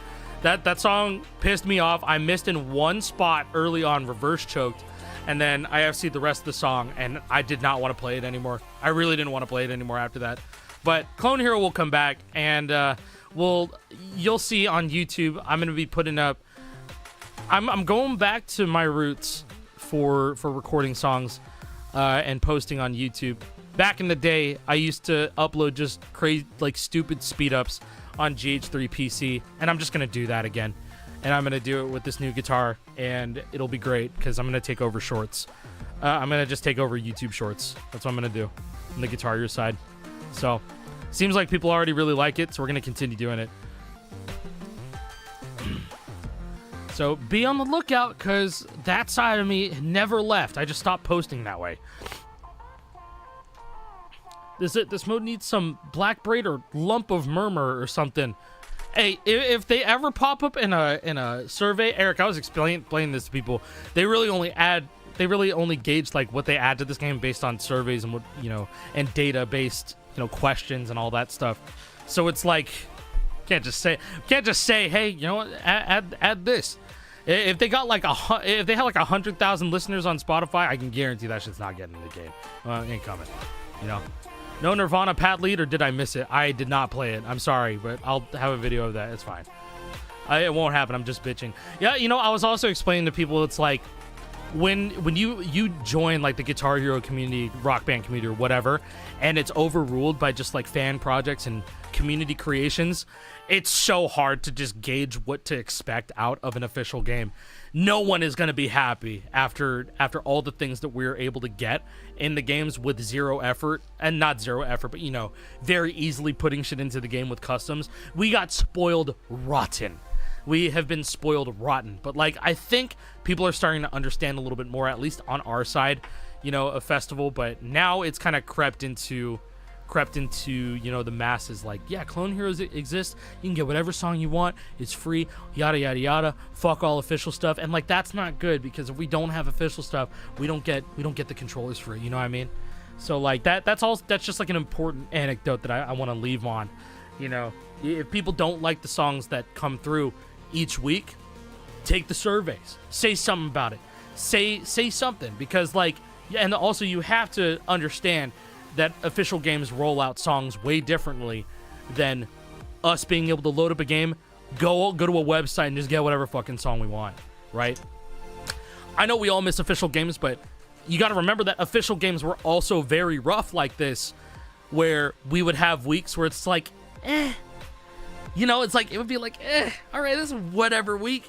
That song pissed me off. I missed in one spot early on, reverse choked, and then I IFC'd the rest of the song, and I did not want to play it anymore. I really didn't want to play it anymore after that. But Clone Hero will come back, and you'll see on YouTube. I'm gonna be putting up. I'm going back to my roots for recording songs and posting on YouTube. Back in the day, I used to upload just crazy, like stupid speed ups on GH3 PC, and I'm just gonna do that again. And I'm gonna do it with this new guitar, and it'll be great because I'm gonna take over shorts. I'm gonna just take over YouTube shorts. That's what I'm gonna do on the Guitar Hero side. So, seems like people already really like it, so we're gonna continue doing it. So be on the lookout, because that side of me never left. I just stopped posting that way. This mode needs some black braid or lump of murmur or something. Hey, if they ever pop up in a survey, Eric, I was explaining this to people. They really only gauge like what they add to this game based on surveys and what and data based questions and all that stuff. So it's like can't just say hey, what, add this. If they got if they had like 100,000 listeners on Spotify, I can guarantee that shit's not getting in the game. It ain't coming. No Nirvana Pat lead, or did I miss it? I did not play it. I'm sorry, but I'll have a video of that. It's fine. It won't happen. I'm just bitching. Yeah, I was also explaining to people, it's like when you join like the Guitar Hero community, Rock Band community, or whatever, and it's overruled by just like fan projects and community creations, it's so hard to just gauge what to expect out of an official game. No one is going to be happy after all the things that we're able to get in the games with zero effort, and not zero effort, but very easily putting shit into the game with customs. We got spoiled rotten. We have been spoiled rotten. But like, I think people are starting to understand a little bit more, at least on our side, a festival. But now it's kind of crept into the masses. Like, yeah, Clone Heroes exist. You can get whatever song you want. It's free. Yada yada yada. Fuck all official stuff. And like, that's not good, because if we don't have official stuff, we don't get the controllers free. You know what I mean? So like that's just like an important anecdote that I want to leave on. If people don't like the songs that come through each week, take the surveys. Say something about it. Say something, because like, and also you have to understand that official games roll out songs way differently than us being able to load up a game, go to a website and just get whatever fucking song we want, right? I know we all miss official games, but you got to remember that official games were also very rough like this, where we would have weeks where it's like, it's like, it would be like, all right, this is whatever week.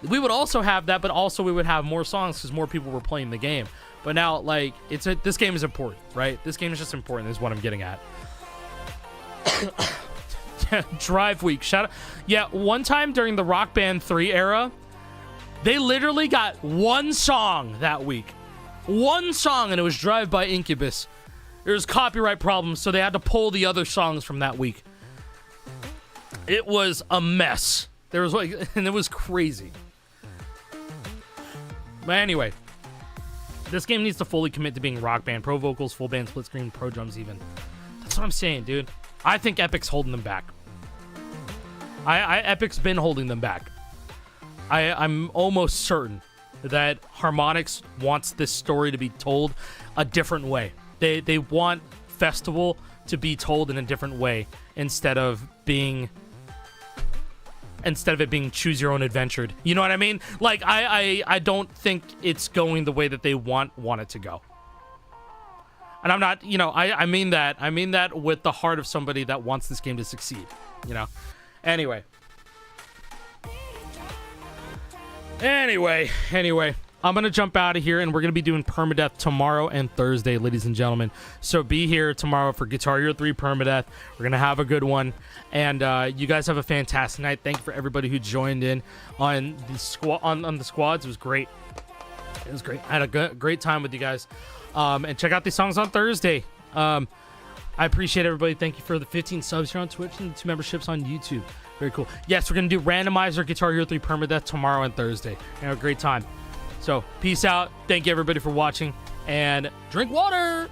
We would also have that, but also we would have more songs because more people were playing the game. But now, like, this game is important, right? This game is just important, is what I'm getting at. Drive week. Shout out. Yeah, one time during the Rock Band 3 era, they literally got one song that week. One song, and it was Drive by Incubus. There was copyright problems, so they had to pull the other songs from that week. It was a mess. There was and it was crazy. But anyway, this game needs to fully commit to being Rock Band, pro vocals, full band, split screen, pro drums even. That's what I'm saying, dude. I think Epic's holding them back. Epic's been holding them back. I'm almost certain that Harmonix wants this story to be told a different way. They want Festival to be told in a different way instead of it being choose your own adventure. You know what I mean? Like, I don't think it's going the way that they want it to go. And I'm not, I mean that with the heart of somebody that wants this game to succeed, Anyway, I'm going to jump out of here, and we're going to be doing Permadeath tomorrow and Thursday, ladies and gentlemen. So be here tomorrow for Guitar Hero 3 Permadeath. We're going to have a good one. And you guys have a fantastic night. Thank you for everybody who joined in on the on the squads. It was great. I had a great time with you guys. And check out these songs on Thursday. I appreciate everybody. Thank you for the 15 subs here on Twitch and the 2 memberships on YouTube. Very cool. Yes, we're going to do Randomizer Guitar Hero 3 Permadeath tomorrow and Thursday. Have a great time. So, peace out. Thank you, everybody, for watching. And drink water.